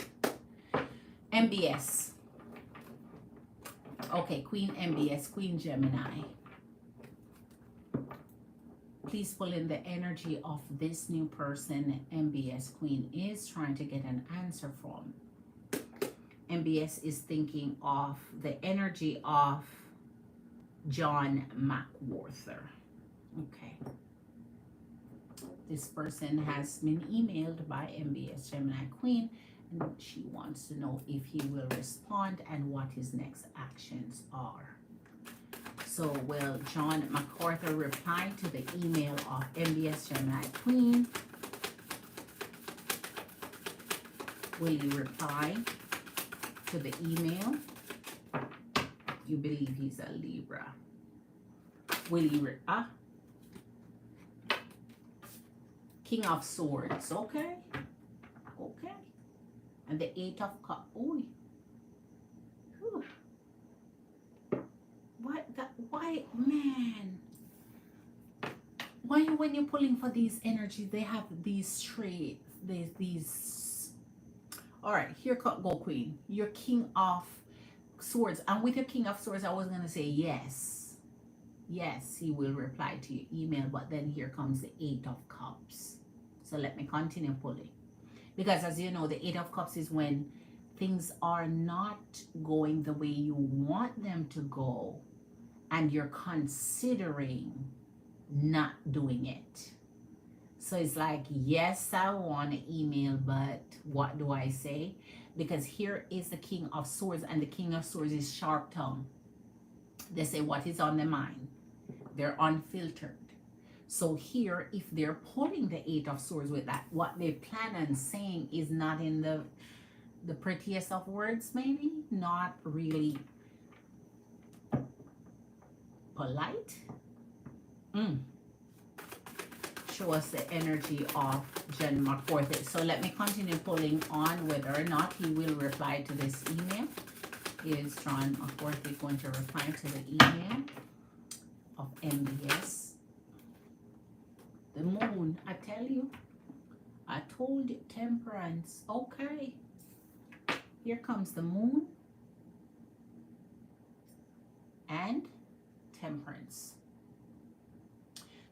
MBS. Okay, Queen MBS, Queen Gemini. Please pull in the energy of this new person MBS Queen is trying to get an answer from. MBS is thinking of the energy of John McWhorter. Okay. This person has been emailed by MBS Gemini Queen, and she wants to know if he will respond and what his next actions are. So will John McWhorter reply to the email of MBS Gemini Queen? Will he reply to the email? You believe he's a Libra. Will he King of Swords, okay. Okay. And the Eight of Cups. Ooh. Why, man? Why when you're pulling for these energies, they have these traits, these. All right, here go Queen. You're King of Swords. And with your King of Swords, I was going to say yes. Yes, he will reply to your email, but then here comes the Eight of Cups. So let me continue pulling. Because as you know, the Eight of Cups is when things are not going the way you want them to go, and you're considering not doing it. So it's like, yes, I want to email, but what do I say? Because here is the King of Swords, and the King of Swords is sharp tongue. They say what is on their mind. They're unfiltered. So here, if they're pulling the Eight of Swords with that, what they plan on saying is not in the prettiest of words, maybe not really polite. Show us the energy of John McWhorter. So let me continue pulling on whether or not he will reply to this email. Is John McWhorter going to reply to the email of MBS? The moon, I tell you. I told you, Temperance. Okay. Here comes the moon and Temperance.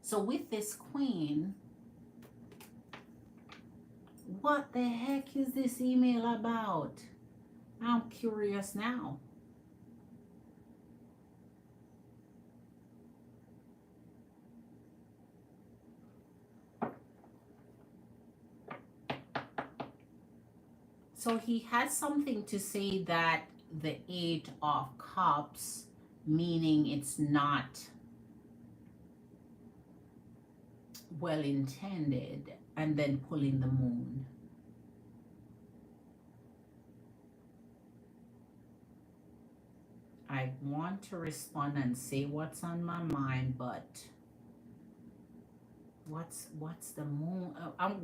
So with this Queen, what the heck is this email about? I'm curious now. So he has something to say that the Eight of Cups, meaning it's not well intended, and then pulling the moon. I want to respond and say what's on my mind, but what's the moon?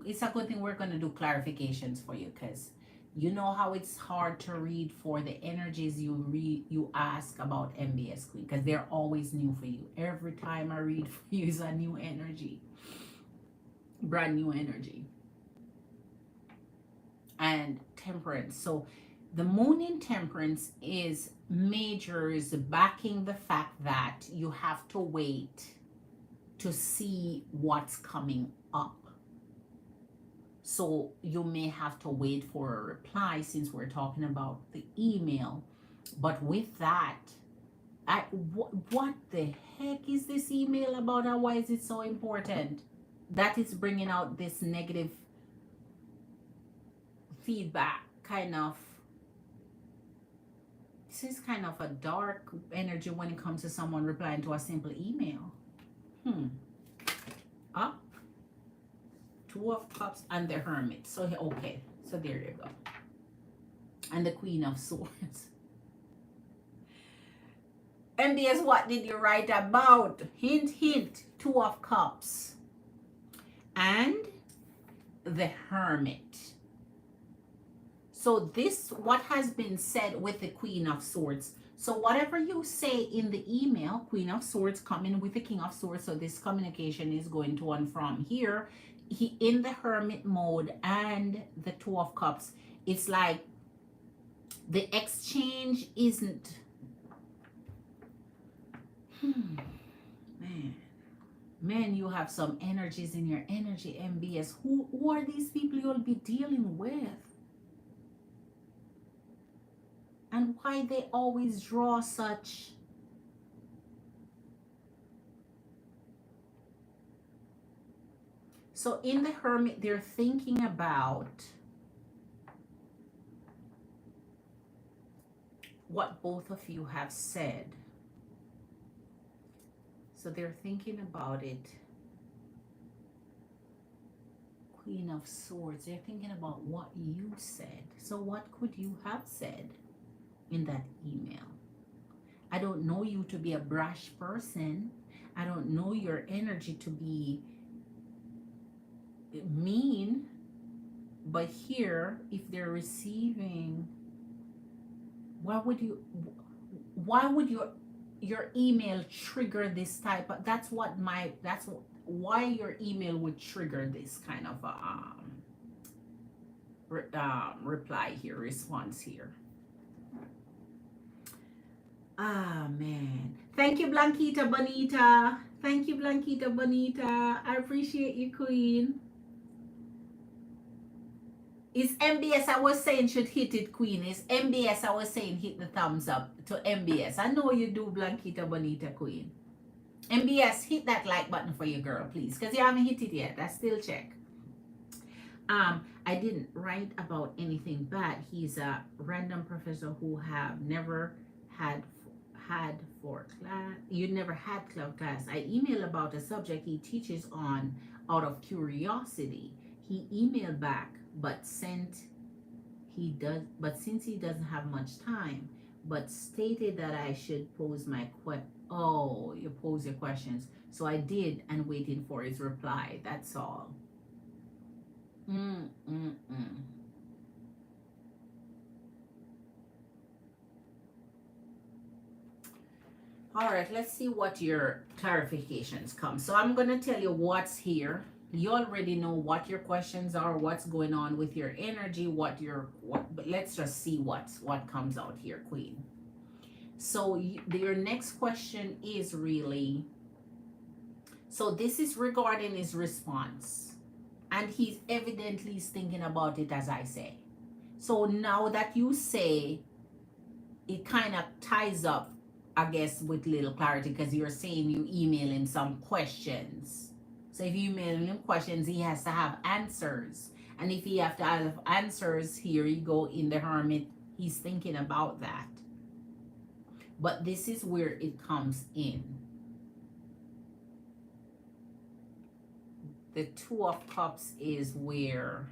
It's a good thing we're going to do clarifications for you, because you know how it's hard to read for the energies you ask about MBS Queen, because they're always new for you. Every time I read for you is a new energy, brand new energy. And Temperance. So the moon in Temperance is majors backing the fact that you have to wait to see what's coming up. So you may have to wait for a reply, since we're talking about the email. But with that, what the heck is this email about, and why is it so important? That is bringing out this negative feedback kind of This is kind of a dark energy when it comes to someone replying to a simple email. Up, Two of Cups, and the Hermit. So, okay. So there you go. And the Queen of Swords. MBS, what did you write about? Hint, hint. Two of Cups. And the Hermit. So this, what has been said with the Queen of Swords. So whatever you say in the email, Queen of Swords coming with the King of Swords. So this communication is going to and from here. He in the Hermit mode and the Two of Cups. It's like the exchange isn't. Man, you have some energies in your energy, MBS. Who are these people you'll be dealing with? And why they always draw such so in the Hermit, they're thinking about what both of you have said. So they're thinking about it. Queen of Swords, they're thinking about what you said. So what could you have said in that email? I don't know you to be a brash person. I don't know your energy to be mean. But here, if they're receiving, why would your email trigger this type of, that's why your email would trigger this kind of reply here, response here. Ah, man. Thank you, Blanquita Bonita. Thank you, Blanquita Bonita. I appreciate you, Queen. It's MBS I was saying should hit it, Queen. It's MBS I was saying hit the thumbs up to MBS. I know you do, Blanquita Bonita, Queen. MBS, hit that like button for your girl, please. Because you haven't hit it yet. I still check. I didn't write about anything bad. He's a random professor who have never had for class. You never had class. I emailed about a subject he teaches on out of curiosity. He emailed back, but since he doesn't have much time, but stated that I should pose my you pose your questions. So I did and waiting for his reply. That's all. All right, let's see what your clarifications come. So I'm going to tell you what's here. You already know what your questions are, what's going on with your energy, but let's just see what comes out here, Queen. So your next question is really, so this is regarding his response, and he's evidently thinking about it, as I say. So now that you say, it kind of ties up, I guess, with little clarity, because you're saying you email him some questions. So if you email him questions, he has to have answers. And if he have to have answers, here you go in the Hermit, he's thinking about that. But this is where it comes in. The Two of Cups is where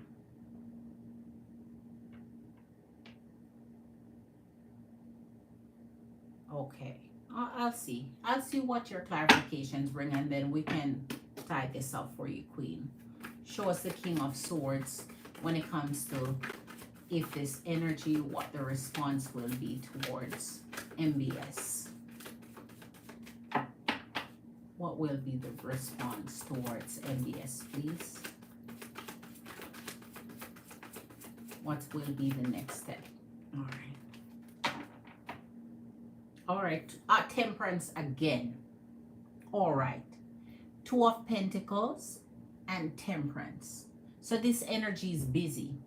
okay. I'll see what your clarifications bring, and then we can tie this up for you, Queen. Show us the King of Swords when it comes to if this energy, what the response will be towards MBS. What will be the response towards MBS, please? What will be the next step? All right. All right. Temperance again. All right. Two of Pentacles and Temperance. So this energy is busy.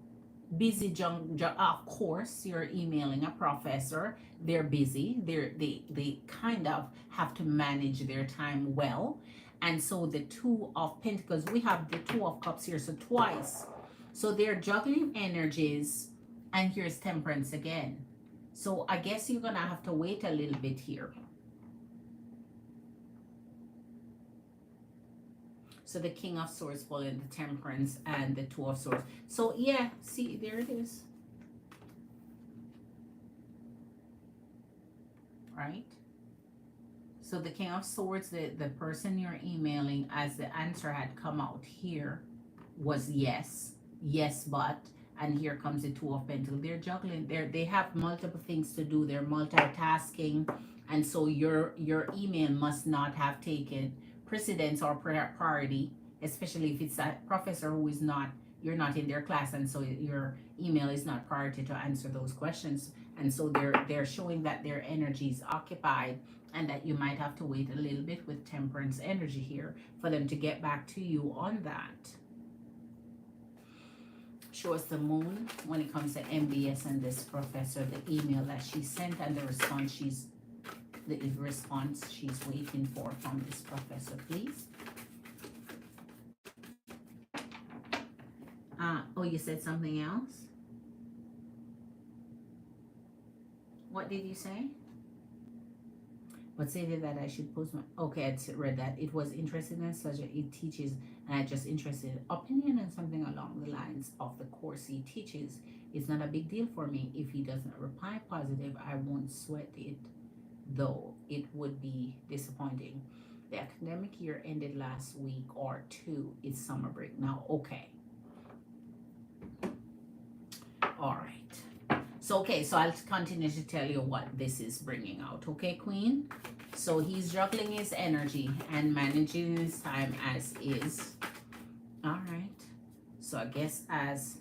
Busy, of course, you're emailing a professor. They're busy. They kind of have to manage their time well. And so the Two of Pentacles, we have the Two of Cups here, so twice. So they're juggling energies, and here's Temperance again. So I guess you're gonna have to wait a little bit here. So the King of Swords following the Temperance and the Two of Swords. So yeah, see, there it is. Right? So the King of Swords, the person you're emailing, as the answer had come out here, was yes. Yes, but. And here comes the Two of Pentacles. They're juggling. They have multiple things to do. They're multitasking. And so your email must not have taken precedence or priority, especially if it's a professor who is not, you're not in their class, and so your email is not priority to answer those questions. And so they're showing that their energy is occupied, and that you might have to wait a little bit with Temperance energy here for them to get back to you on that. Show us the Moon when it comes to MBS and this professor, the email that she sent and the response she's waiting for from this professor, please. Oh, you said something else? What did you say? What stated that I should post my... Okay, I read that. It was interesting and such it teaches, and I just interested opinion and something along the lines of the course he teaches. It's not a big deal for me. If he doesn't reply positive, I won't sweat it, though it would be disappointing. The academic year ended last week or two. It's summer break now. Okay. All right. So, okay, so I'll continue to tell you what this is bringing out. Okay, Queen? So he's juggling his energy and managing his time as is. All right. So I guess as...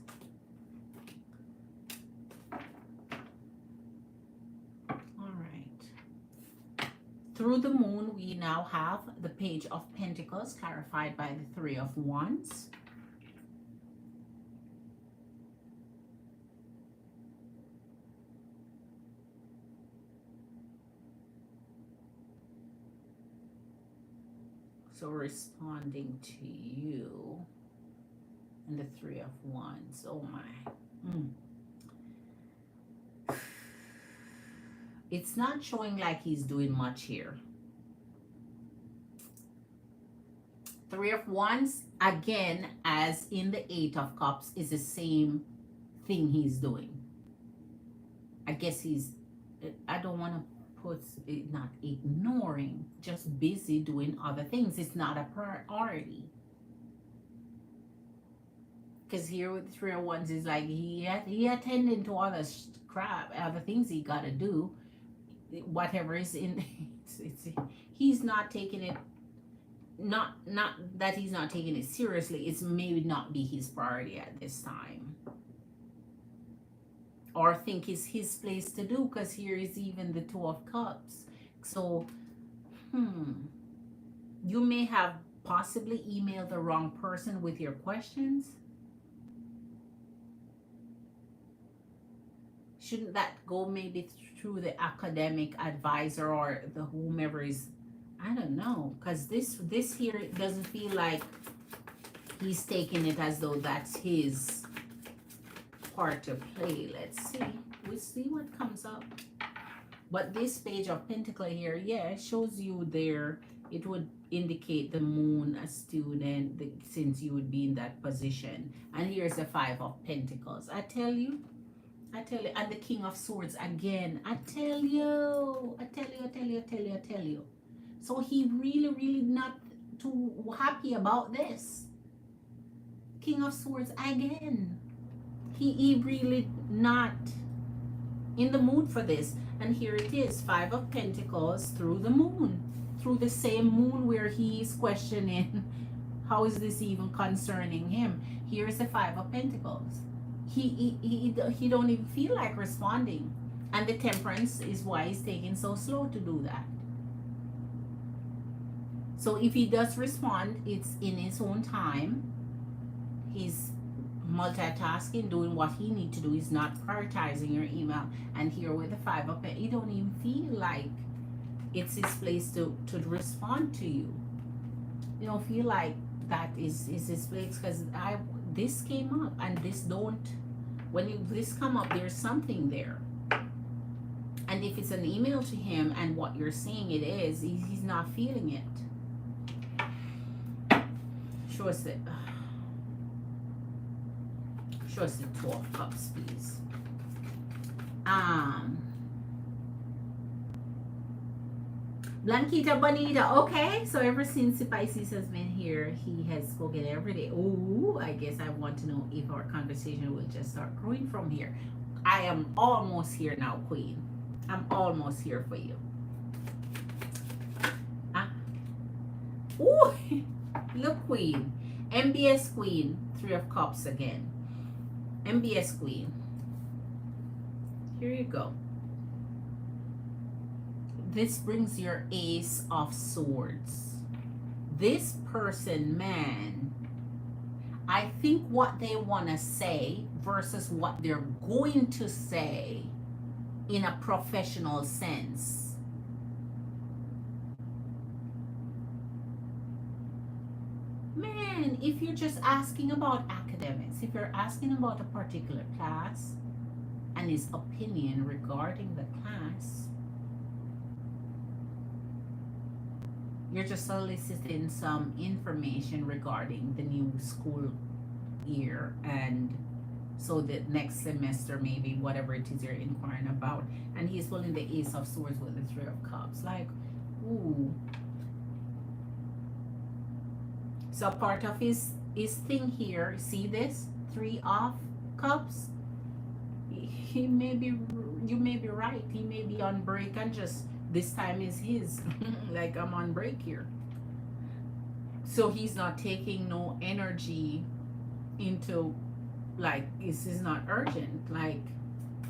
All right. Through the Moon, we now have the Page of Pentacles clarified by the Three of Wands. So responding to you and the Three of Wands. Oh my. It's not showing like he's doing much here. Three of Wands, again, as in the Eight of Cups, is the same thing he's doing. I guess he's, I don't want to put it, not ignoring, just busy doing other things. It's not a priority. Because here with Three of Wands is like he attending to other crap, other things he got to do. Whatever is in, he's not taking it. Not that he's not taking it seriously. It's maybe not be his priority at this time, or think it's his place to do. Because here is even the Two of Cups. So, you may have possibly emailed the wrong person with your questions. Shouldn't that go maybe through the academic advisor or the whomever is, I don't know, because this here doesn't feel like he's taking it as though that's his part to play. Let's see. We'll see what comes up. But this Page of Pentacles here, yeah, it shows you there. It would indicate the Moon, a student, since you would be in that position. And here's the Five of Pentacles. I tell you, and the King of Swords again. I tell you. So he really not too happy about this. King of Swords again. He really not in the mood for this. And here it is, Five of Pentacles through the Moon. Through the same Moon where he's questioning, how is this even concerning him? Here's the Five of Pentacles. He don't even feel like responding. And the Temperance is why he's taking so slow to do that. So if he does respond, it's in his own time. He's multitasking, doing what he needs to do. He's not prioritizing your email. And here with the Five of Pentacles, you don't even feel like it's his place to respond to you. You don't feel like that is his place, because this came up and this don't. When this come up, there's something there. And if it's an email to him and what you're saying it is, he's not feeling it. Show us the Two of Cups, please. Blanquita Bonita. Okay, so ever since the Pisces has been here, he has spoken every day. Oh, I guess I want to know if our conversation will just start growing from here. I am almost here now, Queen. I'm almost here for you. Ooh, look, Queen. MBS Queen. 3 of Cups again. MBS Queen. Here you go. This brings your Ace of Swords. This person, man, I think what they want to say versus what they're going to say in a professional sense. Man, if you're just asking about academics, if you're asking about a particular class and his opinion regarding the class, you're just soliciting some information regarding the new school year, and so the next semester, maybe whatever it is you're inquiring about. And he's pulling the Ace of Swords with the 3 of Cups. Like, ooh. So part of his thing here, see this? 3 of Cups. He may be, you may be right. He may be on break and just, this time is his. Like, I'm on break here. So he's not taking no energy into, like, this is not urgent. Like,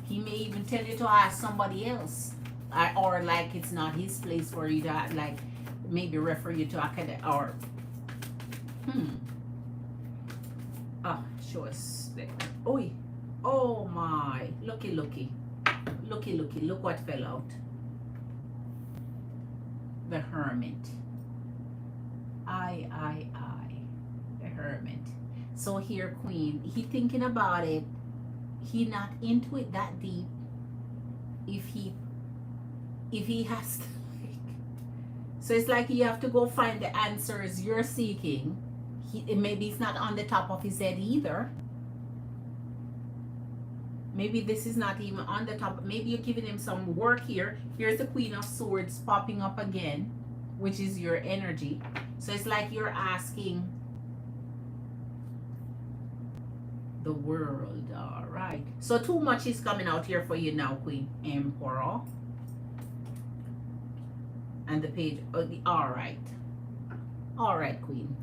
he may even tell you to ask somebody else. Or like it's not his place for you to, like, maybe refer you to academic or show us there. Oh my, looky, look what fell out. The Hermit. The Hermit. So here, Queen, he thinking about it. He not into it that deep. If he has to, like, so it's like you have to go find the answers you're seeking. Maybe it's not on the top of his head either. Maybe this is not even on the top. Maybe you're giving him some work here. Here's the Queen of Swords popping up again, which is your energy. So it's like you're asking the world. All right. So too much is coming out here for you now, Queen. Emperor. And the page. All right. All right, Queen.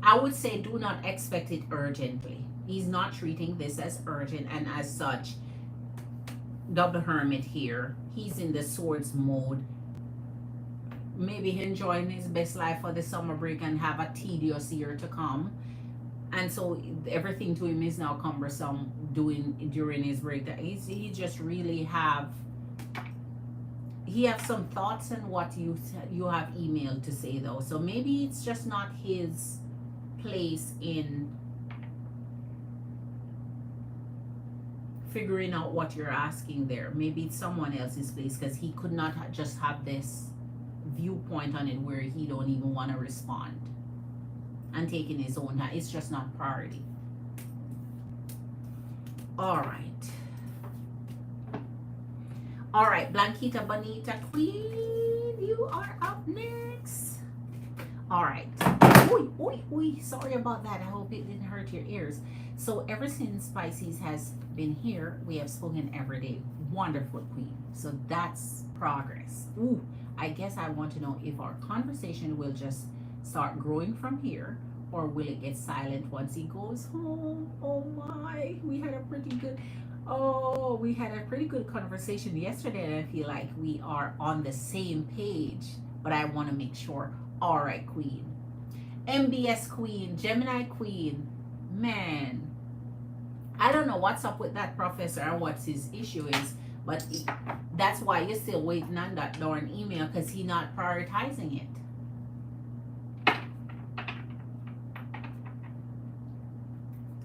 I would say do not expect it urgently. He's not treating this as urgent, and as such, double Hermit here. He's in the swords mode. Maybe enjoying his best life for the summer break and have a tedious year to come. And so everything to him is now cumbersome during his break. He just really have some thoughts on what you have emailed to say though. So maybe it's just not his place in figuring out what you're asking there. Maybe it's someone else's place, because he could not just have this viewpoint on it where he don't even want to respond and taking his own time. It's just not priority. All right, Blanquita Bonita Queen, you are up next. All right. Oi, sorry about that. I hope it didn't hurt your ears. So ever since Pisces has been here, we have spoken every day. Wonderful, Queen. So that's progress. Ooh, I guess I want to know if our conversation will just start growing from here, or will it get silent once he goes home? Oh my, we had a pretty good conversation yesterday, and I feel like we are on the same page, but I want to make sure. All right, Queen. MBS Queen, Gemini Queen, man, I don't know what's up with that professor and what his issue is, but that's why you're still waiting on that darn email, because he's not prioritizing it.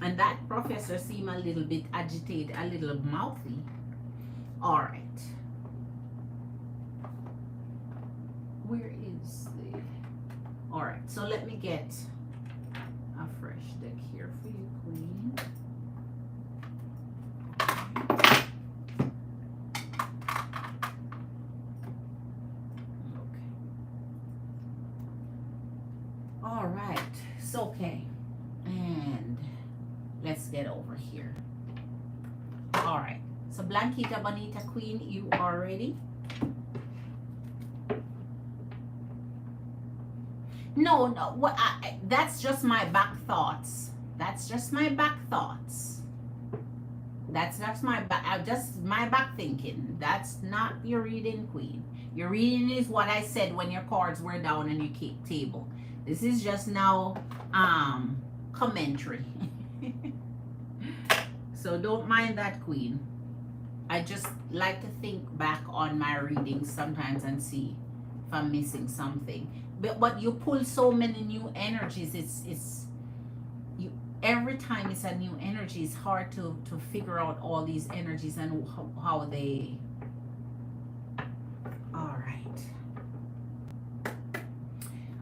And that professor seemed a little bit agitated, a little mouthy. All right. Where is the... All right, so let me get a fresh deck here for you, Queen. Okay. All right, so okay. And let's get over here. All right, so Blanquita Bonita Queen, you are ready? No, no, that's just my back thoughts. That's just my back thoughts. That's my back, just my back thinking. That's not your reading, Queen. Your reading is what I said when your cards were down on your cake table. This is just now commentary. So don't mind that, Queen. I just like to think back on my readings sometimes and see if I'm missing something. But you pull so many new energies. It's you, every time it's a new energy, it's hard to figure out all these energies and how they... All right.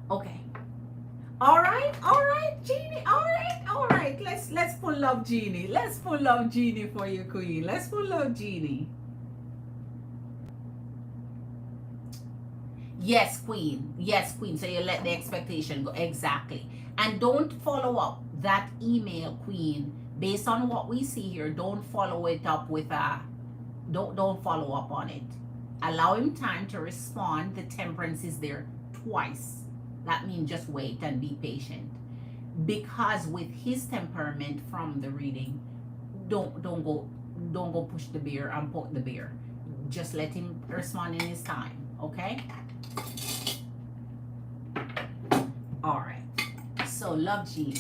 Okay. All right, Genie. All right. Let's pull up Genie. Let's pull up Genie for you, Queen. Let's pull up Genie. Yes, Queen. Yes, Queen. So you let the expectation go. Exactly. And don't follow up that email, Queen, based on what we see here. Don't follow it up with a... Don't follow up on it. Allow him time to respond. The Temperance is there twice. That means just wait and be patient. Because with his temperament from the reading, don't go push the bear and poke the bear. Just let him respond in his time. Okay? All right. So, Love Genie,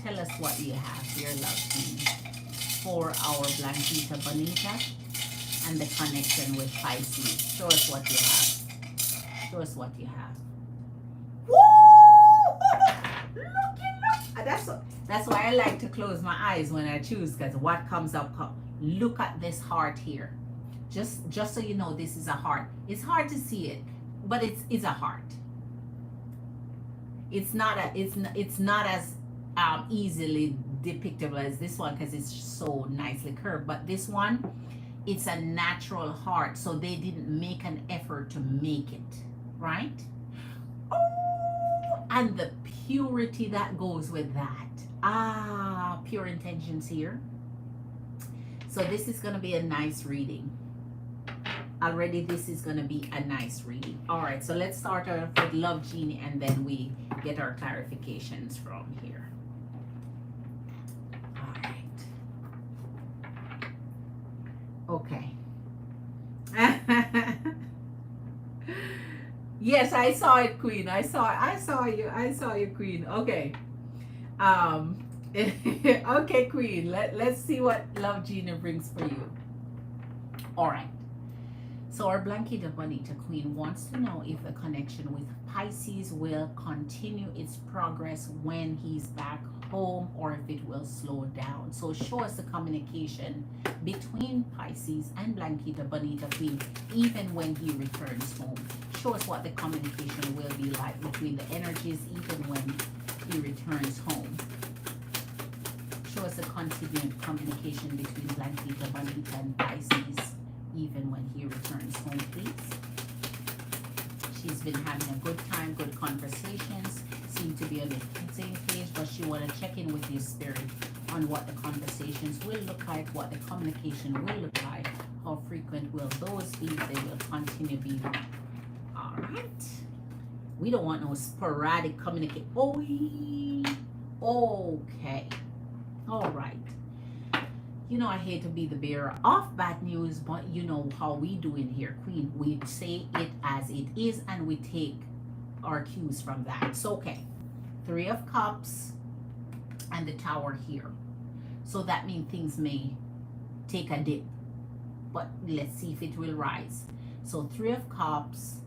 tell us what you have here, Love Genie, for our Blanquita Bonita and the connection with Pisces. Show us what you have. Show us what you have. Woo! Look. That's why I like to close my eyes when I choose, because what comes up, look at this heart here. Just so you know, this is a heart. It's hard to see it, but it's a heart. It's not as easily depictable as this one because it's so nicely curved. But this one, it's a natural heart, so they didn't make an effort to make it, right? Oh, and the purity that goes with that. Pure intentions here. So this is going to be a nice reading. Already this is going to be a nice reading. All right, so let's start off with Love Genie and then we get our clarifications from here. All right. Okay. Yes, I saw it, Queen. I saw you, Queen. Okay. Okay, Queen. Let's see what Love Genie brings for you. All right. So our Blanquita Bonita Queen wants to know if the connection with Pisces will continue its progress when he's back home or if it will slow down. So show us the communication between Pisces and Blanquita Bonita Queen even when he returns home. Show us what the communication will be like between the energies even when he returns home. Show us the continued communication between Blanquita Bonita and Pisces even when he returns home, please. She's been having a good time, good conversations, seem to be on the same page, but she want to check in with your spirit on what the conversations will look like, what the communication will look like, how frequent will those be, if they will continue being. All right. We don't want no sporadic communication. Okay. All right. You know, I hate to be the bearer of bad news, but you know how we do in here, Queen. We say it as it is and we take our cues from that. So, okay. 3 of Cups and the Tower here. So that means things may take a dip, but let's see if it will rise. So 3 of Cups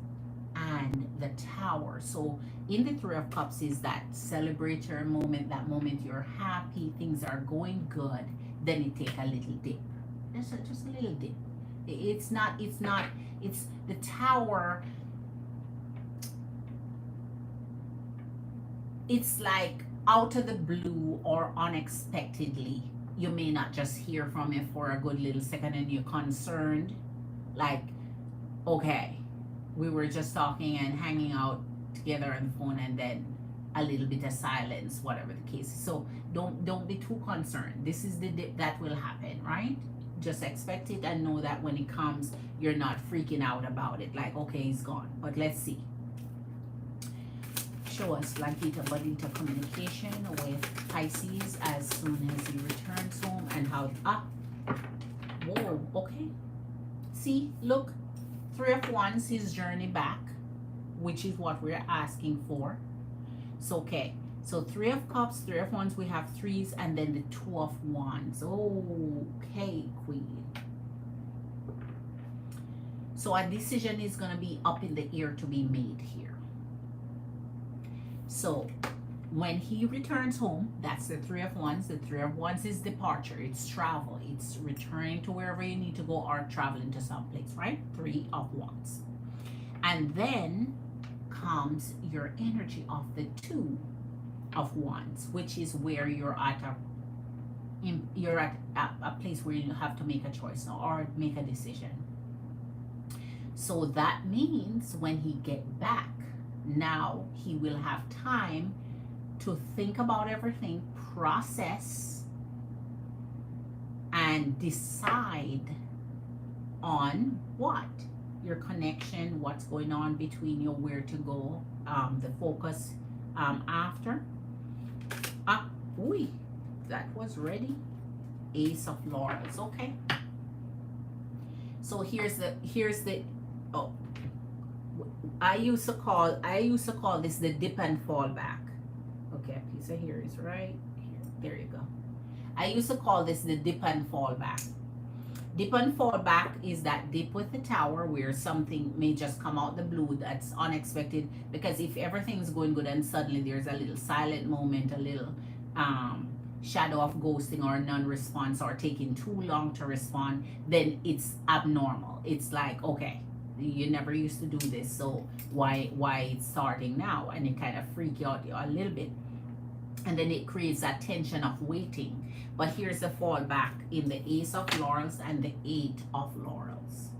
and the Tower. So in the Three of Cups is that celebratory moment, that moment you're happy, things are going good, then it take a little dip. Just a little dip. It's the Tower. It's like out of the blue or unexpectedly. You may not just hear from it for a good little second and you're concerned. Like, okay, we were just talking and hanging out together on the phone and then a little bit of silence, whatever the case is. So don't be too concerned. This is the dip that will happen, right? Just expect it and know that when it comes, you're not freaking out about it. Like, okay, he's gone. But let's see. Show us Lankita Badita communication with Pisces as soon as he returns home and how whoa, okay. See, look, Three of Wands, his journey back, which is what we're asking for. So okay, so Three of Cups, Three of Wands, we have threes, and then the Two of Wands. Okay, Queen. So a decision is going to be up in the air to be made here. So when he returns home, that's the Three of Wands. The Three of Wands is departure. It's travel. It's returning to wherever you need to go or traveling to someplace, right? Three of Wands. And then comes your energy of the Two of Wands, which is where you're at a place where you have to make a choice now or make a decision. So that means when he get back, now he will have time to think about everything, process, and decide on what your connection, what's going on between you, where to go, the focus after. That was ready. Ace of Laurels. Okay. So here's the I used to call this the dip and fall back. Okay, a piece of here is right here. There you go. I used to call this the dip and fall back. Dip and fall back is that dip with the Tower where something may just come out the blue that's unexpected, because if everything's going good and suddenly there's a little silent moment, a little shadow of ghosting or non-response or taking too long to respond, then it's abnormal. It's like, okay, you never used to do this, so why it's starting now? And it kind of freak you out a little bit, and then it creates that tension of waiting. But here's the fallback in the Ace of Laurels and the Eight of Laurels.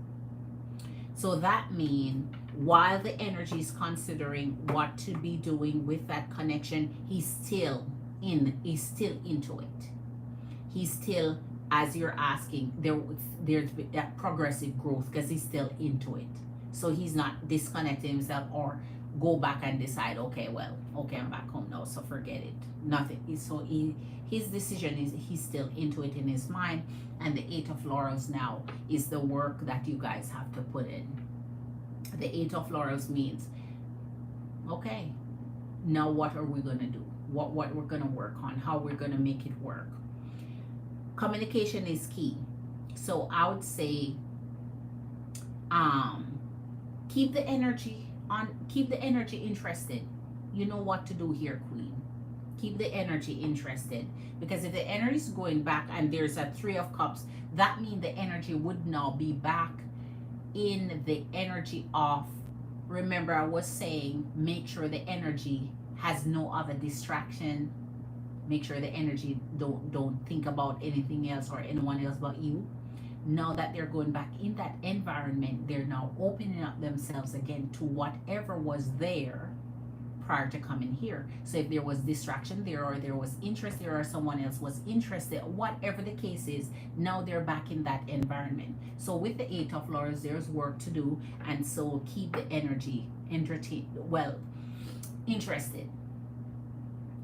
So that means while the energy is considering what to be doing with that connection, he's still into it. He's still, as you're asking, there's that progressive growth because he's still into it. So he's not disconnecting himself or go back and decide, okay, I'm back home now, so forget it. Nothing. His decision is he's still into it in his mind. And the Eight of Laurels now is the work that you guys have to put in. The Eight of Laurels means, okay, now what are we going to do? What we're going to work on, how we're going to make it work. Communication is key. So I would say keep the energy interested. You know what to do here, Queen. Keep the energy interested, because if the energy is going back and there's a Three of Cups, that means the energy would now be back in the energy of, remember I was saying, make sure the energy has no other distraction. Make sure the energy don't think about anything else or anyone else but you. Now that they're going back in that environment, they're now opening up themselves again to whatever was there prior to coming here. So if there was distraction there, or there was interest there, or someone else was interested, whatever the case is, now they're back in that environment. So with the Eight of Laurels, there's work to do, and so keep the energy interested,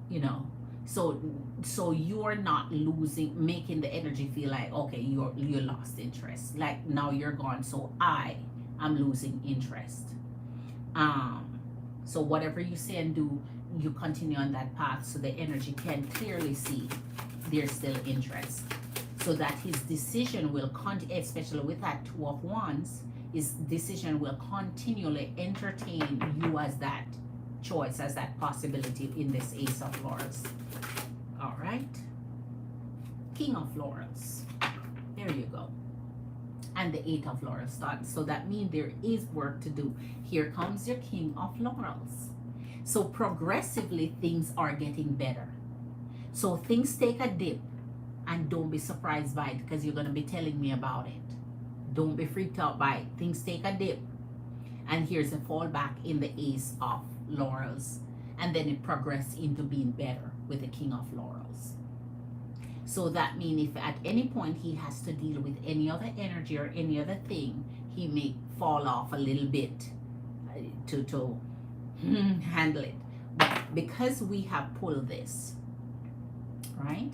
you know. So you're not making the energy feel like, okay, you lost interest, like now you're gone, so I'm losing interest. So whatever you say and do, you continue on that path so the energy can clearly see there's still interest, so that his decision will continue, especially with that Two of Wands. is decision will continually entertain you as that choice, as that possibility in this Ace of Laurels. All right. King of Laurels. There you go. And the Eight of Laurels starts. So that means there is work to do. Here comes your King of Laurels. So progressively things are getting better. So things take a dip, and don't be surprised by it, because you're going to be telling me about it. Don't be freaked out by it. Things take a dip, and here's a fallback in the Ace of Laurels, and then it progresses into being better with the King of Laurels. So that means if at any point he has to deal with any other energy or any other thing, he may fall off a little bit to handle it. But because we have pulled this, right,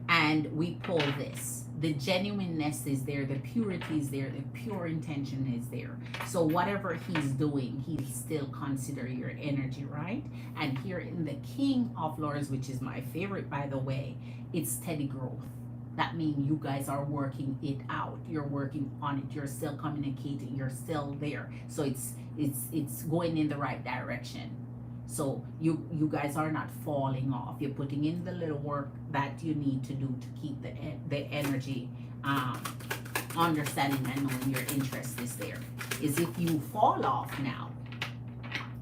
and we pull this, the genuineness is there, the purity is there, the pure intention is there. So whatever he's doing, he'll still consider your energy, right? And here in the King of Laurels, which is my favorite, by the way, it's steady growth. That means you guys are working it out. You're working on it. You're still communicating. You're still there. So it's going in the right direction. So you guys are not falling off. You're putting in the little work that you need to do to keep the energy, understanding and knowing your interest is there. Is if you fall off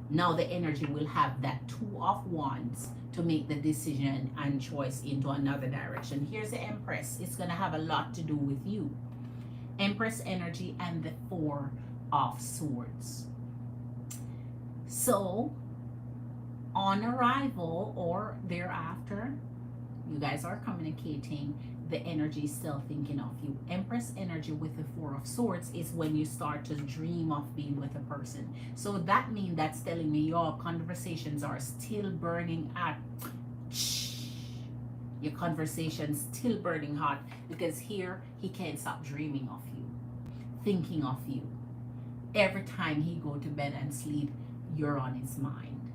now the energy will have that Two of Wands to make the decision and choice into another direction. Here's the Empress. It's going to have a lot to do with you. Empress energy and the Four of Swords. So on arrival or thereafter, you guys are communicating. The energy is still thinking of you. Empress energy with the Four of Swords is when you start to dream of being with a person. So that means that's telling me your conversations are still burning hot. Your conversation's still burning hot, because here he can't stop dreaming of you, thinking of you. Every time he go to bed and sleep, you're on his mind,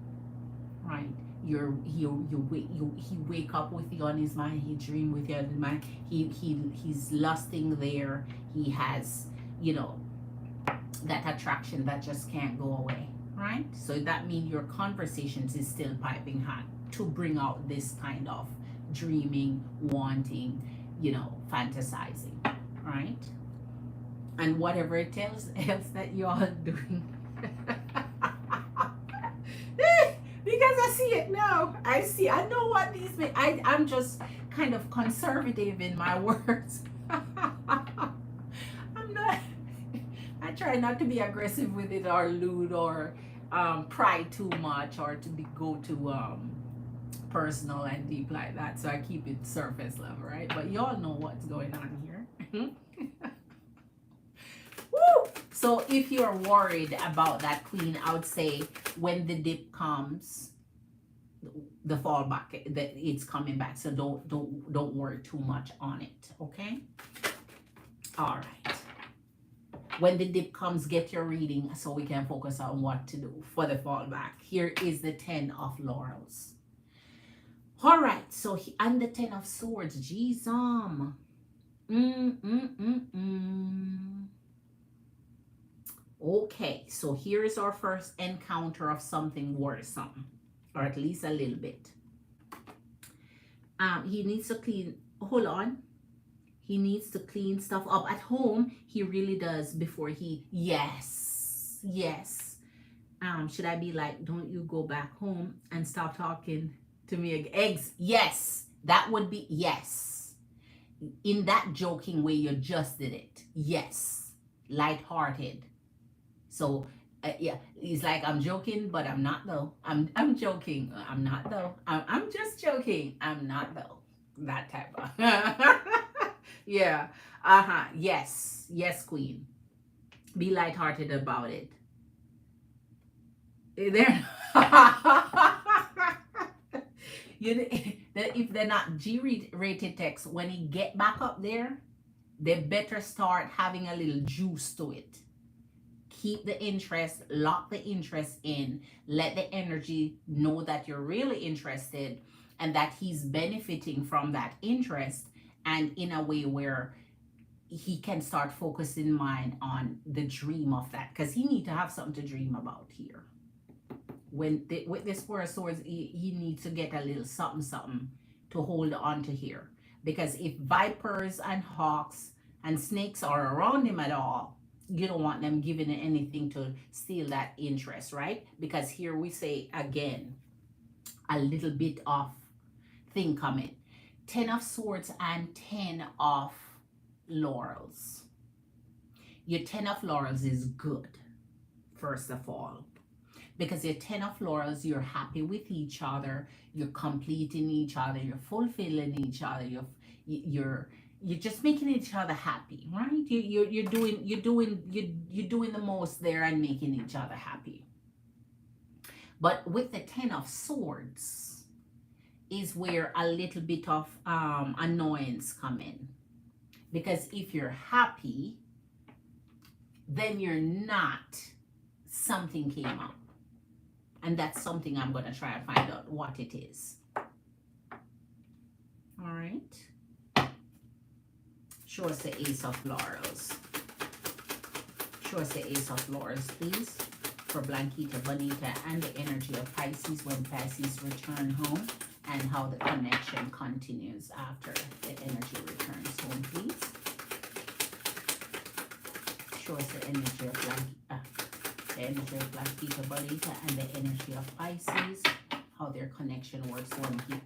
right? He wake up with you on his mind. He dream with you on his mind. He's lusting there. He has, that attraction that just can't go away, right? So that means your conversations is still piping hot to bring out this kind of dreaming, wanting, fantasizing, right? And whatever it else that y'all doing. Because I see it now. I know what these mean. I'm just kind of conservative in my words. I try not to be aggressive with it or lewd or pry too much or to go too personal and deep like that. So I keep it surface level, right? But y'all know what's going on here. Woo! So if you're worried about that, Queen, I would say when the dip comes, the fallback, that it's coming back. So don't worry too much on it. Okay. All right. When the dip comes, get your reading so we can focus on what to do for the fallback. Here is the Ten of Laurels. All right. So and the Ten of Swords. Jesus. Okay, so here's our first encounter of something worrisome, or at least a little bit. He needs to clean, hold on. He needs to clean stuff up at home. He really does before he, yes. Should I be like, don't you go back home and stop talking to me again? Eggs, yes. That would be, yes. In that joking way, you just did it. Yes. Lighthearted. So yeah, he's like, I'm joking, but I'm not though. I'm joking. I'm not though. I'm just joking. I'm not though. That type of yeah. Yes, Queen. Be lighthearted about it. There. If they're not G-rated text, when he get back up there, they better start having a little juice to it. Keep the interest, lock the interest in, let the energy know that you're really interested and that he's benefiting from that interest, and in a way where he can start focusing mind on the dream of that, because he need to have something to dream about here. With this Four of Swords, he needs to get a little something something to hold on to here, because if vipers and hawks and snakes are around him at all, you don't want them giving anything to steal that interest, right? Because here we say again, a little bit of thing coming. 10 of Swords and 10 of Laurels. Your 10 of Laurels is good, first of all, because your 10 of Laurels, you're happy with each other, you're completing each other, you're fulfilling each other, you're just making each other happy, right? You're doing the most there and making each other happy. But with the 10 of Swords is where a little bit of annoyance come in, because if you're happy, then you're not, something came up, and that's something I'm going to try and find out what it is. All right, show us the Ace of Laurels. Show us the Ace of Laurels, please, for Blanquita, Bonita, and the energy of Pisces when Pisces return home, and how the connection continues after the energy returns home, please. Show us the energy of Blanquita, Bonita, and the energy of Pisces, how their connection works when he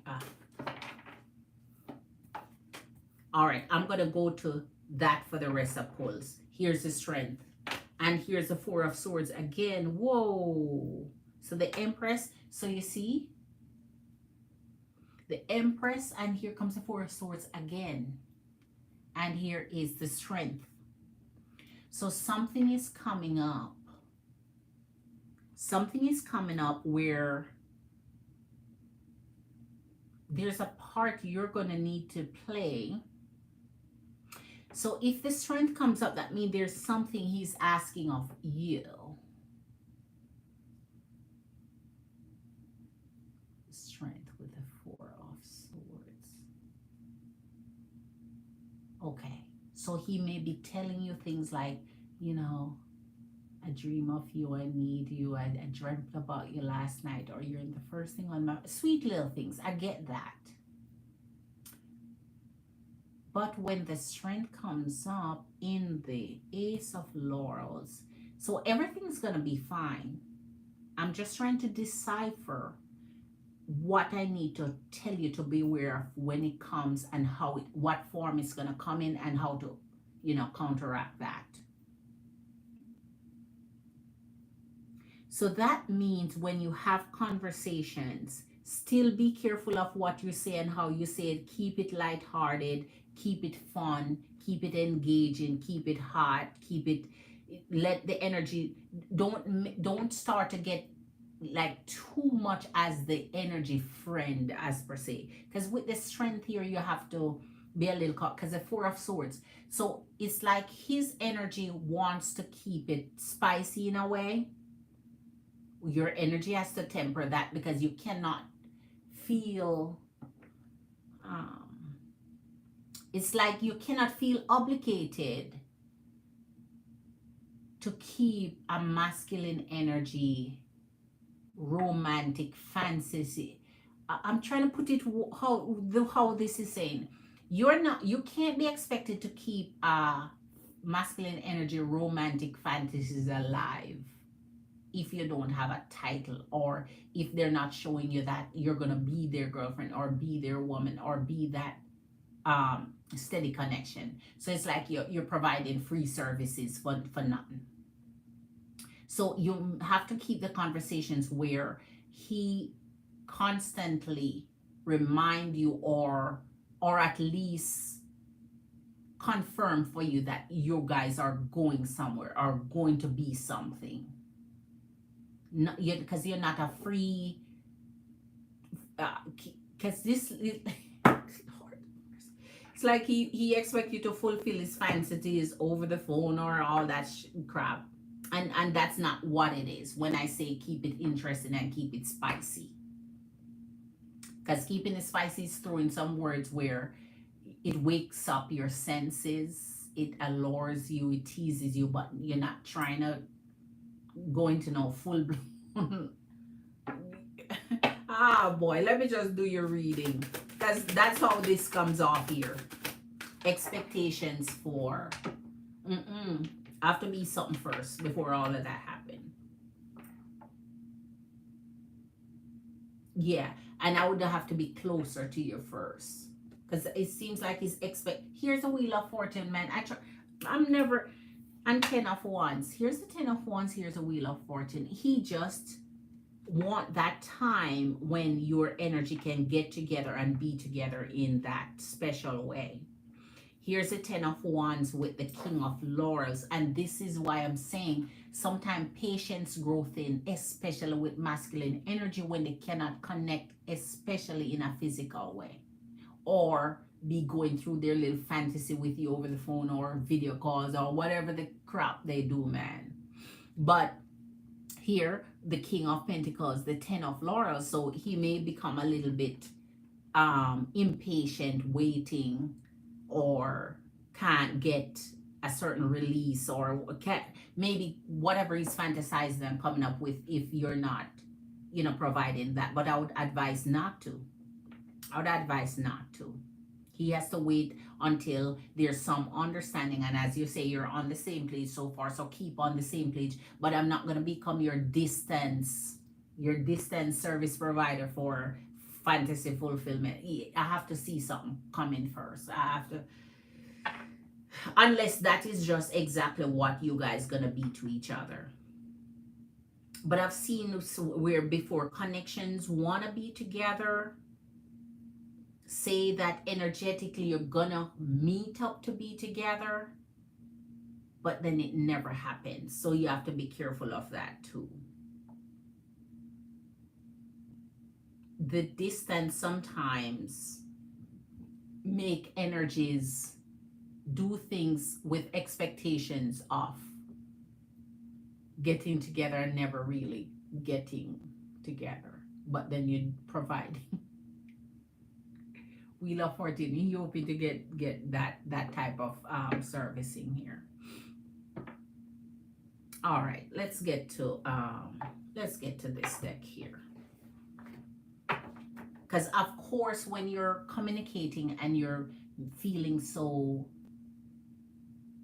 all right, I'm gonna go to that for the rest of pulls. Here's the Strength, and here's the Four of Swords again. Whoa! So the Empress. So you see the Empress, and here comes the Four of Swords again, and here is the Strength. So something is coming up. Something is coming up where there's a part you're going to need to play. So if the Strength comes up, that means there's something he's asking of you. Strength with the Four of Swords. Okay, so he may be telling you things like, you know, I dream of you, I need you, I dreamt about you last night, or you're in the first thing on my, sweet little things. I get that. But when the Strength comes up in the Ace of Laurels, so everything's going to be fine. I'm just trying to decipher what I need to tell you to be aware of when it comes, and how it, what form it's going to come in, and how to, you know, counteract that. So that means when you have conversations, still be careful of what you say and how you say it. Keep it lighthearted, keep it fun, keep it engaging, keep it hot, keep it, let the energy, don't start to get like too much as the energy friend, as per se, because with the Strength here you have to be a little caught, because the Four of Swords, so it's like his energy wants to keep it spicy in a way. Your energy has to temper that, because you cannot feel it's like you cannot feel obligated to keep a masculine energy, romantic fantasy. I'm trying to put it how this is saying. You can't be expected to keep masculine energy, romantic fantasies alive if you don't have a title, or if they're not showing you that you're gonna be their girlfriend, or be their woman, or be that steady connection. So it's like you're providing free services for nothing. So you have to keep the conversations where he constantly remind you, or at least confirm for you that you guys are going somewhere, or going to be something. Because you're not a free, because this it's like he expects you to fulfill his fantasies over the phone, or all that crap, and that's not what it is when I say keep it interesting and keep it spicy. Because keeping it spicy is throwing some words where it wakes up your senses, it allures you, it teases you, but you're not trying to go into no full blown. Ah, boy, let me just do your reading. That's how this comes off here. Expectations for. I have to be something first before all of that happened. Yeah, and I would have to be closer to you first, because it seems like he's expect. Here's a Wheel of Fortune, man. I'm never. And 10 of Wands. Here's the 10 of Wands. Here's a Wheel of Fortune. He just want that time when your energy can get together and be together in that special way. Here's the 10 of Wands with the King of Laurels. And this is why I'm saying sometimes patience growth in, especially with masculine energy when they cannot connect, especially in a physical way. Or be going through their little fantasy with you over the phone or video calls or whatever the crap they do, man. But here, the King of Pentacles, the 10 of Laurels, so he may become a little bit impatient, waiting, or can't get a certain release, or can't, maybe whatever he's fantasizing and coming up with, if you're not, providing that. But I would advise not to. He has to wait until there's some understanding. And as you say, you're on the same page so far, so keep on the same page. But I'm not going to become your distance service provider for fantasy fulfillment. I have to see something coming first. I have to, unless that is just exactly what you guys going to be to each other. But I've seen where before connections want to be together, say that energetically you're gonna meet up to be together, but then it never happens. So you have to be careful of that too. The distance sometimes make energies do things with expectations of getting together and never really getting together, but then you provide. Wheel of Fortune, you hoping to get that type of servicing here. All right, let's get to this deck here. Because of course, when you're communicating and you're feeling so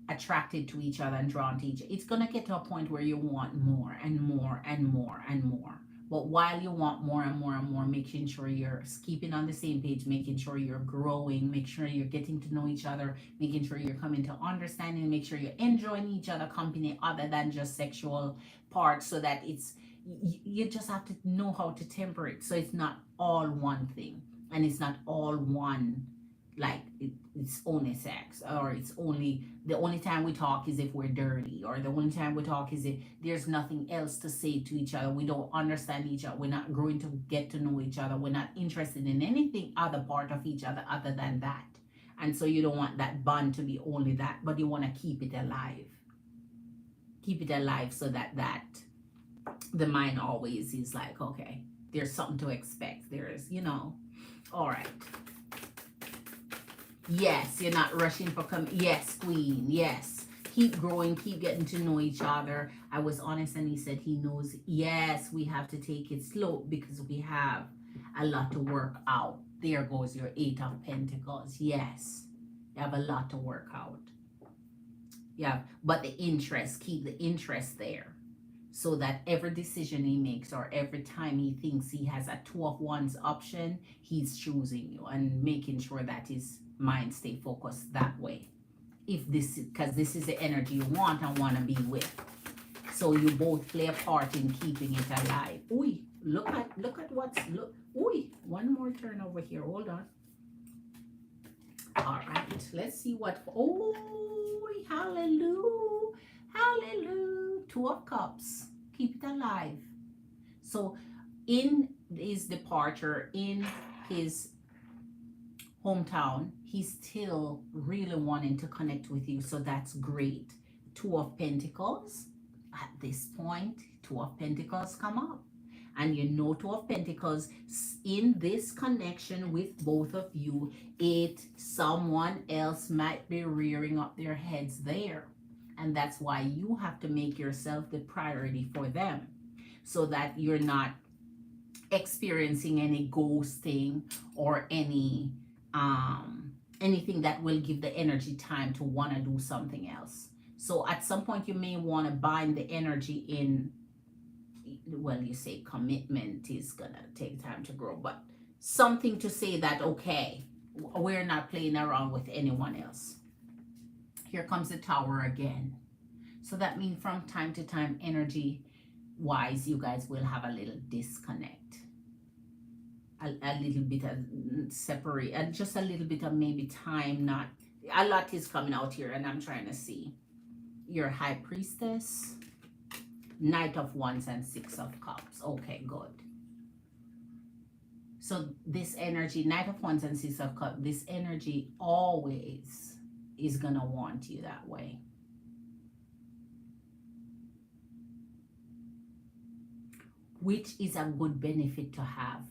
attracted to each other and drawn to each other, it's gonna get to a point where you want more and more and more and more. But while you want more and more and more, making sure you're keeping on the same page, making sure you're growing, make sure you're getting to know each other, making sure you're coming to understanding, make sure you're enjoying each other company other than just sexual parts, so that it's, you just have to know how to temper it, so it's not all one thing and it's not all one, like it's only sex, or it's only, the only time we talk is if we're dirty, or the only time we talk is if there's nothing else to say to each other, we don't understand each other, we're not growing to get to know each other, we're not interested in anything other part of each other other than that. And so you don't want that bond to be only that, but you want to keep it alive, so that the mind always is like, okay, there's something to expect, there's, all right. Yes, you're not rushing for yes, Queen, yes. Keep growing, keep getting to know each other. I was honest and he said he knows, yes, we have to take it slow because we have a lot to work out. There goes your 8 of Pentacles. Yes, you have a lot to work out. Yeah, but the interest, keep the interest there, so that every decision he makes, or every time he thinks he has a 2 of Wands option, he's choosing you and making sure that his mind stay focused that way. If this, because this is the energy you want and want to be with, so you both play a part in keeping it alive. Ooh, look at what's, look. Ooh, one more turn over here, hold on. All right, let's see what, oh, hallelujah, hallelujah. 2 of Cups, keep it alive. So in his departure, in his hometown, he's still really wanting to connect with you, so that's great. 2 of Pentacles, at this point, 2 of Pentacles come up, And you know, Two of Pentacles, in this connection with both of you, someone else might be rearing up their heads there. And that's why you have to make yourself the priority for them, so that you're not experiencing any ghosting or anything that will give the energy time to want to do something else. So at some point you may want to bind the energy in, well, you say commitment is gonna take time to grow, but something to say that, okay, we're not playing around with anyone else. Here comes the Tower again. So that means from time to time, energy wise, you guys will have a little disconnect, a little bit of separate, and just a little bit of maybe time. Not a lot is coming out here, and I'm trying to see your High Priestess, Knight of Wands, and Six of Cups. Okay, good. So this energy, Knight of Wands and Six of Cups, this energy always is gonna want you that way. Which is a good benefit to have.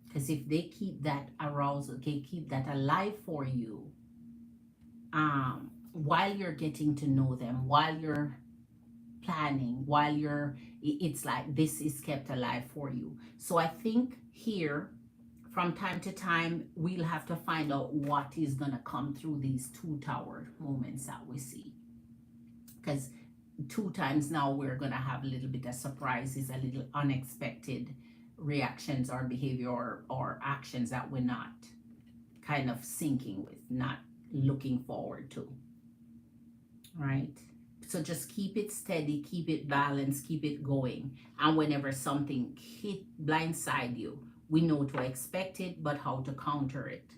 Because if they keep that arousal, they keep that alive for you, while you're getting to know them, while you're planning, while you're, it's like this is kept alive for you. So I think here, from time to time, we'll have to find out what is going to come through these two tower moments that we see. Because two times now we're going to have a little bit of surprises, a little unexpected reactions or behavior or actions that we're not kind of syncing with, not looking forward to. Right? So just keep it steady, keep it balanced, keep it going. And whenever something hit blindside you, we know to expect it, but how to counter it,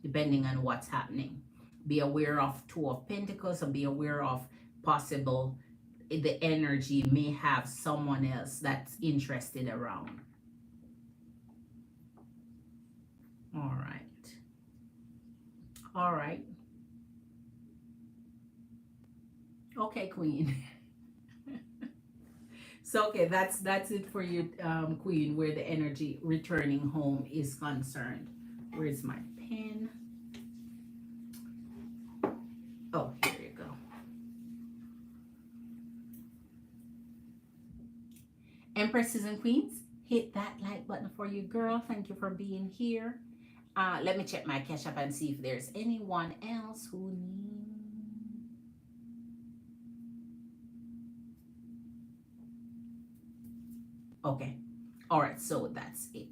depending on what's happening. Be aware of Two of Pentacles, or be aware of possible, the energy may have someone else that's interested around. All right. All right. Okay, Queen. So okay, that's it for you, Queen, where the energy returning home is concerned. Where's my pen? Oh, here you go. Empresses and Queens, hit that like button for you, girl. Thank you for being here. Let me check my cash app and see if there's anyone else who needs. Okay. All right. So that's it.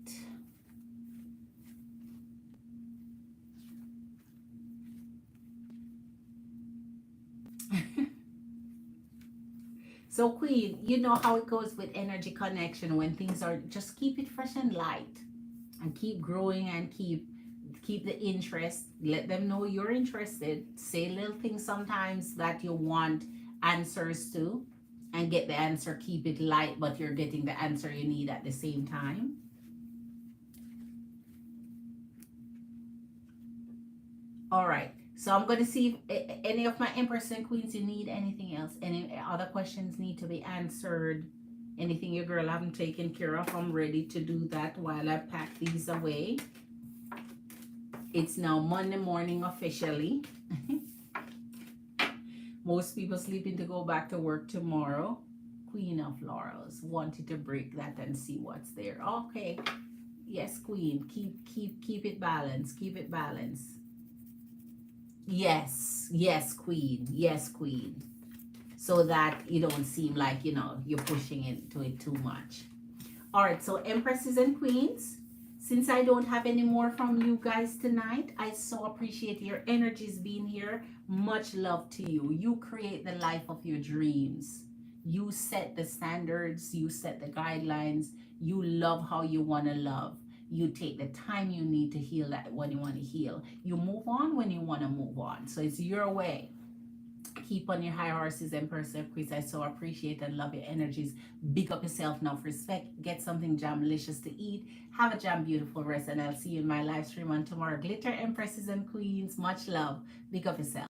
So Queen, you know how it goes with energy connection when things are, just keep it fresh and light and keep growing and keep the interest. Let them know you're interested. Say little things sometimes that you want answers to, and get the answer. Keep it light, but you're getting the answer you need at the same time. All right. So I'm going to see if any of my Empress and Queens, you need anything else. Any other questions need to be answered. Anything your girl haven't taken care of, I'm ready to do that while I pack these away. It's now Monday morning officially. Most people sleeping to go back to work tomorrow. Queen of Laurels, wanted to break that and see what's there. Okay. Yes, Queen. Keep it balanced. Keep it balanced. Yes, yes, Queen. Yes, Queen. So that you don't seem like, you're pushing into it too much. All right, so Empresses and Queens, since I don't have any more from you guys tonight, I so appreciate your energies being here. Much love to you. You create the life of your dreams. You set the standards. You set the guidelines. You love how you want to love. You take the time you need to heal that when you want to heal. You move on when you want to move on. So it's your way. Keep on your high horses, Empress of Queens. I so appreciate and love your energies. Big up yourself now for respect. Get something jam-licious to eat. Have a jam beautiful rest, and I'll see you in my live stream on tomorrow. Glitter Empresses and Queens. Much love. Big up yourself.